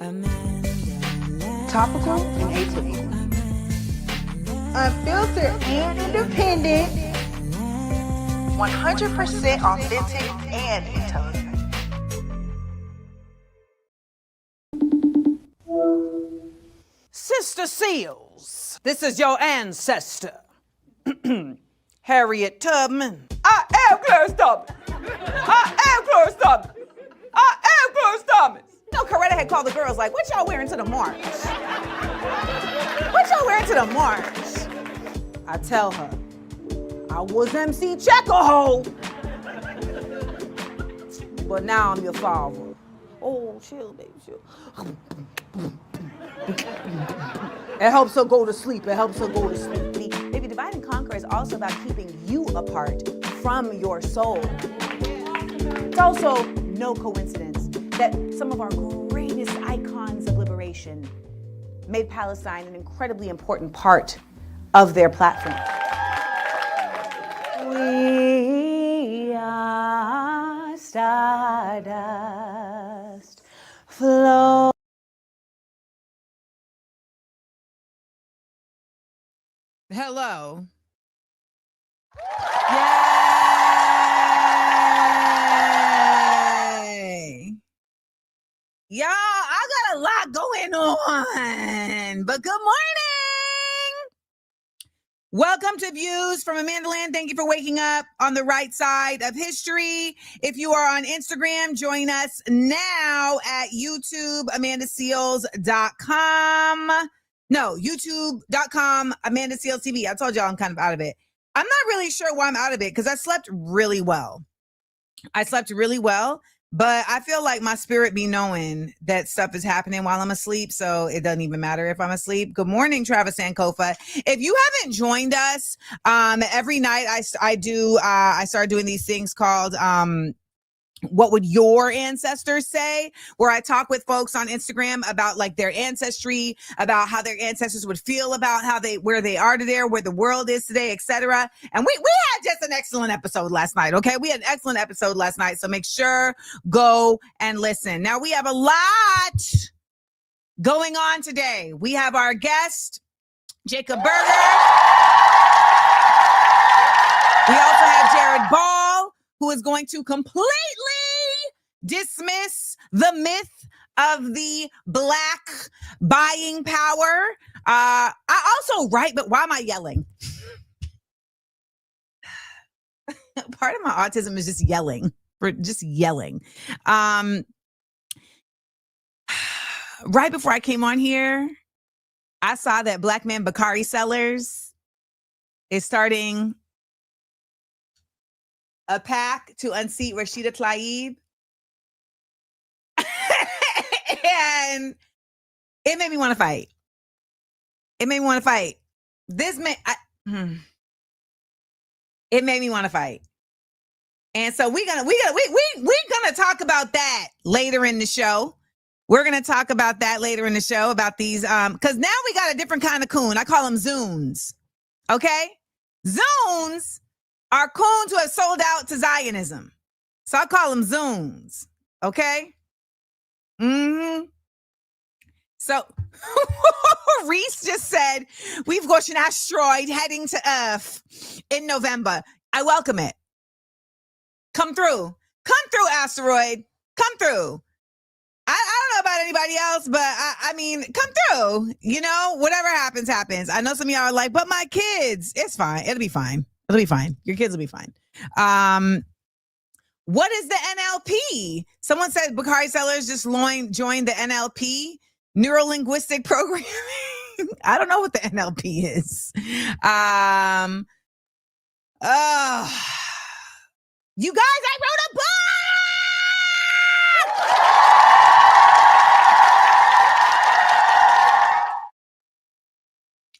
Amandaland. Topical and atypical. Unfiltered and independent. 100% authentic and intelligent. Sister Seals, this is your ancestor, Harriet Tubman. I am Clarence Thomas. I am Clarence Thomas. I am Clarence Thomas. You know, Coretta had called the girls like, what y'all wearing to the march? What y'all wearing to the march? I tell her, I was MC Checkerhole. But now I'm your father. Oh, chill, baby, chill. It helps her go to sleep. It helps her go to sleep. Maybe divide and conquer is also about keeping you apart from your soul. It's also no coincidence that some of our greatest icons of liberation made Palestine an incredibly important part of their platform. We are stardust, flow. Hello. Yay! Y'all, I got a lot going on, but good morning. Welcome to Views from Amandaland. Thank you for waking up on the right side of history. If you are on Instagram, join us now at YouTube, amandaseals.com. No, youtube.com, Amanda Seals TV. I told y'all I'm kind of out of it. I'm not really sure why I'm out of it because I slept really well. But I feel like my spirit be knowing that stuff is happening while I'm asleep, so it doesn't even matter if I'm asleep. Good morning, Travis Sankofa. If you haven't joined us, every night I started doing these things called what would your ancestors say, where I talk with folks on Instagram about like their ancestry, about how their ancestors would feel about where they are today, where the world is today, etc. And we had just an excellent episode last night. Okay. We had an excellent episode last night. So make sure go and listen. Now we have a lot going on today. We have our guest, Jacob Berger. We also have Jared Ball, who is going to completely dismiss the myth of the Black buying power. I also write, but why am I yelling? Part of my autism is just yelling. Right before I came on here, I saw that Black Man Bakari Sellers is starting a pack to unseat Rashida Tlaib. And it made me want to fight. It made me want to fight. It made me want to fight. And so we're gonna talk about that later in the show. We're gonna talk about that later in the show about these because now we got a different kind of coon. I call them Zunes. Okay? Zunes are coons who have sold out to Zionism. So I call them Zunes. Okay? Mm-hmm. So Reese just said, we've got an asteroid heading to Earth in November. I welcome it. Come through, asteroid. Come through. I don't know about anybody else, but I mean, come through. You know, whatever happens, happens. I know some of y'all are like, but my kids, it's fine. It'll be fine. Your kids will be fine. What is the NLP? Someone said Bakari Sellers just joined the NLP, Neuro-Linguistic Programming. I don't know what the NLP is. You guys, I wrote a book!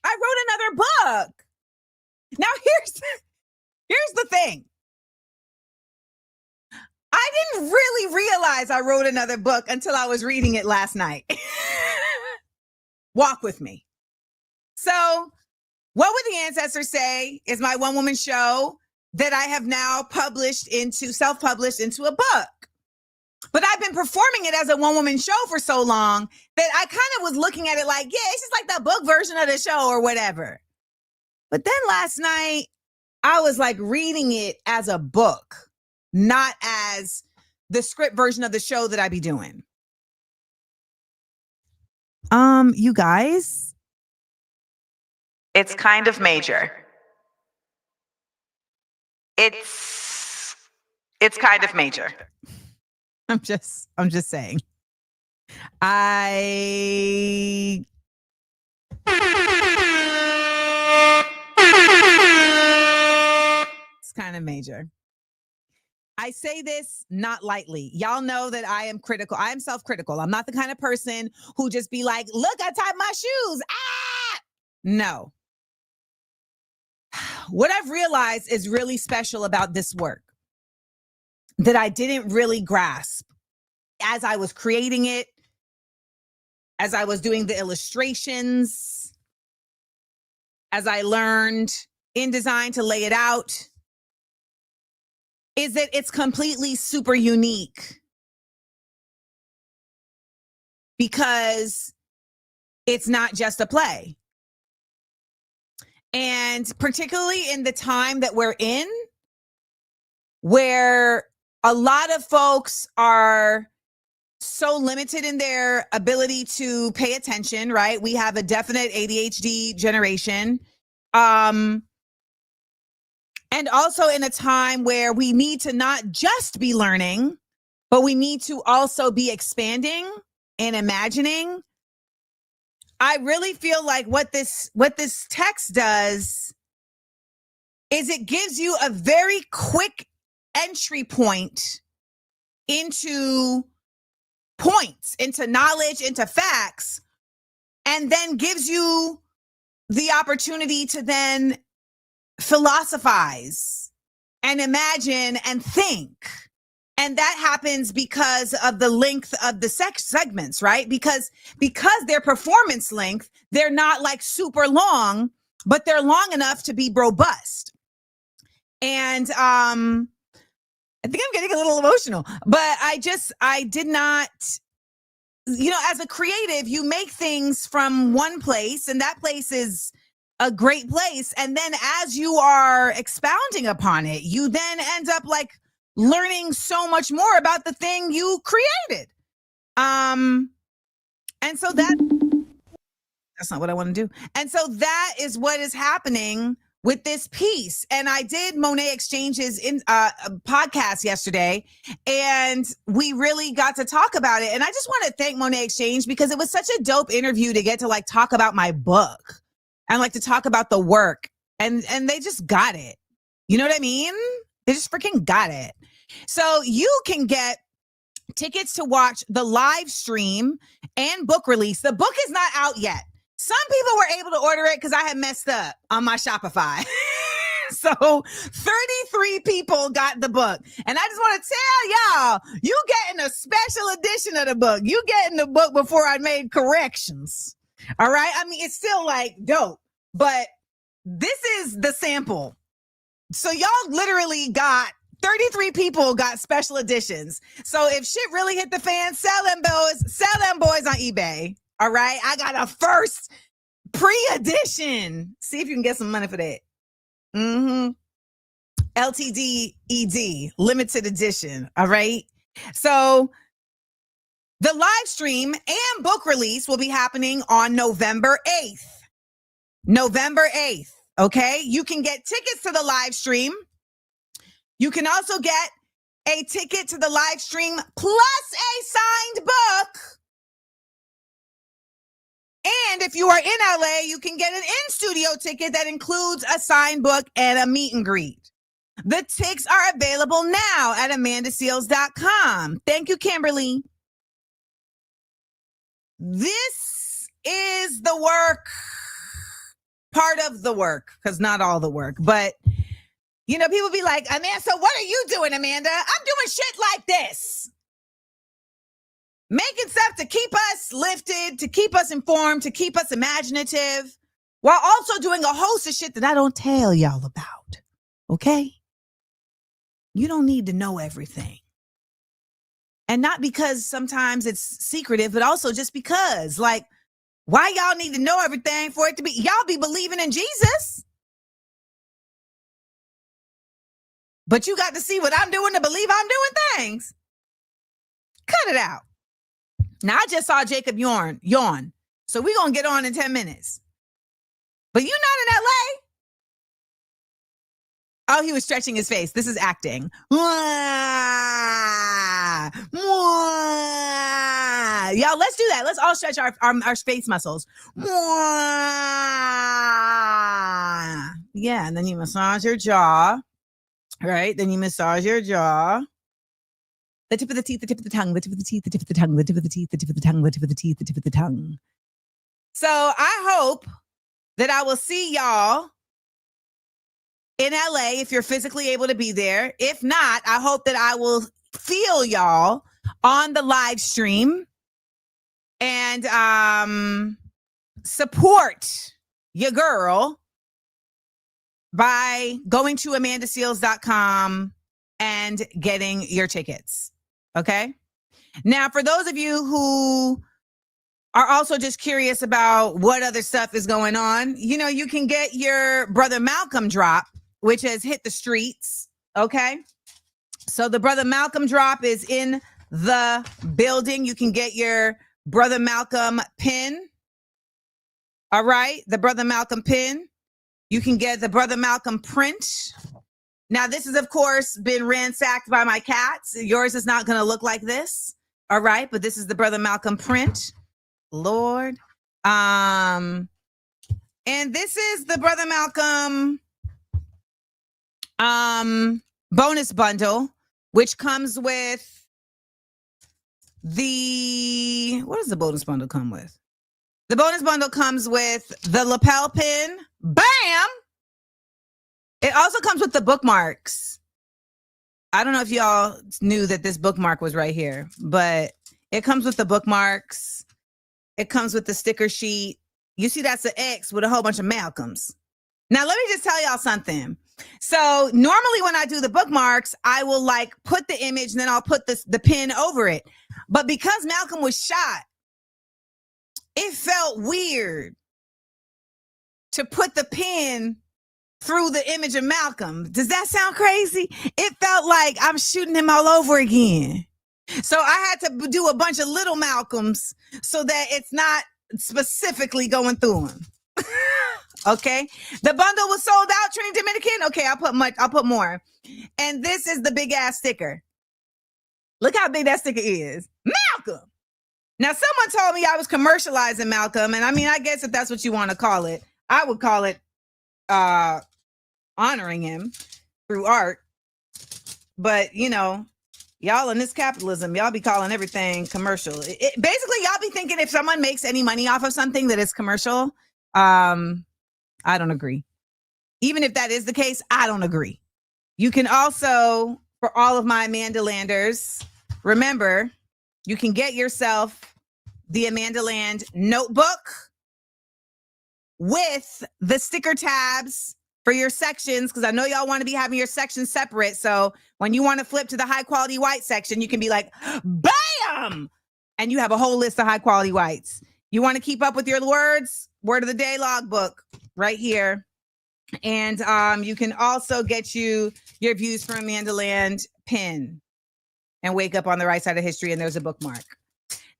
I wrote another book. Now here's the thing. I didn't really realize I wrote another book until I was reading it last night. Walk with me. So, What Would the Ancestors Say is my one-woman show that I have now self-published into a book. But I've been performing it as a one-woman show for so long that I kind of was looking at it like, yeah, it's just like the book version of the show or whatever. But then last night, I was like reading it as a book, not as the script version of the show that I be doing. You guys, It's kind of major. It's kind of major. I'm just saying. It's kind of major. I say this not lightly. Y'all know that I am critical. I am self-critical. I'm not the kind of person who just be like, look, I tied my shoes. Ah! No. What I've realized is really special about this work that I didn't really grasp as I was creating it, as I was doing the illustrations, as I learned InDesign to lay it out, is that it's completely super unique because it's not just a play. And particularly in the time that we're in, where a lot of folks are so limited in their ability to pay attention, right? We have a definite ADHD generation. And also in a time where we need to not just be learning, but we need to also be expanding and imagining. I really feel like what this text does is it gives you a very quick entry point into points, into knowledge, into facts, and then gives you the opportunity to then philosophize and imagine and think. And that happens because of the length of the segments, right? Because they're performance length, they're not like super long, but they're long enough to be robust. And I think I'm getting a little emotional, but I did not, as a creative, you make things from one place and that place is a great place. And then as you are expounding upon it, you then end up like learning so much more about the thing you created. And so that's not what I want to do. And so that is what is happening with this piece. And I did Monet Exchange's in a podcast yesterday, and we really got to talk about it. And I just want to thank Monet Exchange because it was such a dope interview to get to like talk about my book and like to talk about the work. And they just got it. You know what I mean? They just freaking got it. So you can get tickets to watch the live stream and book release. The book is not out yet. Some people were able to order it because I had messed up on my Shopify. So 33 people got the book. And I just want to tell y'all, you getting a special edition of the book. You getting the book before I made corrections. All right. I mean, it's still like dope, but this is the sample. So y'all literally got 33 people got special editions. So if shit really hit the fan, sell them boys on eBay. All right. I got a first pre-edition. See if you can get some money for that. LTD ED, limited edition. All right. So the live stream and book release will be happening on November 8th. November 8th. Okay. You can get tickets to the live stream. You can also get a ticket to the live stream plus a signed book. And if you are in LA, you can get an in-studio ticket that includes a signed book and a meet and greet. The tickets are available now at amandaseals.com. Thank you, Kimberly. This is the work, part of the work, because not all the work, but people be like, Amanda, so what are you doing, Amanda? I'm doing shit like this. Making stuff to keep us lifted, to keep us informed, to keep us imaginative, while also doing a host of shit that I don't tell y'all about. Okay? You don't need to know everything. And not because sometimes it's secretive, but also just because, like, why y'all need to know everything for it to be? Y'all be believing in Jesus. But you got to see what I'm doing to believe I'm doing things. Cut it out. Now, I just saw Jacob yawn. So we're going to get on in 10 minutes. But you not in LA? Oh, he was stretching his face. This is acting. Y'all, let's do that. Let's all stretch our face muscles. Yeah, and then you massage your jaw. Right? Then you massage your jaw. The tip of the teeth, the tip of the tongue, the tip of the teeth, the tip of the tongue, the tip of the teeth, the tip of the tongue, the tip of the teeth, the tip of the tongue. So I hope that I will see y'all in LA if you're physically able to be there. If not, I hope that I will feel y'all on the live stream and support your girl by going to amandaseals.com and getting your tickets. Okay. Now, for those of you who are also just curious about what other stuff is going on, you can get your Brother Malcolm drop, which has hit the streets. Okay. So the Brother Malcolm drop is in the building. You can get your Brother Malcolm pin. All right. The Brother Malcolm pin. You can get the Brother Malcolm print. Now, this has, of course, been ransacked by my cats. Yours is not going to look like this. All right. But this is the Brother Malcolm print. Lord. And this is the Brother Malcolm bonus bundle, which comes with what does the bonus bundle come with? The bonus bundle comes with the lapel pin. Bam! It also comes with the bookmarks. I don't know if y'all knew that this bookmark was right here, but it comes with the bookmarks. It comes with the sticker sheet. You see, that's an X with a whole bunch of Malcolms. Now, let me just tell y'all something. So normally when I do the bookmarks, I will like put the image and then I'll put the pin over it. But because Malcolm was shot, it felt weird to put the pin through the image of Malcolm. Does that sound crazy? It felt like I'm shooting him all over again. So I had to do a bunch of little Malcolms so that it's not specifically going through him. Okay. The bundle was sold out, Trini Dominican. Okay, I'll put more. And this is the big ass sticker. Look how big that sticker is. Malcolm. Now, someone told me I was commercializing Malcolm. And I mean, I guess if that's what you want to call it, I would call it honoring him through art. But, y'all in this capitalism, y'all be calling everything commercial. Basically, y'all be thinking if someone makes any money off of something that is commercial, I don't agree. Even if that is the case, I don't agree. You can also, for all of my Amandalanders, remember, you can get yourself the Amandaland notebook with the sticker tabs for your sections, because I know y'all want to be having your sections separate. So when you want to flip to the high quality white section, you can be like, bam! And you have a whole list of high quality whites. You want to keep up with your words? Word of the day logbook right here. And you can also get your Views from Amandaland pin and wake up on the right side of history, and there's a bookmark.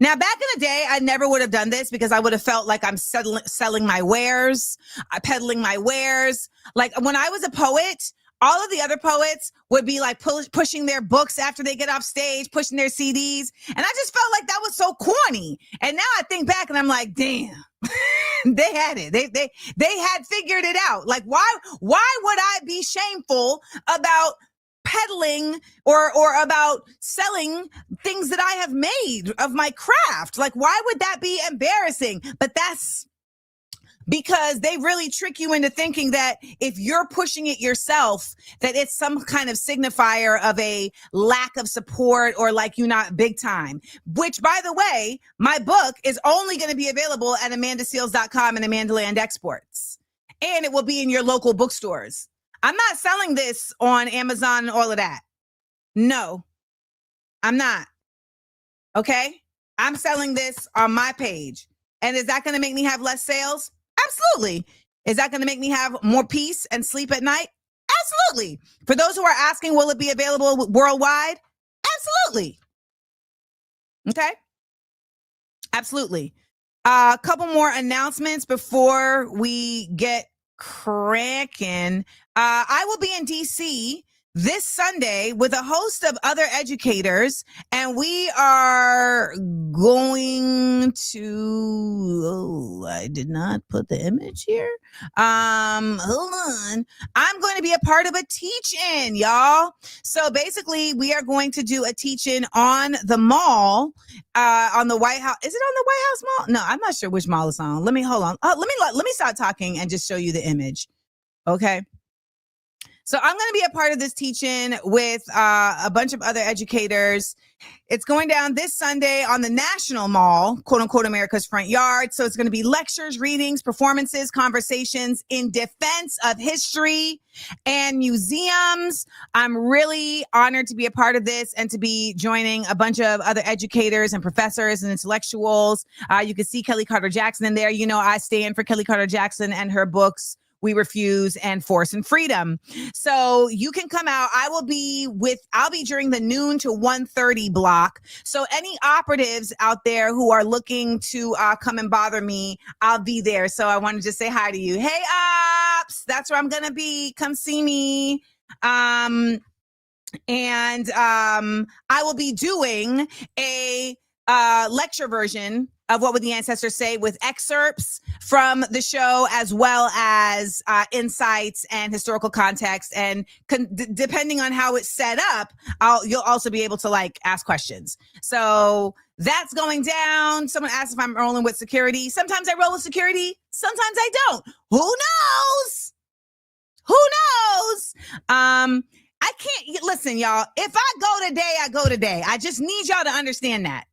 Now, back in the day, I never would have done this because I would have felt like I'm selling my wares, peddling my wares. Like when I was a poet, all of the other poets would be like pushing their books after they get off stage, pushing their CDs. And I just felt like that was so corny. And now I think back and I'm like, damn, they had it. They had figured it out. Like, why would I be shameful about peddling or about selling things that I have made of my craft? Like, why would that be embarrassing? But that's because they really trick you into thinking that if you're pushing it yourself, that it's some kind of signifier of a lack of support or like you're not big time. Which, by the way, my book is only going to be available at amandaseals.com and Amandaland Exports. And it will be in your local bookstores. I'm not selling this on Amazon and all of that. No, I'm not. Okay. I'm selling this on my page. And is that going to make me have less sales? Absolutely. Is that going to make me have more peace and sleep at night? Absolutely. For those who are asking, will it be available worldwide? Absolutely. Okay. Absolutely. A couple more announcements before we get cracking. I will be in DC this Sunday with a host of other educators, and we are going to, I did not put the image here. Hold on. I'm going to be a part of a teach-in, y'all. So basically, we are going to do a teach-in on the mall, on the White House. Is it on the White House Mall? No, I'm not sure which mall it's on. Let me hold on. Let me start talking and just show you the image. Okay. So I'm going to be a part of this teach-in with a bunch of other educators. It's going down this Sunday on the National Mall, quote unquote, America's front yard. So it's going to be lectures, readings, performances, conversations in defense of history and museums. I'm really honored to be a part of this and to be joining a bunch of other educators and professors and intellectuals. You can see Kelly Carter Jackson in there. You know, I stand for Kelly Carter Jackson and her books, We Refuse and Force and Freedom. So you can come out. I'll be during the noon to 1:30 block. So any operatives out there who are looking to come and bother me, I'll be there. So I want to just say hi to you. Hey, ops, that's where I'm going to be. Come see me. I will be doing a lecture version of What Would the Ancestors Say with excerpts from the show, as well as insights and historical context. And depending on how it's set up, you'll also be able to ask questions. So that's going down. Someone asked if I'm rolling with security. Sometimes I roll with security. Sometimes I don't. Who knows? Who knows? I can't listen, y'all. If I go today, I go today. I just need y'all to understand that.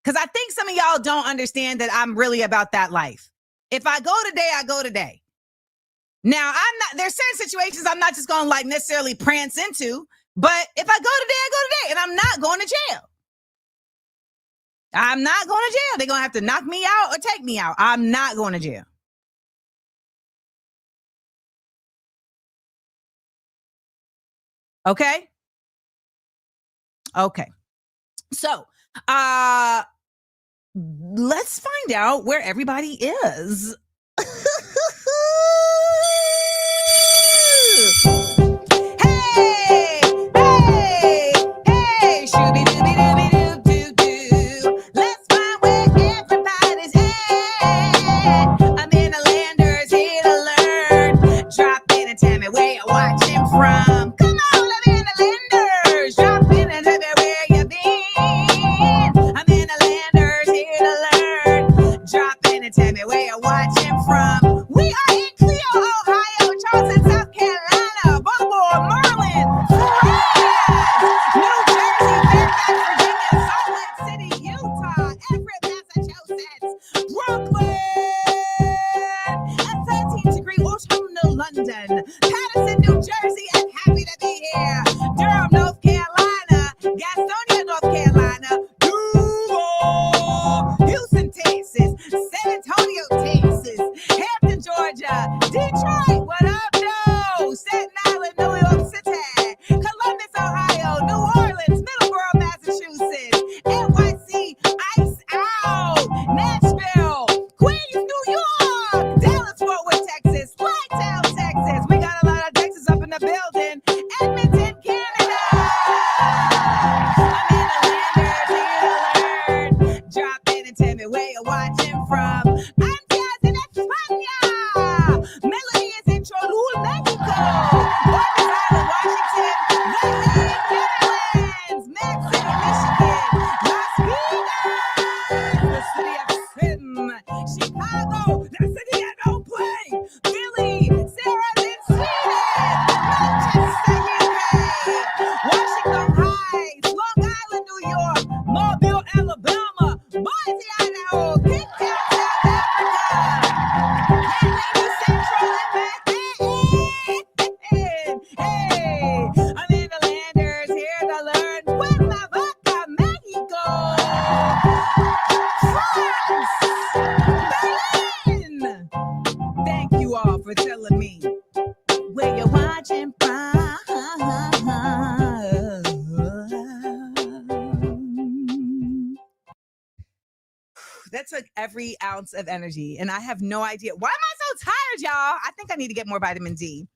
Because I think some of y'all don't understand that I'm really about that life. If I go today, I go today. Now, there's certain situations I'm not just going to necessarily prance into, but if I go today, I go today, and I'm not going to jail. I'm not going to jail. They're going to have to knock me out or take me out. I'm not going to jail. Okay? Okay. So, let's find out where everybody is. Hey, shooby-dooby-dooby-doo-doo-doo. Let's find where everybody's at. Amandalanders here to learn. Drop in and tell me where you're watching from. Come on, Amandalanders. Drop in and tell me where you've been. Amandalanders here to learn. Drop in and tell me where you're watching from. We are in Cleo, Ohio, Charleston, South Carolina, Baltimore, Maryland, New Jersey, Fairfax, Virginia, Salt Lake City, Utah, Everett, Massachusetts, Brooklyn, and 13-degree autumnal London, Patterson, New Jersey, and happy to be here. Durham, North Carolina, Gastonia, North Carolina, Duval, Houston, Texas, San Antonio, Texas, Hampton, Georgia, Detroit, what up, no? Staten Island, New York City, Columbus, Ohio, New Orleans, Middleborough, Massachusetts, NYC, Ice Out, Nashville, Queens, New York, Dallas, Fort Worth, Texas, Lighttown, Texas. We got a lot of Texas up in the building. Edmonton, Canada. I'm in the landers here to learn. Drop in and tell me where you're watching from. I'm Jazz in España. Melody is in Cholula, Mexico. Buenos Aires, Washington. Wayne, Netherlands. Max City, Michigan. Las Vegas, the city of sin. Chicago, the city I don't play. Philly, Sarah, in Sweden. Manchester, UK. Washington Heights, Long Island, New York. Mobile, Alabama. Boise, Idaho. Cape Town, South Africa. that took every ounce of energy. And I have no idea. Why am I so tired, y'all? I think I need to get more vitamin D.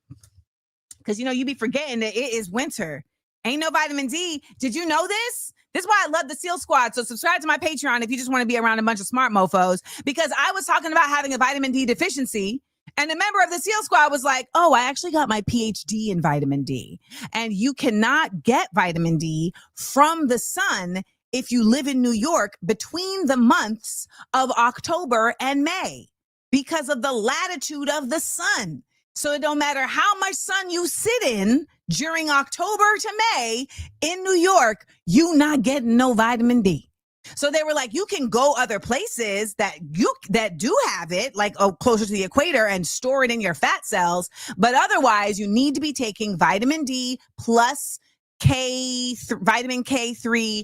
Because, you be forgetting that it is winter. Ain't no vitamin D. Did you know this? This is why I love the SEAL Squad. So subscribe to my Patreon if you just want to be around a bunch of smart mofos. Because I was talking about having a vitamin D deficiency. And a member of the SEAL Squad was like, oh, I actually got my PhD in vitamin D. And you cannot get vitamin D from the sun if you live in New York between the months of October and May because of the latitude of the sun. So it don't matter how much sun you sit in during October to May in New York, you not getting no vitamin D. So they were like, you can go other places that do have it, like closer to the equator, and store it in your fat cells. But otherwise, you need to be taking vitamin D plus vitamin K3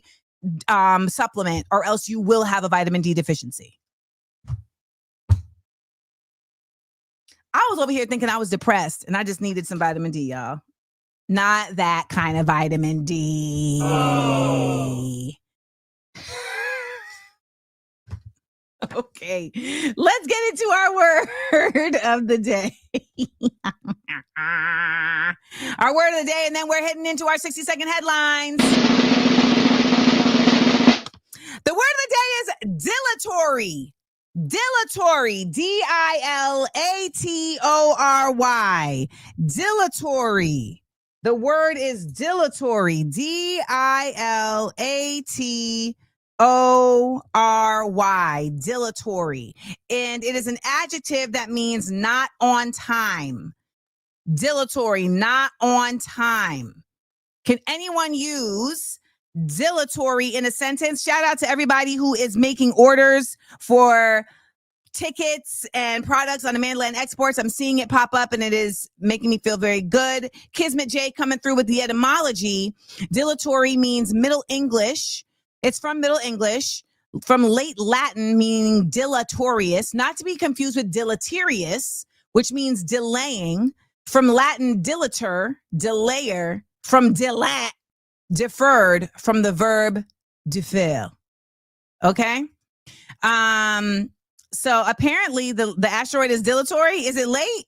supplement, or else you will have a vitamin D deficiency. I was over here thinking I was depressed and I just needed some vitamin D, y'all. Not that kind of vitamin D. Oh. Okay, let's get into our word of the day. Our word of the day, and then we're heading into our 60-second headlines. The word of the day is dilatory. Dilatory, D-I-L-A-T-O-R-Y. Dilatory. The word is dilatory, D-I-L-A-T-O-R-Y, dilatory. And it is an adjective that means not on time. Dilatory, not on time. Can anyone use dilatory in a sentence? Shout out to everybody who is making orders for tickets and products on Amandaland Exports. I'm seeing it pop up and it is making me feel very good. Kismet J coming through with the etymology. Dilatory means Middle English. It's from Middle English, from late Latin meaning dilatorious, not to be confused with deleterious, which means delaying. From Latin dilator, delayer, from dilat, deferred, from the verb defer. Okay? So apparently the asteroid is dilatory. Is it late?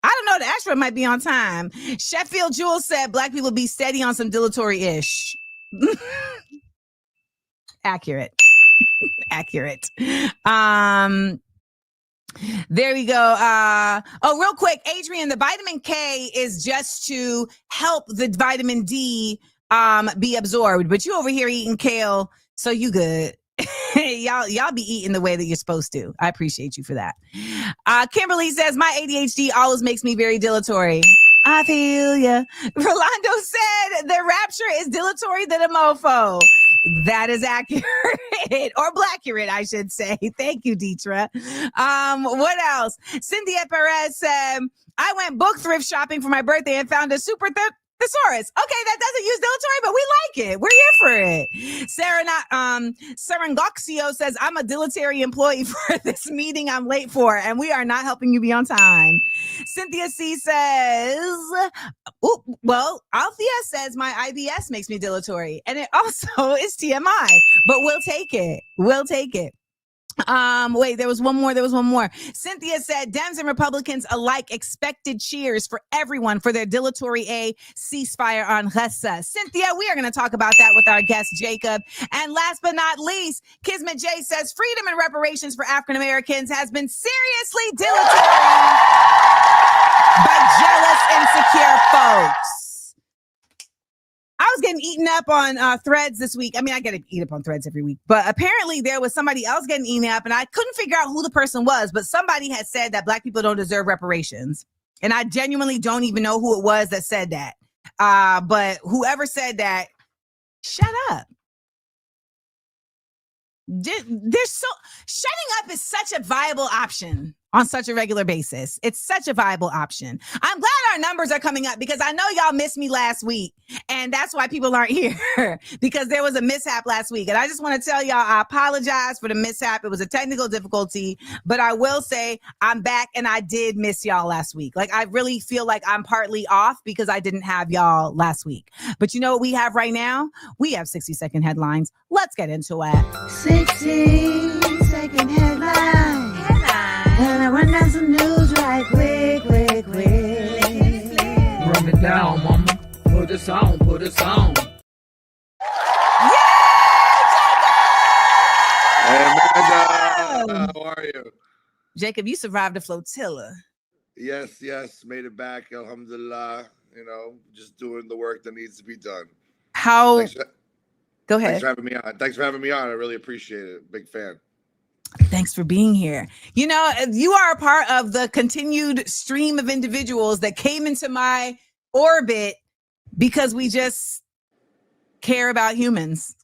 I don't know. The asteroid might be on time. Sheffield Jules said Black people be steady on some dilatory-ish. Accurate. Accurate. There we go. Real quick, Adrian, the vitamin K is just to help the vitamin D be absorbed. But you over here eating kale, so you good. y'all be eating the way that you're supposed to. I appreciate you for that. Kimberly says, my ADHD always makes me very dilatory. I feel ya. Rolando said the rapture is dilatory than a mofo. That is accurate, or blackurate, I should say. Thank you, Deetra. What else? Cynthia Perez said, I went book thrift shopping for my birthday and found a super thesaurus. Okay, that doesn't use dilatory, but we like it. We're here for it. Serengoxio says, I'm a dilatory employee for this meeting I'm late for, and we are not helping you be on time. Cynthia C says, Althea says my IBS makes me dilatory, and it also is TMI, but we'll take it. We'll take it. Wait, there was one more. Cynthia said, Dems and Republicans alike expected cheers for everyone for their dilatory ceasefire on Gaza. Cynthia, we are going to talk about that with our guest, Jacob. And last but not least, Kismet J says, freedom and reparations for African Americans has been seriously dilatory by jealous, insecure folks. I was getting eaten up on Threads this week. I mean, I get eat up on Threads every week, but apparently there was somebody else getting eaten up, and I couldn't figure out who the person was, but somebody had said that Black people don't deserve reparations. And I genuinely don't even know who it was that said that. But whoever said that, shut up. Shutting up is such a viable option on such a regular basis. It's such a viable option. I'm glad our numbers are coming up because I know y'all missed me last week, and that's why people aren't here because there was a mishap last week. And I just want to tell y'all, I apologize for the mishap. It was a technical difficulty, but I will say I'm back, and I did miss y'all last week. Like, I really feel like I'm partly off because I didn't have y'all last week. But you know what we have right now? We have 60-second headlines. Let's get into it. 60-second you? Jacob, you survived a flotilla. Yes, made it back. Alhamdulillah. You know, just doing the work that needs to be done. How? Thanks Go ahead. Thanks for having me on. Thanks for having me on. I really appreciate it. Big fan. Thanks for being here. You know, you are a part of the continued stream of individuals that came into my orbit because we just care about humans.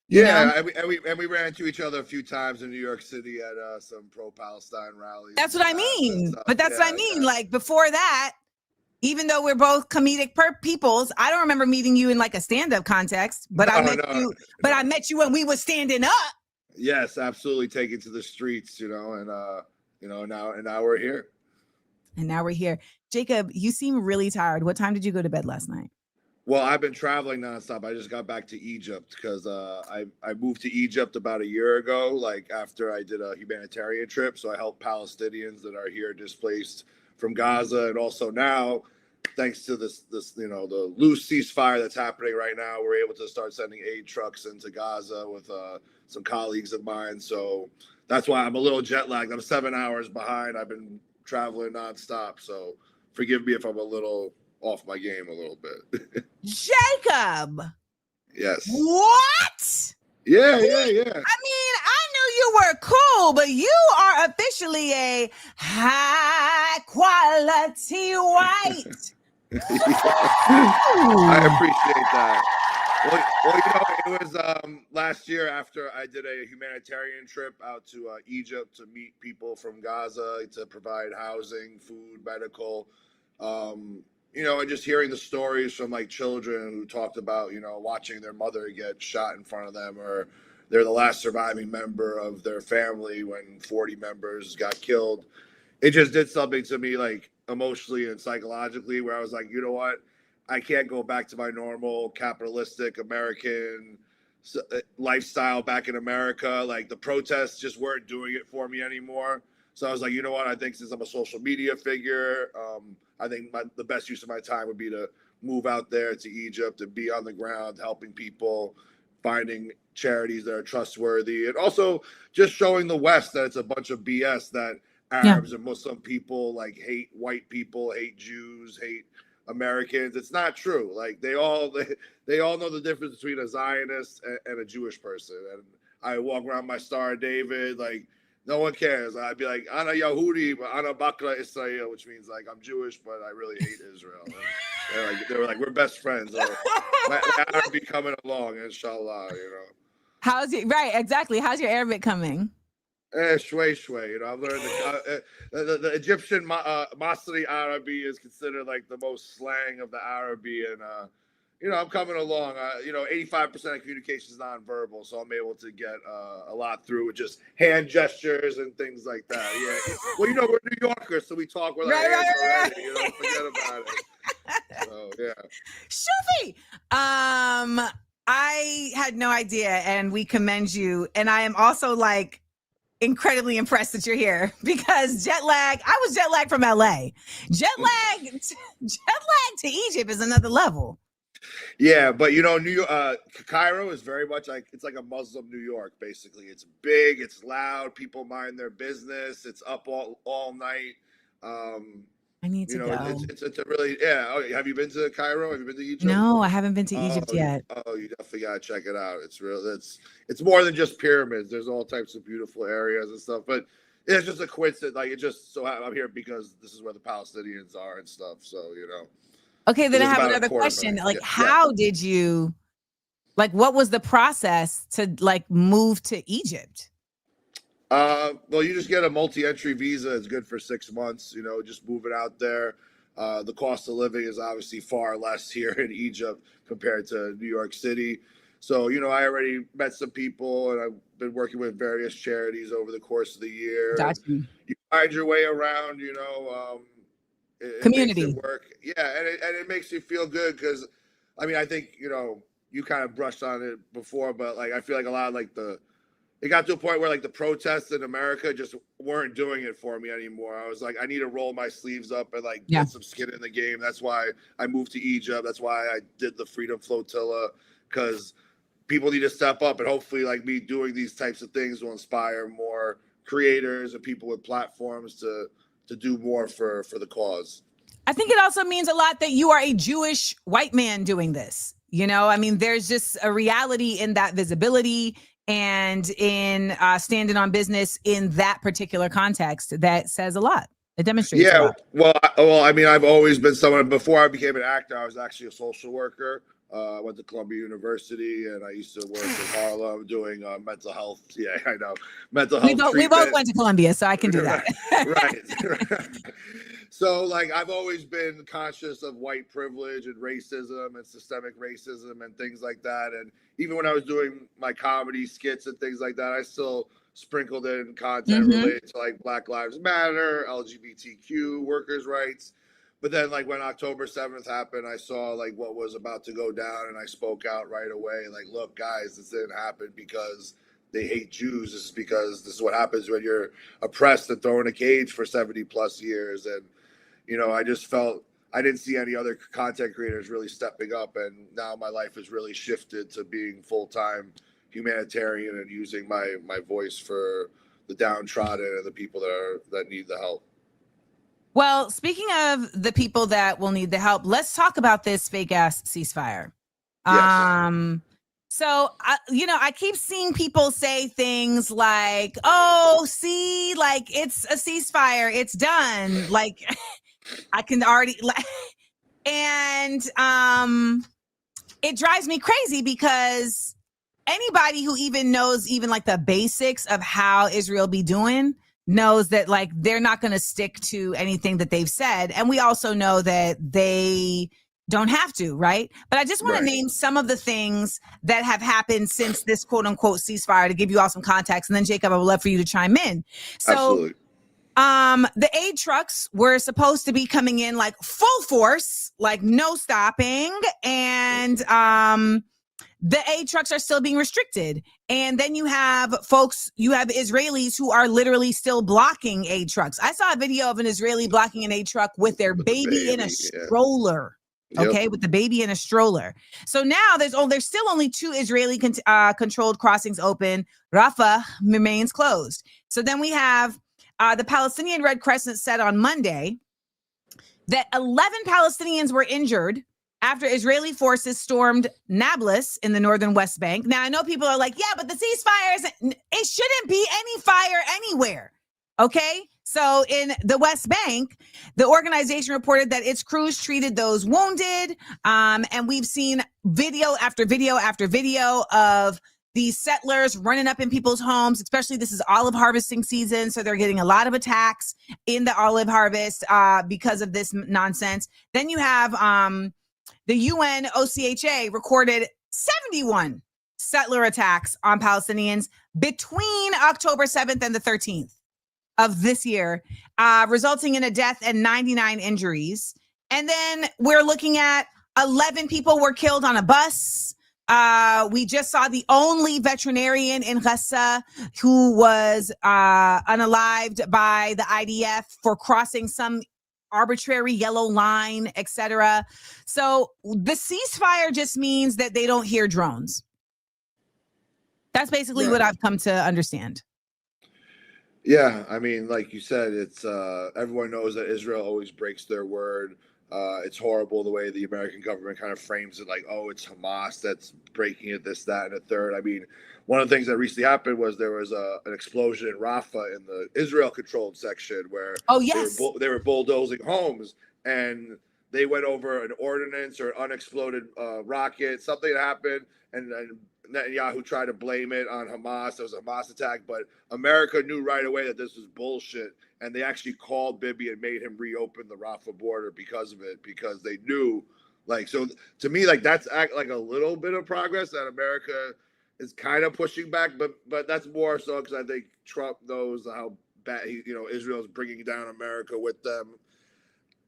Yeah, and we ran into each other a few times in New York City at some pro-Palestine rallies. That's what I mean. But that's what I mean. Like before that, even though we're both comedic peoples, I don't remember meeting you in like a stand-up context. But I met you when we were standing up. Yes, absolutely. Taken to the streets, and now we're here. And now we're here. Jacob, you seem really tired. What time did you go to bed last night? Well, I've been traveling nonstop. I just got back to Egypt because I moved to Egypt about a year ago, like after I did a humanitarian trip. So I help Palestinians that are here displaced from Gaza, and also now, thanks to this the loose ceasefire that's happening right now, we're able to start sending aid trucks into Gaza with some colleagues of mine. So that's why I'm a little jet lagged. I'm 7 hours behind. I've been traveling nonstop, so forgive me if I'm a little off my game a little bit. Jacob. Yes. What? Yeah. I mean, I knew you were cool, but you are officially a high quality white. I appreciate that. Well, it was last year after I did a humanitarian trip out to Egypt to meet people from Gaza to provide housing, food, medical, and just hearing the stories from like children who talked about, watching their mother get shot in front of them, or they're the last surviving member of their family when 40 members got killed. It just did something to me, like emotionally and psychologically, where I was like, you know what? I can't go back to my normal capitalistic American lifestyle back in America. Like the protests just weren't doing it for me anymore. So I was like, you know what? I think since I'm a social media figure, I think the best use of my time would be to move out there to Egypt and be on the ground, helping people, finding charities that are trustworthy, and also just showing the West that it's a bunch of BS, that Arabs and Muslim people like hate white people, hate Jews, hate Americans. It's not true. Like they all know the difference between a Zionist and a Jewish person. And I walk around my Star of David, like no one cares. I'd be like, Ana Yahudi, but Ana Bakra Israel, which means like I'm Jewish, but I really hate Israel. And they were like, we're best friends. So my Arabic coming along, inshallah. How's it? Right, exactly. How's your Arabic coming? Shway. I've learned the Egyptian Masri Arabi is considered like the most slang of the Arabi, and I'm coming along. 85% of communication is nonverbal, so I'm able to get a lot through with just hand gestures and things like that. Yeah. Well, we're New Yorkers, so we talk with our hands already. Forget about it. So yeah. Shufi, I had no idea, and we commend you. And I am also like incredibly impressed that you're here, because I was jet lagged from LA. Jet lag to Egypt is another level. Yeah, but New York, Cairo is very much like, it's like a Muslim New York, basically. It's big, it's loud, people mind their business, it's up all night. I need to go. It's a really, Oh, have you been to Cairo? Have you been to Egypt? No, I haven't been to Egypt yet. You definitely gotta check it out. It's real. It's more than just pyramids. There's all types of beautiful areas and stuff. But it's just a coincidence. Like, it just so I'm here because this is where the Palestinians are and stuff. So Okay, then I have another question. Like, how did you? Like, what was the process to like move to Egypt? Well, you just get a multi-entry visa. It's good for 6 months. Just move it out there. The cost of living is obviously far less here in Egypt compared to New York City. So, I already met some people, and I've been working with various charities over the course of the year. Gotcha. You find your way around, community. It makes it work. Yeah, and it makes you feel good because, I think, you kind of brushed on it before, but like I feel like a lot of it got to a point where like the protests in America just weren't doing it for me anymore. I was like, I need to roll my sleeves up and like get some skin in the game. That's why I moved to Egypt. That's why I did the Freedom Flotilla, because people need to step up, and hopefully like me doing these types of things will inspire more creators and people with platforms to do more for the cause. I think it also means a lot that you are a Jewish white man doing this. You know, I mean, there's just a reality in that visibility and in standing on business in that particular context that says a lot. It demonstrates a lot. Well, I mean, I've always been someone. Before I became an actor, I was actually a social worker. I went to Columbia University, and I used to work in Harlem doing mental health. Yeah, I know, mental health treatment. We both went to Columbia, so I can do that. Right. So, like, I've always been conscious of white privilege and racism and systemic racism and things like that. And even when I was doing my comedy skits and things like that, I still sprinkled in content related to like Black Lives Matter, LGBTQ, workers' rights. But then, like, when October 7th happened, I saw like what was about to go down, and I spoke out right away. Like, look, guys, this didn't happen because they hate Jews. This is because this is what happens when you're oppressed and thrown in a cage for 70 plus years. And you know, I just felt I didn't see any other content creators really stepping up, and now my life has really shifted to being full-time humanitarian and using my voice for the downtrodden and the people that need the help. Well, speaking of the people that will need the help, let's talk about this fake ass ceasefire. Yes. So, you know, I keep seeing people say things like, oh, see, like it's a ceasefire. It's done. Like I can already like, and it drives me crazy because anybody who even knows even like the basics of how Israel be doing knows that like they're not going to stick to anything that they've said. And we also know that they don't have to, right? But I just want to name some of the things that have happened since this quote unquote ceasefire to give you all some context. And then Jacob, I would love for you to chime in. So absolutely. The aid trucks were supposed to be coming in like full force, like no stopping. And the aid trucks are still being restricted. And then you have Israelis who are literally still blocking aid trucks. I saw a video of an Israeli blocking an aid truck with their baby in a stroller. Okay, with the baby in a stroller. So now there's still only 2 Israeli controlled crossings open. Rafah remains closed. So then we have the Palestinian Red Crescent said on Monday that 11 Palestinians were injured after Israeli forces stormed Nablus in the northern West Bank. Now, I know people are like, yeah, but the ceasefire it shouldn't be any fire anywhere. Okay. So in the West Bank, the organization reported that its crews treated those wounded. And we've seen video after video after video of these settlers running up in people's homes, especially this is olive harvesting season. So they're getting a lot of attacks in the olive harvest because of this nonsense. Then you have the UN OCHA recorded 71 settler attacks on Palestinians between October 7th and the 13th of this year, resulting in a death and 99 injuries. And then we're looking at 11 people were killed on a bus. We just saw the only veterinarian in Gaza who was unalived by the IDF for crossing some arbitrary yellow line, etc. So the ceasefire just means that they don't hear drones. That's basically what I've come to understand. Yeah, I mean, like you said, it's everyone knows that Israel always breaks their word. It's horrible the way the American government kind of frames it like, oh, it's Hamas that's breaking it, this, that, and a third. I mean, one of the things that recently happened was there was an explosion in Rafah in the Israel-controlled section where they were bulldozing homes, and they went over an ordnance or unexploded rocket. Something happened, and Netanyahu tried to blame it on Hamas. There was a Hamas attack, but America knew right away that this was bullshit, and they actually called Bibi and made him reopen the Rafah border because of it, because they knew, like, so to me, like, that's like a little bit of progress that America is kind of pushing back, but that's more so because I think Trump knows how bad Israel's bringing down America with them.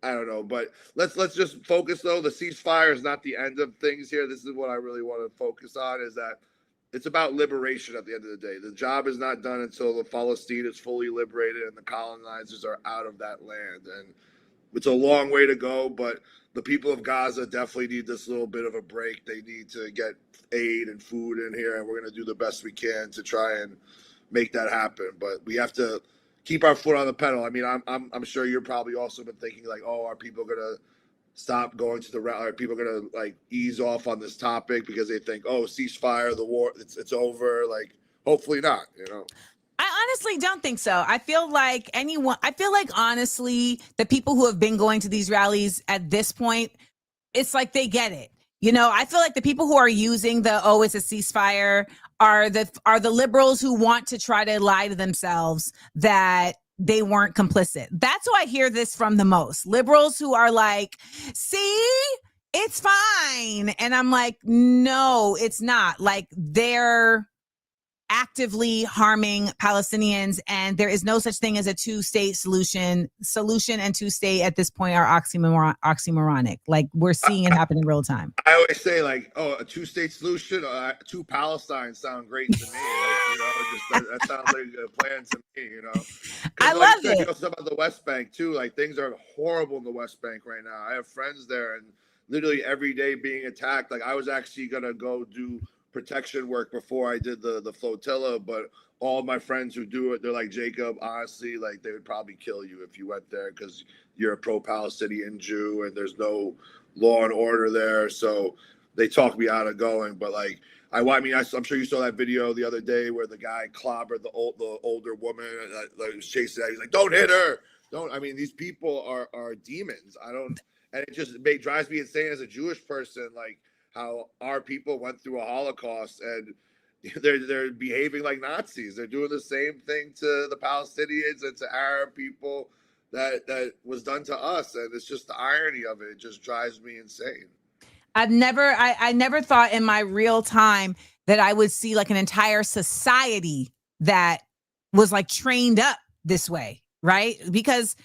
I don't know, but let's just focus though. The ceasefire is not the end of things here. This is what I really want to focus on, is that it's about liberation at the end of the day. The job is not done until the Palestine is fully liberated and the colonizers are out of that land. And it's a long way to go, but the people of Gaza definitely need this little bit of a break. They need to get aid and food in here, and we're going to do the best we can to try and make that happen. But we have to keep our foot on the pedal. I mean, I'm sure you're probably also been thinking like, oh, are people gonna stop going to the rally? Are people gonna like ease off on this topic because they think, oh, ceasefire, the war, it's over? Like, hopefully not. You know. I honestly don't think so. I feel like honestly, the people who have been going to these rallies at this point, it's like they get it. You know, I feel like the people who are using the it's a ceasefire are the liberals who want to try to lie to themselves that they weren't complicit. That's who I hear this from the most. Liberals who are like, see, it's fine. And I'm like, no, it's not. Like, they're actively harming Palestinians, and there is no such thing as a two-state solution. And two-state at this point are oxymoronic. Like, we're seeing it happen in real time. I always say, like, oh, a two-state solution, two Palestine sound great to me. Like, you know, just that sounds like a plan to me. You know, I like love you said, it. you know, stuff about the West Bank too. Like, things are horrible in the West Bank right now. I have friends there, and literally every day being attacked. Like, I was actually gonna go do protection work before I did the flotilla, but all my friends who do it, they're like, Jacob, honestly, like, they would probably kill you if you went there because you're a pro-Palestinian Jew and there's no law and order there. So they talked me out of going. But like, I'm sure you saw that video the other day where the guy clobbered the older woman that was chasing. He's like, don't hit her. Don't. I mean, these people are demons. And it just drives me insane as a Jewish person. Like, how our people went through a Holocaust and they're behaving like Nazis. They're doing the same thing to the Palestinians and to Arab people that was done to us. And it's just the irony of it. It just drives me insane. I never thought in my real time that I would see like an entire society that was like trained up this way, right? Because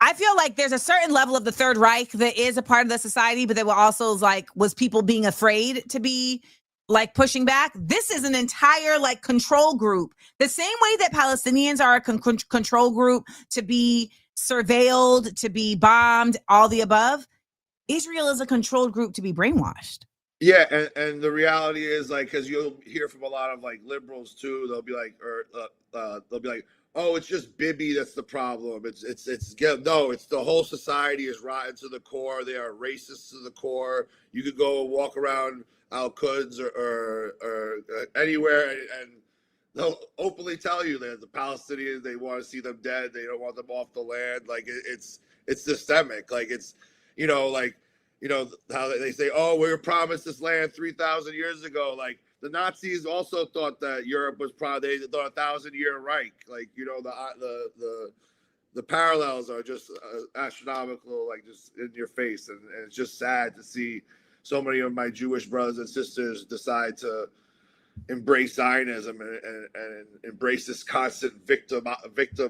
I feel like there's a certain level of the Third Reich that is a part of the society, but there were also was people being afraid to be like pushing back. This is an entire like control group. The same way that Palestinians are a control group to be surveilled, to be bombed, all the above. Israel is a controlled group to be brainwashed. Yeah, and the reality is, like, because you'll hear from a lot of like liberals too. They'll be like, oh, it's just Bibi that's the problem. It's the whole society is rotten to the core. They are racist to the core. You could go walk around Al Quds or anywhere, and they'll openly tell you that the Palestinians, they want to see them dead. They don't want them off the land. Like, it's systemic. Like, it's, you know, like, you know, how they say, oh, we were promised this land 3,000 years ago. Like, the Nazis also thought that Europe was probably, they thought 1,000-year Reich. Like, you know, the parallels are just astronomical, like, just in your face. And it's just sad to see so many of my Jewish brothers and sisters decide to embrace Zionism and embrace this constant victim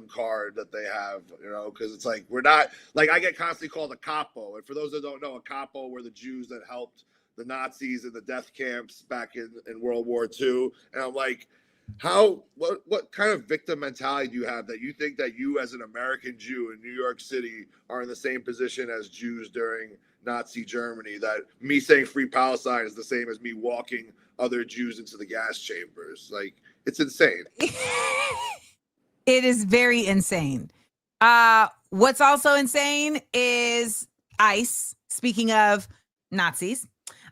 card that they have, you know, because it's like, we're not, like, I get constantly called a capo. And for those that don't know, a capo were the Jews that helped the Nazis in the death camps back in World War II. And I'm like, what kind of victim mentality do you have that you think that you as an American Jew in New York City are in the same position as Jews during Nazi Germany, that me saying free Palestine is the same as me walking other Jews into the gas chambers? Like, it's insane. It is very insane. What's also insane is ICE. Speaking of Nazis,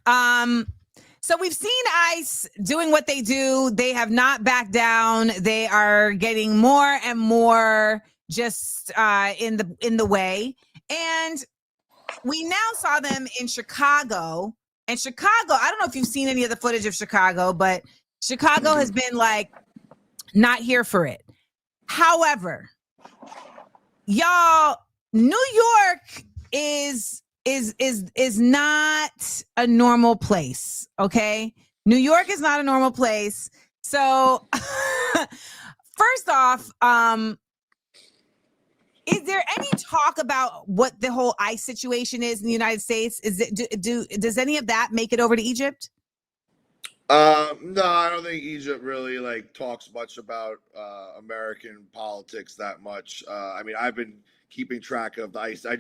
so we've seen ICE doing what they do. They have not backed down. They are getting more and more just in the way. And we now saw them in Chicago. And Chicago, I don't know if you've seen any of the footage of Chicago, but Chicago has been like not here for it. However, y'all, New York is not a normal place, okay? New York is not a normal place. So first off, is there any talk about what the whole ICE situation is in the United States? Does any of that make it over to Egypt? No, I don't think Egypt really like talks much about American politics that much. I mean, I've been keeping track of the ICE. I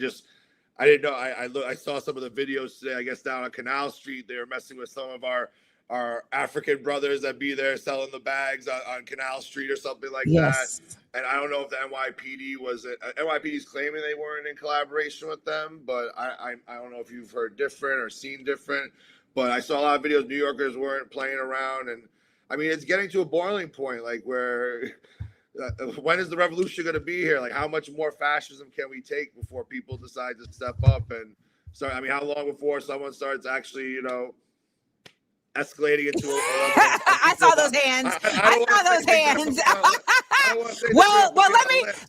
didn't know. I saw some of the videos today. I guess down on Canal Street, they were messing with some of our our African brothers that be there selling the bags on Canal Street or something like that. Yes. And I don't know if the NYPD was it. NYPD's claiming they weren't in collaboration with them, but I don't know if you've heard different or seen different. But I saw a lot of videos. New Yorkers weren't playing around, and I mean it's getting to a boiling point, like where when is the revolution going to be here? Like how much more fascism can we take before people decide to step up and start? I mean, how long before someone starts actually, escalating into I saw those hands. I saw those hands. Well,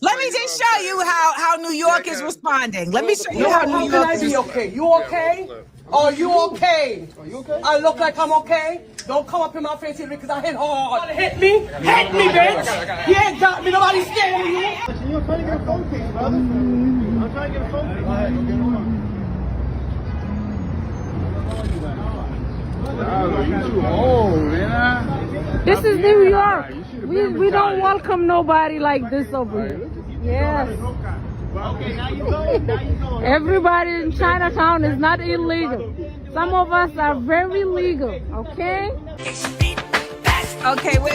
let me just show you how New York is responding. Let me show you how New York is. Okay? You okay? Are you okay? Are you okay? I look like I'm okay? Don't come up in my face here because I hit hard. Hit me? Hit me, bitch! You ain't got me. Nobody's scared of you. You're trying to get a phone case, brother. I'm trying to get a phone case. Go ahead, go get a phone. You too old, man. This is New York. We don't welcome nobody like this over here. Yes. Okay, now you go. Everybody in Chinatown is not illegal. Some of us are very legal, okay? Okay, wait.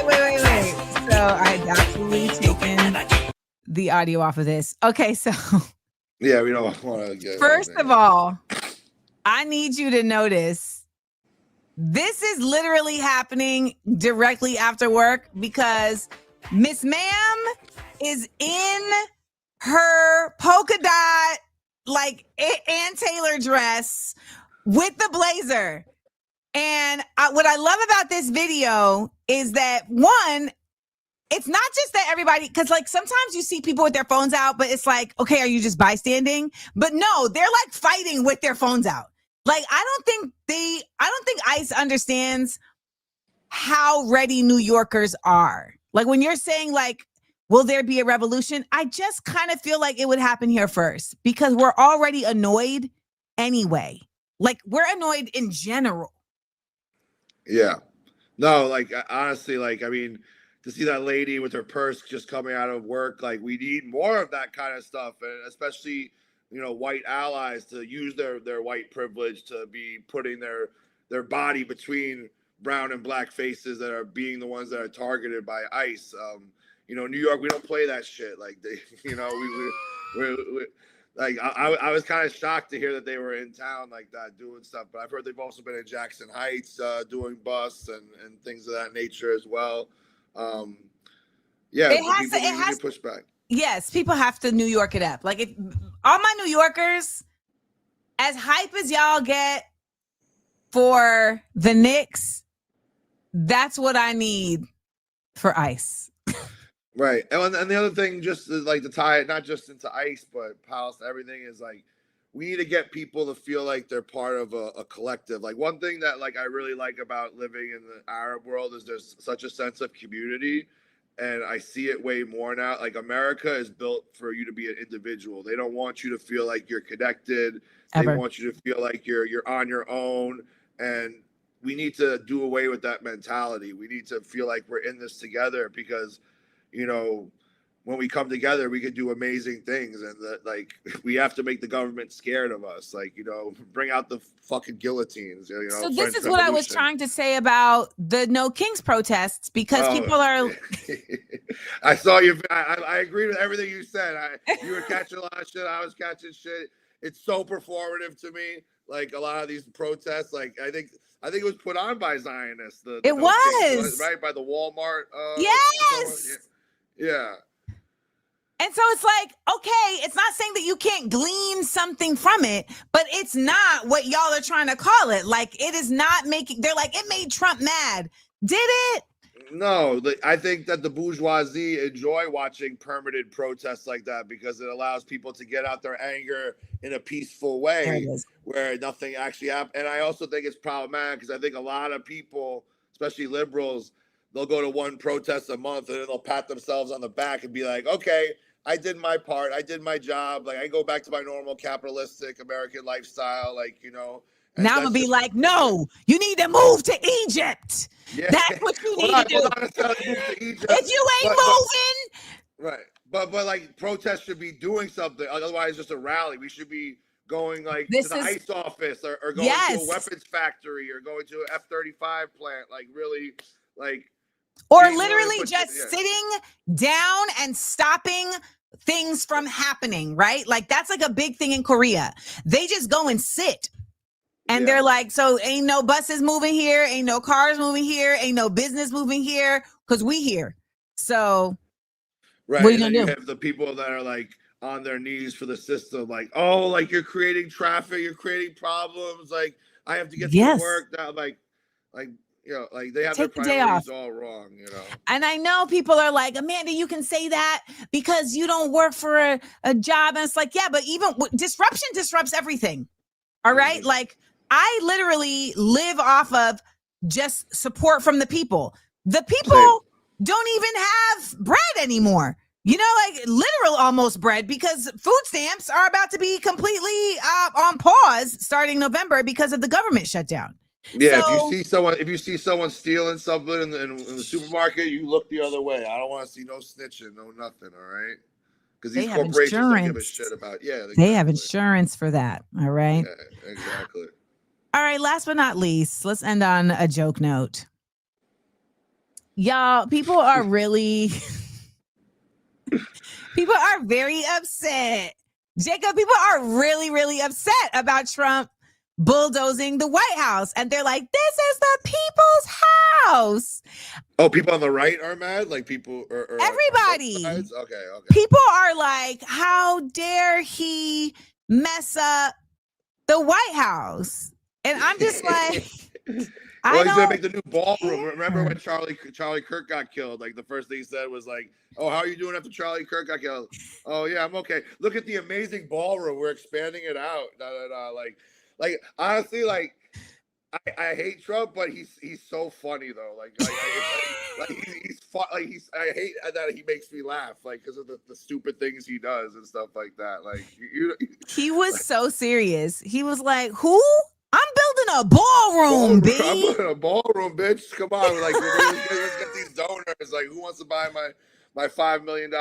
So I've actually taken the audio off of this. Okay, so yeah, we don't want to get. First of all, I need you to notice this is literally happening directly after work because Miss Ma'am is in her polka dot, like Ann Taylor dress with the blazer. And what I love about this video is that one, it's not just that everybody, because like sometimes you see people with their phones out, but it's like, okay, are you just bystanding? But no, they're like fighting with their phones out. Like, I don't think ICE understands how ready New Yorkers are. Like when you're saying like, will there be a revolution? I just kind of feel like it would happen here first because we're already annoyed anyway. Like we're annoyed in general. Yeah. No, like honestly, like, I mean, to see that lady with her purse just coming out of work, like we need more of that kind of stuff. And especially, white allies to use their white privilege to be putting their body between brown and black faces that are being the ones that are targeted by ICE. New York, we don't play that shit. Like they, we like I was kind of shocked to hear that they were in town like that doing stuff. But I've heard they've also been in Jackson Heights doing busts and things of that nature as well. Yeah, it has to push back. Yes, people have to New York it up. Like if all my New Yorkers, as hype as y'all get for the Knicks, that's what I need for ICE. Right. And the other thing, just like to tie it not just into ICE, but Palace, everything is like, we need to get people to feel like they're part of a collective. Like one thing that like I really like about living in the Arab world is there's such a sense of community. And I see it way more now. Like America is built for you to be an individual. They don't want you to feel like you're connected. They want you to feel like you're on your own. And we need to do away with that mentality. We need to feel like we're in this together because, when we come together, we can do amazing things. And that, like, we have to make the government scared of us. Like, bring out the fucking guilotines. So this French is what I was trying to say about the No Kings protests because people are. I saw you. I agree with everything you said. You were catching a lot of shit. I was catching shit. It's so performative to me. Like a lot of these protests. Like I think it was put on by Zionists. It was right by the Walmart. Yes. Yeah. And so it's like, okay, it's not saying that you can't glean something from it, but it's not what y'all are trying to call it. Like, it is not making, they're like, it made Trump mad. Did it? No, I think that the bourgeoisie enjoy watching permitted protests like that because it allows people to get out their anger in a peaceful way where nothing actually happened. And I also think it's problematic because I think a lot of people, especially liberals, they'll go to one protest a month and then they'll pat themselves on the back and be like, okay, I did my part. I did my job. Like I go back to my normal capitalistic American lifestyle. Like, now I'm gonna be like, no, you need to move to Egypt. Yeah. That's what you need to do. If you ain't moving. Right. But like protests should be doing something. Otherwise, just a rally. We should be going like This to the is ICE office or going to a yes. weapons factory or going to an F-35 plant, like really like Or being willing to literally put just yeah. sitting down and stopping things from happening, right? Like that's like a big thing in Korea. They just go and sit. And Yeah. they're like, so ain't no buses moving here, ain't no cars moving here, ain't no business moving here, because we here. So Right. what are you And gonna then you do? have the people that are like on their knees for the system, like, oh, like you're creating traffic, you're creating problems, like I have to get to Yes. work now, like you know, like they have their Take the day off. priorities all wrong, you know. And I know people are like, Amanda, you can say that because you don't work for a job. And it's like, yeah, but even disruption disrupts everything. All right. Mhm. Like I literally live off of just support from the people. The people Same. don't even have bread anymore. You know, like literal almost bread, because food stamps are about to be completely on pause starting November because of the government shutdown. Yeah, So if you see someone stealing something in the supermarket, you look the other way. I don't want to see no snitching, no nothing. All right, because they these have corporations don't give a insurance. shit about. Yeah, They have exactly. insurance for that. All right. Yeah, exactly. All right. Last but not least, let's end on a joke note. Y'all, people are really, people are very upset. Jacob, people are really, really upset about Trump bulldozing the White House. And they're like, this is the people's house. Oh, people on the right are mad. Like people or on both Everybody. sides? Okay. People are like, how dare he mess up the White House? And I'm just like, Well, he's gonna make the new ballroom. Remember when Charlie Kirk got killed? Like the first thing he said was like, "Oh, how are you doing after Charlie Kirk got killed?" "Oh yeah, I'm okay. Look at the amazing ballroom. We're expanding it out." Like honestly, like I hate Trump, but he's so funny though. I hate that he makes me laugh, like because of the stupid things he does and stuff like that. Like he was so serious. He was like, "Who? I'm building a ballroom, B. I'm building a ballroom, bitch. Come on, like let's get these donors. Like, who wants to buy my $5 million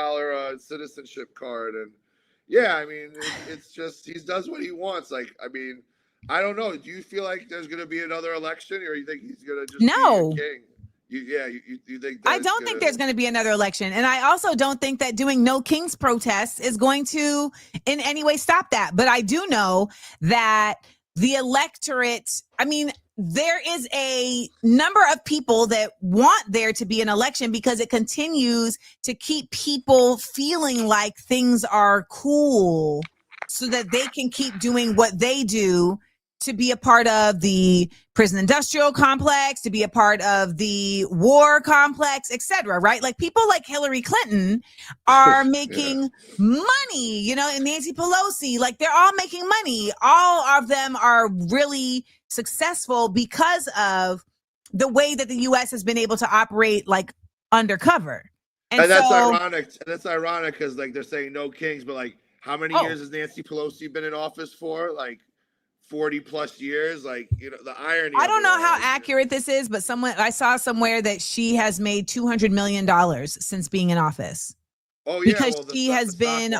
citizenship card?" And yeah, I mean, it's just he does what he wants. Like, I mean, I don't know. Do you feel like there's gonna be another election, or you think he's gonna just No. be a king? You think? I don't think there's going to be another election. And I also don't think that doing no king's protests is going to in any way stop that. But I do know that the electorate, I mean, there is a number of people that want there to be an election because it continues to keep people feeling like things are cool so that they can keep doing what they do to be a part of the prison industrial complex, to be a part of the war complex, etc. Right? Like people like Hillary Clinton are making money, you know, and Nancy Pelosi, like they're all making money. All of them are really successful because of the way that the U.S. has been able to operate like undercover. And that's ironic. That's ironic because like they're saying no kings, but like how many years has Nancy Pelosi been in office for? Like 40 plus years, like, you know, the irony. I don't know how accurate this is, but I saw somewhere that she has made $200 million since being in office. Oh yeah, because she has been,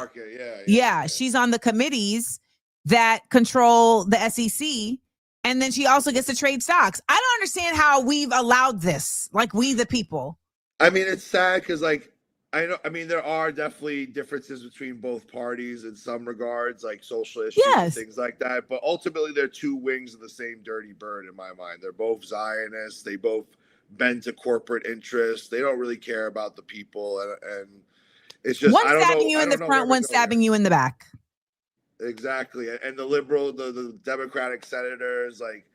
yeah, she's on the committees that control the SEC, and then she also gets to trade stocks. I don't understand how we've allowed this, like we the people. I mean, it's sad because like I mean, there are definitely differences between both parties in some regards, like social issues and things like that. But ultimately, they're two wings of the same dirty bird in my mind. They're both Zionists. They both bend to corporate interests. They don't really care about the people. And it's just, one stabbing you in the front, one stabbing you in the back. Exactly. And the Democratic senators, like,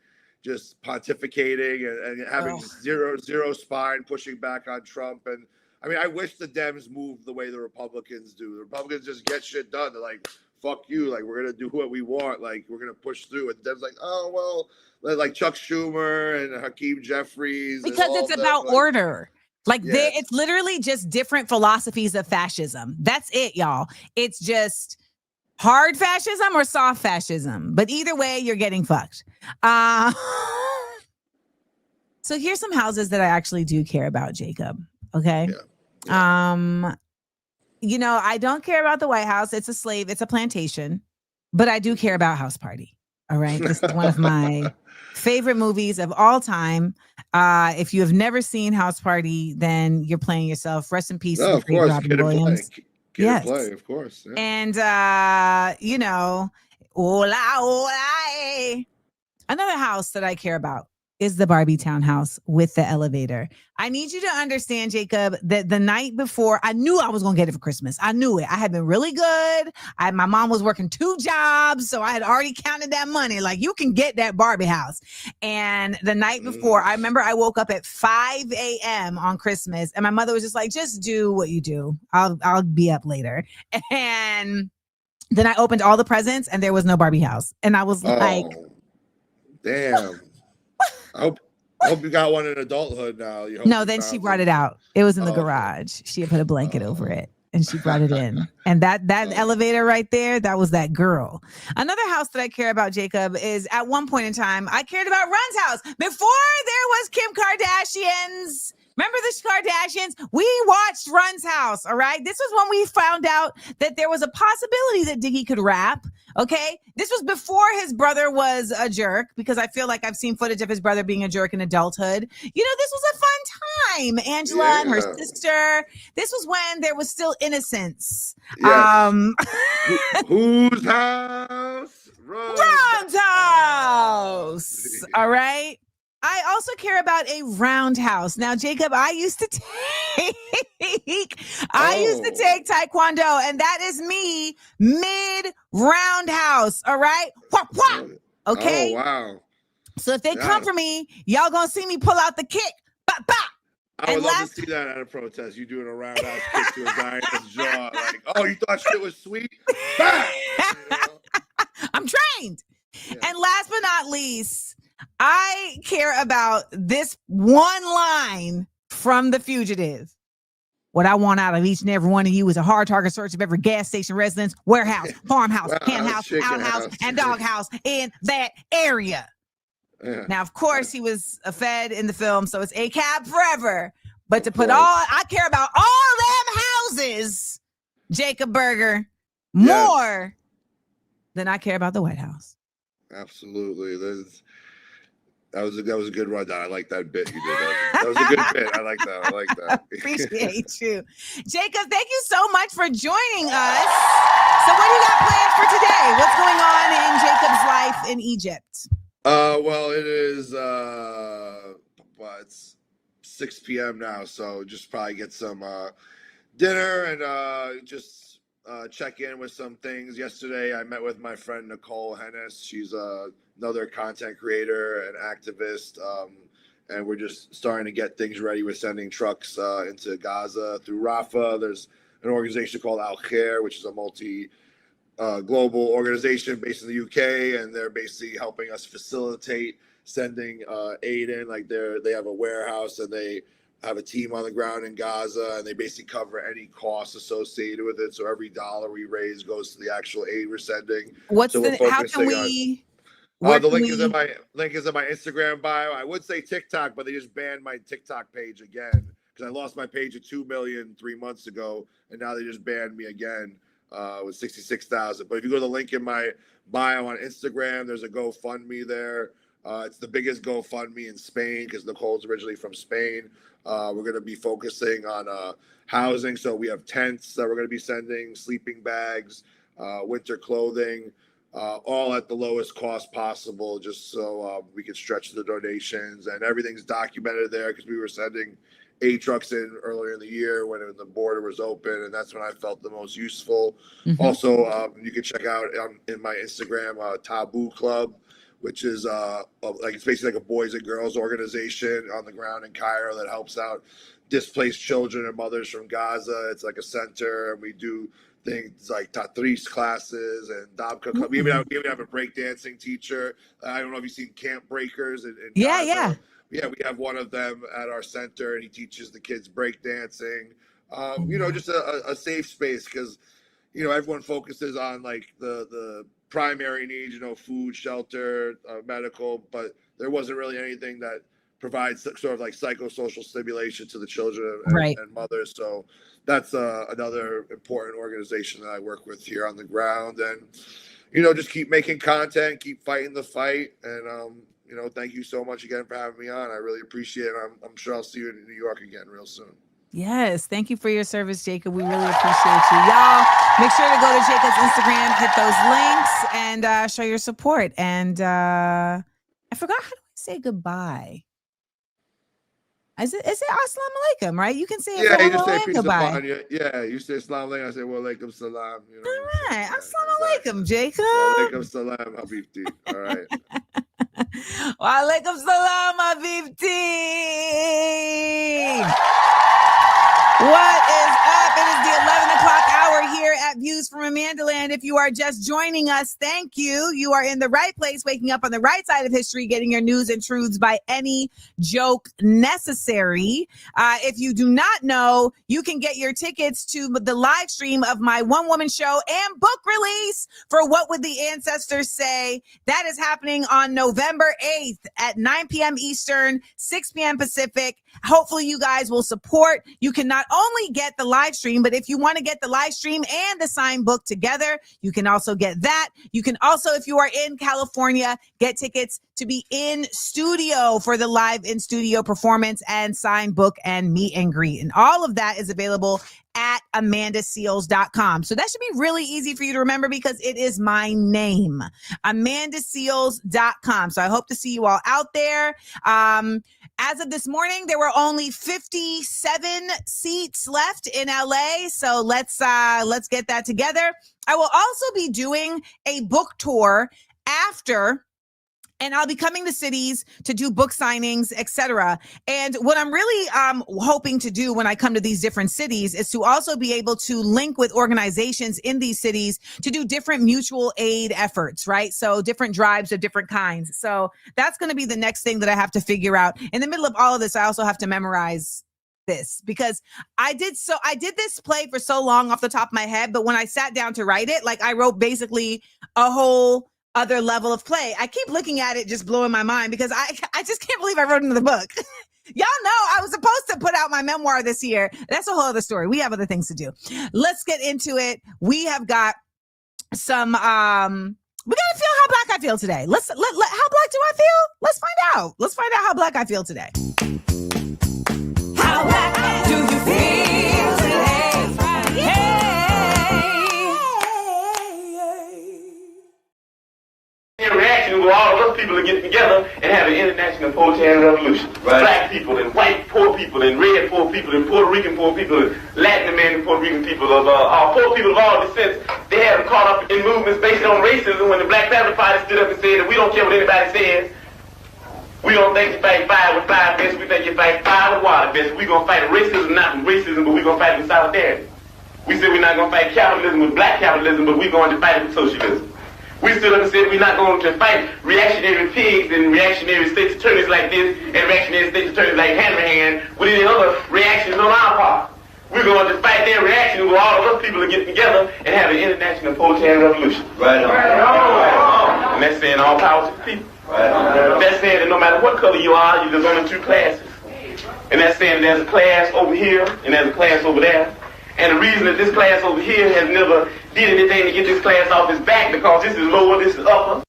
just pontificating and having zero spine, pushing back on Trump. And I mean, I wish the Dems moved the way the Republicans do. The Republicans just get shit done. They're like, fuck you. Like, we're going to do what we want. Like, we're going to push through. And the Dems like, oh, well, like Chuck Schumer and Hakeem Jeffries. Because it's about order. Like, it's literally just different philosophies of fascism. That's it, y'all. It's just hard fascism or soft fascism. But either way, you're getting fucked. So here's some houses that I actually do care about, Jacob. Okay. Yeah. You know, I don't care about the White House. It's a slave. It's a plantation. but I do care about House Party. All right. This is one of my favorite movies of all time. If you have never seen House Party, then you're playing yourself. Rest in peace to No, the of great course, Robin Kid and Play. Williams. Kid and Yes. Play, of course. Yeah. And, hola, hola, eh. Another house that I care about is the Barbie townhouse with the elevator. I need you to understand, Jacob, that the night before, I knew I was going to get it for Christmas. I knew it. I had been really good. My mom was working 2 jobs, so I had already counted that money. Like, you can get that Barbie house. And the night before, I remember I woke up at 5 a.m. on Christmas, and my mother was just like, just do what you do. I'll be up later. And then I opened all the presents, and there was no Barbie house. And I was like, damn. I hope you got one in adulthood now. No, then she brought it out. It was in the garage. She had put a blanket over it and she brought it in. And that elevator right there, that was that girl. Another house that I care about, Jacob, is at one point in time, I cared about Run's house. Before there was Kim Kardashian's. Remember the Kardashians? We watched Run's house, all right? This was when we found out that there was a possibility that Diggy could rap, okay? This was before his brother was a jerk, because I feel like I've seen footage of his brother being a jerk in adulthood. You know, this was a fun time. Angela and her sister. This was when there was still innocence. Yes. Whose house? Run's house. All right? I also care about a roundhouse. Now, Jacob, I used to take Taekwondo, and that is me mid roundhouse. All right. Okay. Oh, wow. So if they come for me, y'all gonna see me pull out the kick. Bop, bop. I would love to see that at a protest. You doing a roundhouse kick to a guy in his jaw. Like, oh, you thought shit was sweet? I'm trained. Yeah. And last but not least, I care about this one line from The Fugitive. What I want out of each and every one of you is a hard target search of every gas station, residence, warehouse, farmhouse, hen house, outhouse, and doghouse in that area. Yeah. Now, of course, he was a Fed in the film, so it's ACAB forever. But to put I care about all them houses, Jacob Berger, more than I care about the White House. Absolutely. That was a good rundown. I like that bit you did. That was a good bit. I like that. Appreciate you. Jacob, thank you so much for joining us. So what do you got planned for today? What's going on in Jacob's life in Egypt? Well, it is it's 6 p.m. now, so just probably get some dinner and just check in with some things. Yesterday, I met with my friend Nicole Hennis. She's another content creator and activist, and we're just starting to get things ready. We're sending trucks into Gaza through Rafah. There's an organization called Al Khair, which is a global organization based in the UK, and they're basically helping us facilitate sending aid in. Like they have a warehouse and they have a team on the ground in Gaza, and they basically cover any costs associated with it. So every dollar we raise goes to the actual aid we're sending. How can we? The link is in my Instagram bio. I would say TikTok, but they just banned my TikTok page again because I lost my page at 2 million 3 months ago, and now they just banned me again with 66,000. But if you go to the link in my bio on Instagram, there's a GoFundMe there. It's the biggest GoFundMe in Spain because Nicole's originally from Spain. We're going to be focusing on housing. So we have tents that we're going to be sending, sleeping bags, winter clothing, all at the lowest cost possible, just so we can stretch the donations. And everything's documented there because we were sending aid trucks in earlier in the year when the border was open, and that's when I felt the most useful. Mm-hmm. Also, you can check out in my Instagram Taboo Club, which is it's basically like a boys and girls organization on the ground in Cairo that helps out displaced children and mothers from Gaza. It's like a center, and we do things like Tatris classes and Dabka Club. We even have a breakdancing teacher. I don't know if you've seen Camp Breakers in Gaza. Yeah, we have one of them at our center, and he teaches the kids breakdancing. Just a safe space because, everyone focuses on like the primary needs, food, shelter, medical, but there wasn't really anything that provides sort of like psychosocial stimulation to the children and mothers. So that's another important organization that I work with here on the ground. And just keep making content, keep fighting the fight. And, thank you so much again for having me on. I really appreciate it. I'm sure I'll see you in New York again real soon. Yes. Thank you for your service, Jacob. We really appreciate you. Y'all, make sure to go to Jacob's Instagram, hit those links, and show your support. And I forgot, how do I say goodbye? Is it assalamu alaikum, right? You can say Yeah, you just hello say and peace goodbye. upon you. Yeah, you say assalamu alaikum. I say wa alaikum salam. All right. Assalamu alaikum, Jacob. Wa alaikum salam, Habibti. All right. Wa alaikum salam, Habibti. What is up? It is the 11 o'clock hour here at Views from Amandaland. If you are just joining us, thank you. You are in the right place, waking up on the right side of history, getting your news and truths by any joke necessary. If you do not know, you can get your tickets to the live stream of my one-woman show and book release for What Would the Ancestors Say? That is happening on November 8th at 9 p.m. Eastern, 6 p.m. Pacific. Hopefully you guys will support. You can not only get the live stream, but if you want to get the live stream and the signed book together, you can also get that. You can also, if you are in California, get tickets to be in studio for the live in studio performance and signed book and meet and greet. And all of that is available at amandaseals.com. So that should be really easy for you to remember because it is my name, amandaseals.com. So I hope to see you all out there. As of this morning, there were only 57 seats left in LA. So let's get that together. I will also be doing a book tour after, and I'll be coming to cities to do book signings, etc. And what I'm really hoping to do when I come to these different cities is to also be able to link with organizations in these cities to do different mutual aid efforts, right? So different drives of different kinds. So that's going to be the next thing that I have to figure out. In the middle of all of this, I also have to memorize this because I did this play for so long off the top of my head, but when I sat down to write it, like I wrote basically a whole other level of play. I keep looking at it, just blowing my mind because I just can't believe I wrote another book. Y'all know I was supposed to put out my memoir this year. That's a whole other story. We have other things to do. Let's get into it. We have got some, we got to feel how black I feel today. How black do I feel? Let's find out. Let's find out how black I feel today. How black do you feel today? Hey. Reaction where all of us people are getting together and have an international proletarian revolution. Right. Black people and white poor people and red poor people and Puerto Rican poor people and Latin American Puerto Rican people of poor people of all descents. They have caught up in movements based on racism when the Black Panther Party stood up and said that we don't care what anybody says. We don't think you fight fire with fire best, we think you fight fire with water best. We're going to fight racism, not with racism, but we're going to fight with solidarity. We said we're not going to fight capitalism with black capitalism, but we're going to fight it with socialism. We stood up and said we're not going to fight reactionary pigs and reactionary state's attorneys like this and reactionary state's attorneys like Hanrahan with any other reactions on our part. We're going to fight their reaction where all of us people are getting together and have an international proletarian revolution. Right on. Right on. And that's saying all power to the people. Right on. That's saying that no matter what color you are, there's only two classes. And that's saying there's a class over here and there's a class over there. And the reason that this class over here has never did anything to get this class off its back because this is lower, this is upper.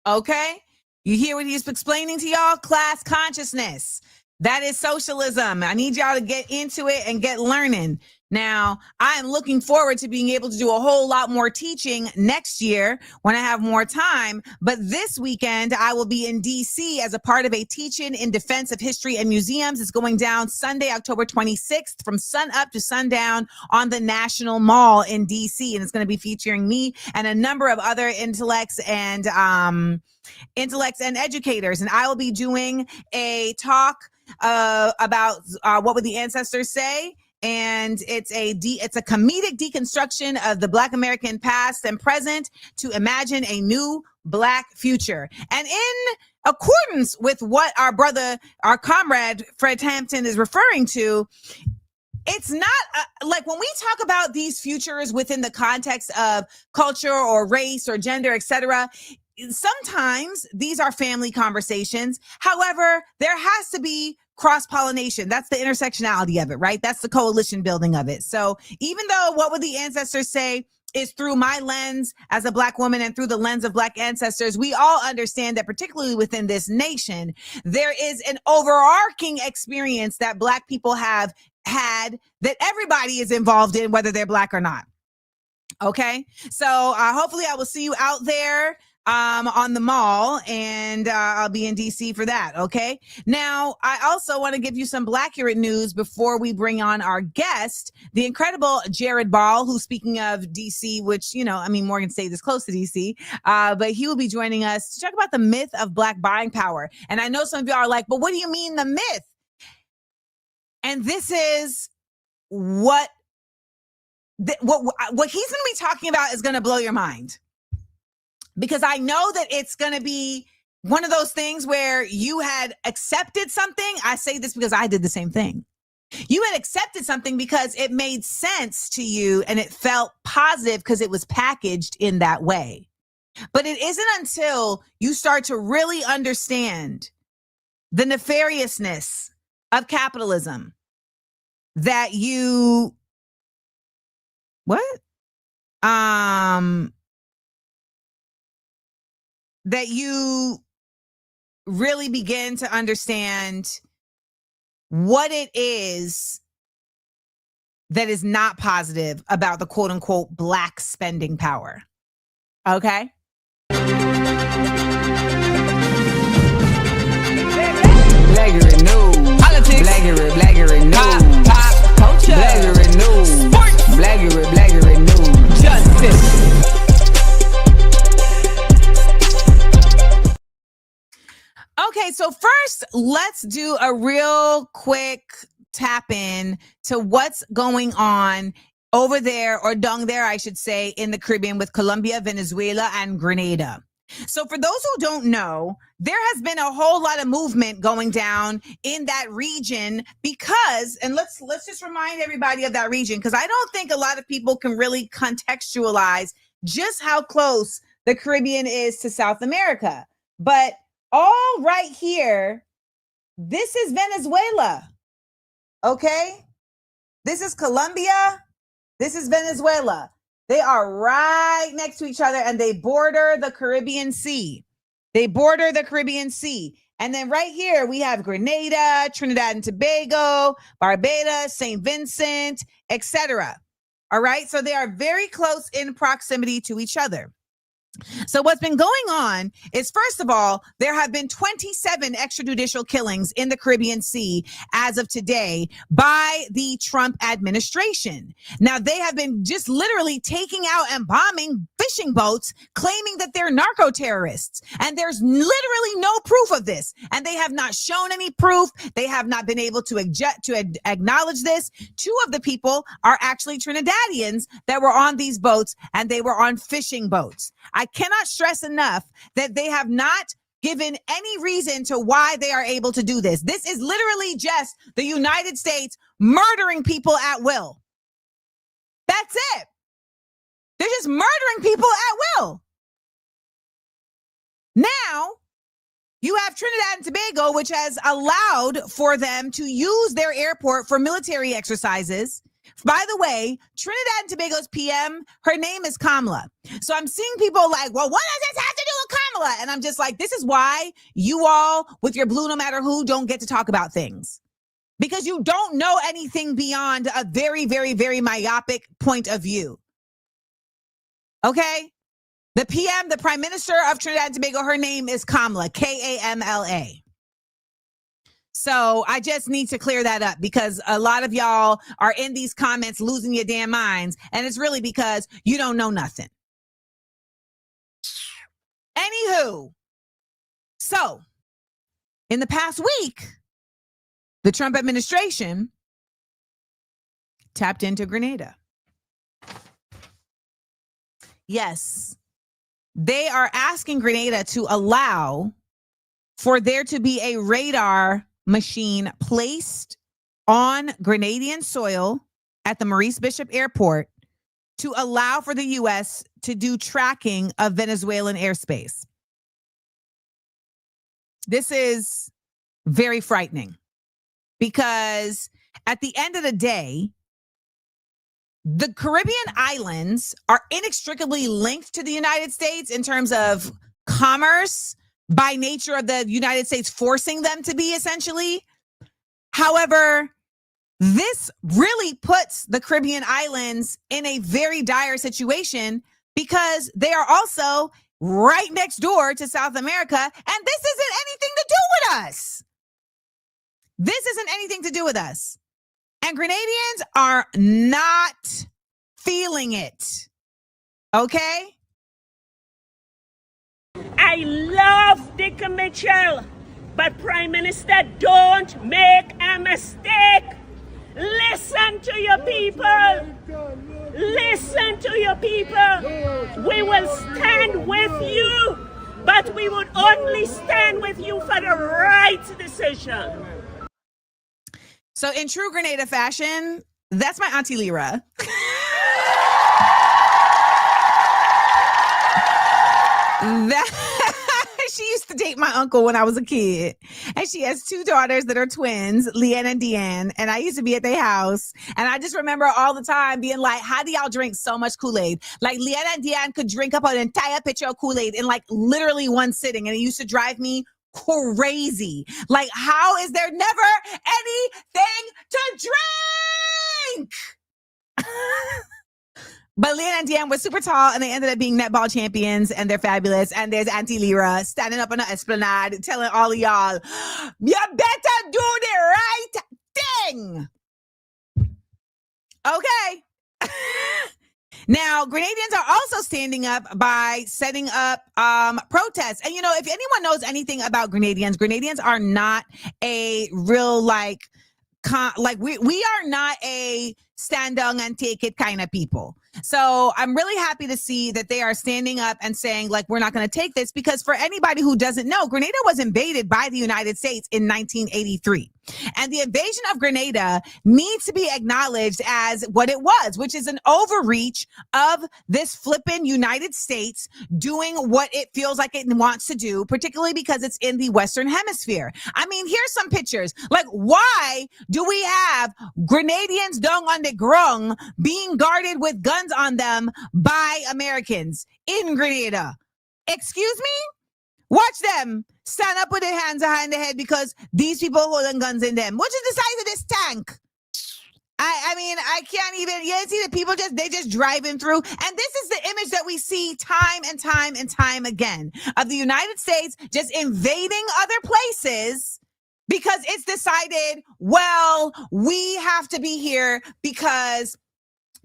Okay. You hear what he's explaining to y'all? Class consciousness. That is socialism. I need y'all to get into it and get learning. Now, I am looking forward to being able to do a whole lot more teaching next year when I have more time. But this weekend, I will be in D.C. as a part of a teach-in in defense of history and museums. It's going down Sunday, October 26th from sun up to sundown on the National Mall in D.C. And it's going to be featuring me and a number of other intellects and educators. And I will be doing a talk about what would the ancestors say. And it's a comedic deconstruction of the Black American past and present to imagine a new Black future. And in accordance with what our comrade Fred Hampton is referring to, it's not like when we talk about these futures within the context of culture or race or gender, etc. Sometimes these are family conversations. However, there has to be cross-pollination. That's the intersectionality of it, right? That's the coalition building of it. So even though What Would the Ancestors Say is through my lens as a Black woman and through the lens of Black ancestors, we all understand that particularly within this nation, there is an overarching experience that Black people have had that everybody is involved in, whether they're Black or not. Okay. So hopefully I will see you out there on the mall, and I'll be in DC for that. Okay. Now, I also want to give you some Blackurate news before we bring on our guest, the incredible Jared Ball, who's, speaking of DC, which, you know, I mean, Morgan State is close to DC, but he will be joining us to talk about the myth of Black buying power. And I know some of y'all are like, but what do you mean the myth? And this is what he's going to be talking about is going to blow your mind. Because I know that it's going to be one of those things where you had accepted something. I say this because I did the same thing. You had accepted something because it made sense to you and it felt positive because it was packaged in that way. But it isn't until you start to really understand the nefariousness of capitalism that you, that you really begin to understand what it is that is not positive about the quote unquote Black spending power. Okay. Blackurate news. Politics. Blackurate news. Pop. Culture. Blackurate news. Sports. Blackurate news. Justice. Okay, so first, let's do a real quick tap in to what's going on over there, or down there, I should say, in the Caribbean with Colombia, Venezuela, and Grenada. So for those who don't know, there has been a whole lot of movement going down in that region because, and let's just remind everybody of that region, because I don't think a lot of people can really contextualize just how close the Caribbean is to South America. But all right here, this is Venezuela, okay? This is Colombia, this is Venezuela. They are right next to each other and they border the Caribbean Sea. They border the Caribbean Sea. And then right here, we have Grenada, Trinidad and Tobago, Barbados, St. Vincent, etc. All right, so they are very close in proximity to each other. So what's been going on is, first of all, there have been 27 extrajudicial killings in the Caribbean Sea as of today by the Trump administration. Now, they have been just literally taking out and bombing fishing boats, claiming that they're narco terrorists. And there's literally no proof of this. And they have not shown any proof. They have not been able to acknowledge this. Two of the people are actually Trinidadians that were on these boats, and they were on fishing boats. I cannot stress enough that they have not given any reason to why they are able to do this. This is literally just the United States murdering people at will. That's it. They're just murdering people at will. Now, you have Trinidad and Tobago, which has allowed for them to use their airport for military exercises. By the way, Trinidad and Tobago's PM, her name is Kamala. So I'm seeing people like, well, what does this have to do with Kamala? And I'm just like, this is why you all with your blue no matter who don't get to talk about things. Because you don't know anything beyond a very, very, very myopic point of view. Okay? The PM, the Prime Minister of Trinidad and Tobago, her name is Kamala, Kamala. So I just need to clear that up because a lot of y'all are in these comments losing your damn minds. And it's really because you don't know nothing. Anywho, so in the past week, the Trump administration tapped into Grenada. Yes, they are asking Grenada to allow for there to be a radar machine placed on Grenadian soil at the Maurice Bishop Airport to allow for the U.S. to do tracking of Venezuelan airspace. This is very frightening because at the end of the day, the Caribbean islands are inextricably linked to the United States in terms of commerce by nature of the United States forcing them to be, essentially. However, this really puts the Caribbean islands in a very dire situation because they are also right next door to South America, and this isn't anything to do with us. This isn't anything to do with us. And Grenadians are not feeling it. Okay? I love Dick Mitchell, but Prime Minister, don't make a mistake. Listen to your people. Listen to your people. We will stand with you, but we would only stand with you for the right decision. So in true Grenada fashion, that's my Auntie Lyra. She used to date my uncle when I was a kid. And she has two daughters that are twins, Leanne and Deanne. And I used to be at their house. And I just remember all the time being like, how do y'all drink so much Kool-Aid? Like Leanne and Deanne could drink up an entire pitcher of Kool-Aid in like literally one sitting. And it used to drive me crazy. Like, how is there never anything to drink? But Leanne and Deanne were super tall, and they ended up being netball champions, and they're fabulous. And there's Auntie Lyra standing up on the esplanade telling all of y'all, you better do the right thing. Okay. Now, Grenadians are also standing up by setting up protests. And, you know, if anyone knows anything about Grenadians are not a real, we are not a stand down and take it kind of people. So I'm really happy to see that they are standing up and saying, like, we're not going to take this, because for anybody who doesn't know, Grenada was invaded by the United States in 1983. And the invasion of Grenada needs to be acknowledged as what it was, which is an overreach of this flippin' United States doing what it feels like it wants to do, particularly because it's in the Western Hemisphere. I mean, here's some pictures. Like, why do we have Grenadians down on the ground being guarded with guns on them by Americans in Grenada? Excuse me? Watch them stand up with their hands behind their head because these people holding guns in them. What is the size of this tank? I mean, I can't even, you see the people they just driving through. And this is the image that we see time and time and time again of the United States just invading other places because it's decided, well, we have to be here because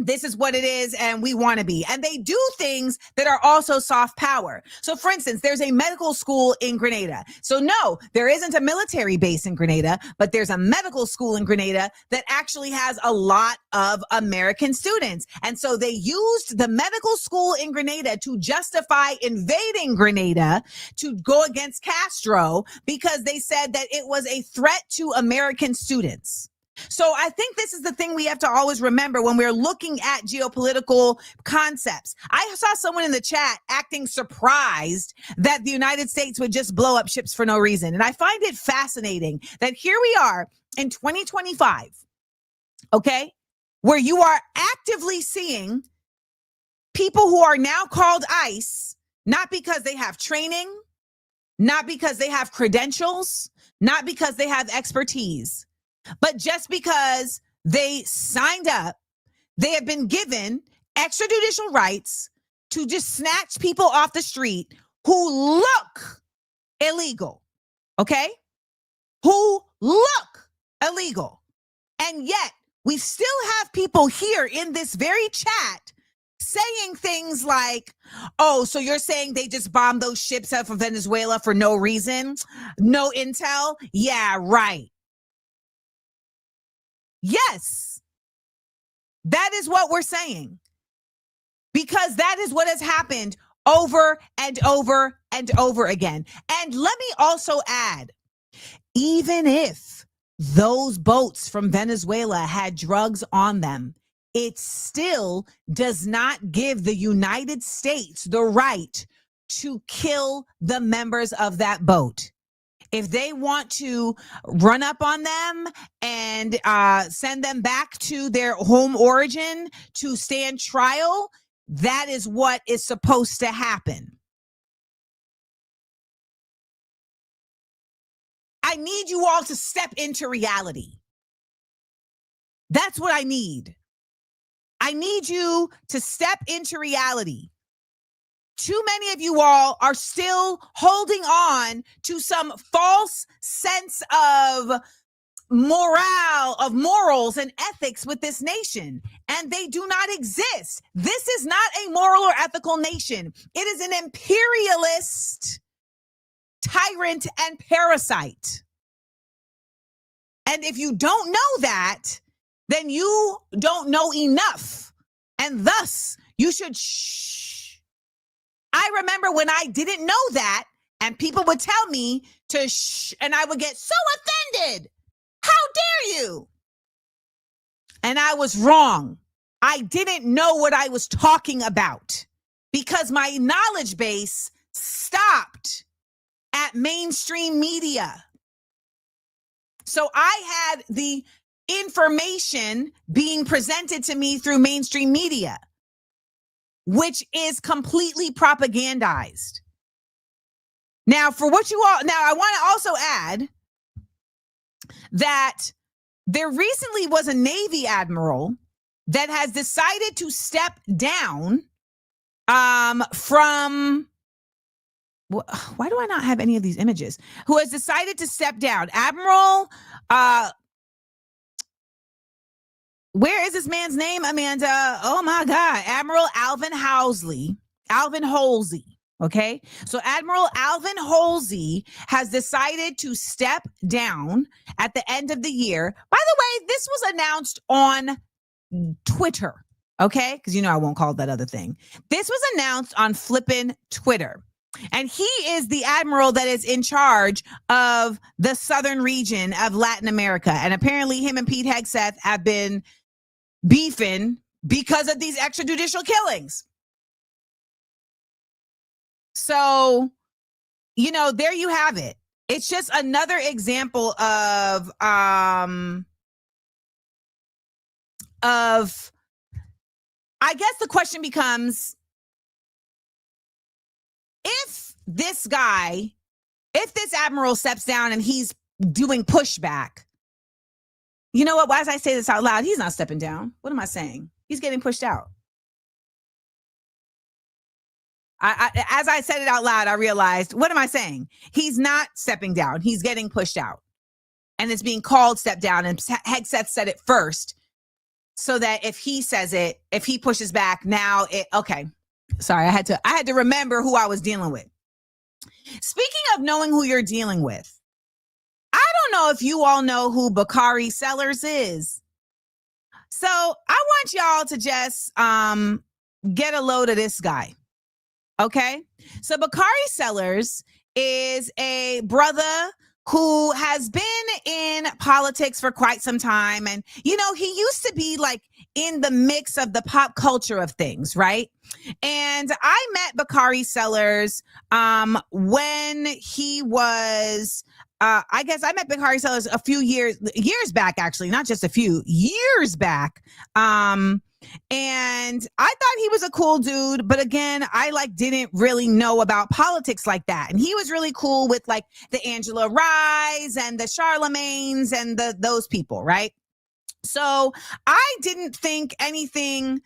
this is what it is and we want to be. And they do things that are also soft power. So for instance, there's a medical school in Grenada. So no, there isn't a military base in Grenada, but there's a medical school in Grenada that actually has a lot of American students. And so they used the medical school in Grenada to justify invading Grenada to go against Castro because they said that it was a threat to American students. So I think this is the thing we have to always remember when we're looking at geopolitical concepts. I saw someone in the chat acting surprised that the United States would just blow up ships for no reason. And I find it fascinating that here we are in 2025, okay, where you are actively seeing people who are now called ICE, not because they have training, not because they have credentials, not because they have expertise, but just because they signed up, they have been given extrajudicial rights to just snatch people off the street who look illegal, okay? Who look illegal. And yet we still have people here in this very chat saying things like, oh, so you're saying they just bombed those ships out of Venezuela for no reason? No intel? Yeah, right. Yes, that is what we're saying, because that is what has happened over and over and over again. And let me also add, even if those boats from Venezuela had drugs on them, it still does not give the United States the right to kill the members of that boat. if they want to run up on them and send them back to their home origin to stand trial, that is what is supposed to happen. I need you all to step into reality. That's what I need. I need you to step into reality. Too many of you all are still holding on to some false sense of morals and ethics with this nation, and they do not exist. This is not a moral or ethical nation. It is an imperialist tyrant and parasite. And if you don't know that, then you don't know enough. And thus, you should shh. I remember when I didn't know that, and people would tell me to shh, and I would get so offended. How dare you? And I was wrong. I didn't know what I was talking about because my knowledge base stopped at mainstream media. So I had the information being presented to me through mainstream media, which is completely propagandized. Now, for what you all, now I want to also add that there recently was a Navy admiral that has decided to step down from, why do I not have any of these images? Who has decided to step down. Admiral, where is this man's name, Amanda? Oh my God. Admiral Alvin Halsey. Okay. So Admiral Alvin Halsey has decided to step down at the end of the year. By the way, this was announced on Twitter. Okay. Because I won't call it that other thing. This was announced on flippin' Twitter. And he is the admiral that is in charge of the southern region of Latin America. And apparently him and Pete Hegseth have been beefing because of these extrajudicial killings. So, there you have it. It's just another example of I guess the question becomes, if this admiral steps down and he's doing pushback, you know what? Why, as I say this out loud, he's not stepping down. What am I saying? He's getting pushed out. As I said it out loud, I realized, what am I saying? He's not stepping down. He's getting pushed out. And it's being called step down. And Hegseth said it first, so that if he says it, if he pushes back, now okay. Sorry, I had to remember who I was dealing with. Speaking of knowing who you're dealing with, I don't know if you all know who Bakari Sellers is. So I want y'all to just get a load of this guy. Okay. So Bakari Sellers is a brother who has been in politics for quite some time. And, he used to be like in the mix of the pop culture of things, right? And I met Bakari Sellers when he was, I guess I met Bakari Sellers a few years back, actually, not just a few years back. And I thought he was a cool dude, but again, I didn't really know about politics like that. And he was really cool with the Angela Ryes and the Charlemagnes and those people, right? So I didn't think anything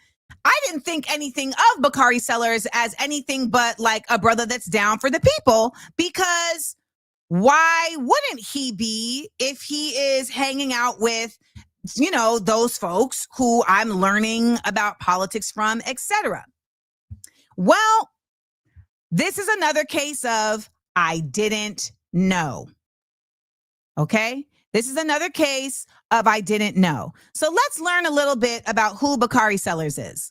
of Bakari Sellers as anything but a brother that's down for the people, because why wouldn't he be if he is hanging out with those folks who I'm learning about politics from, etc. Well, this is another case of I didn't know. Okay? This is another case of I didn't know. So let's learn a little bit about who Bakari Sellers is.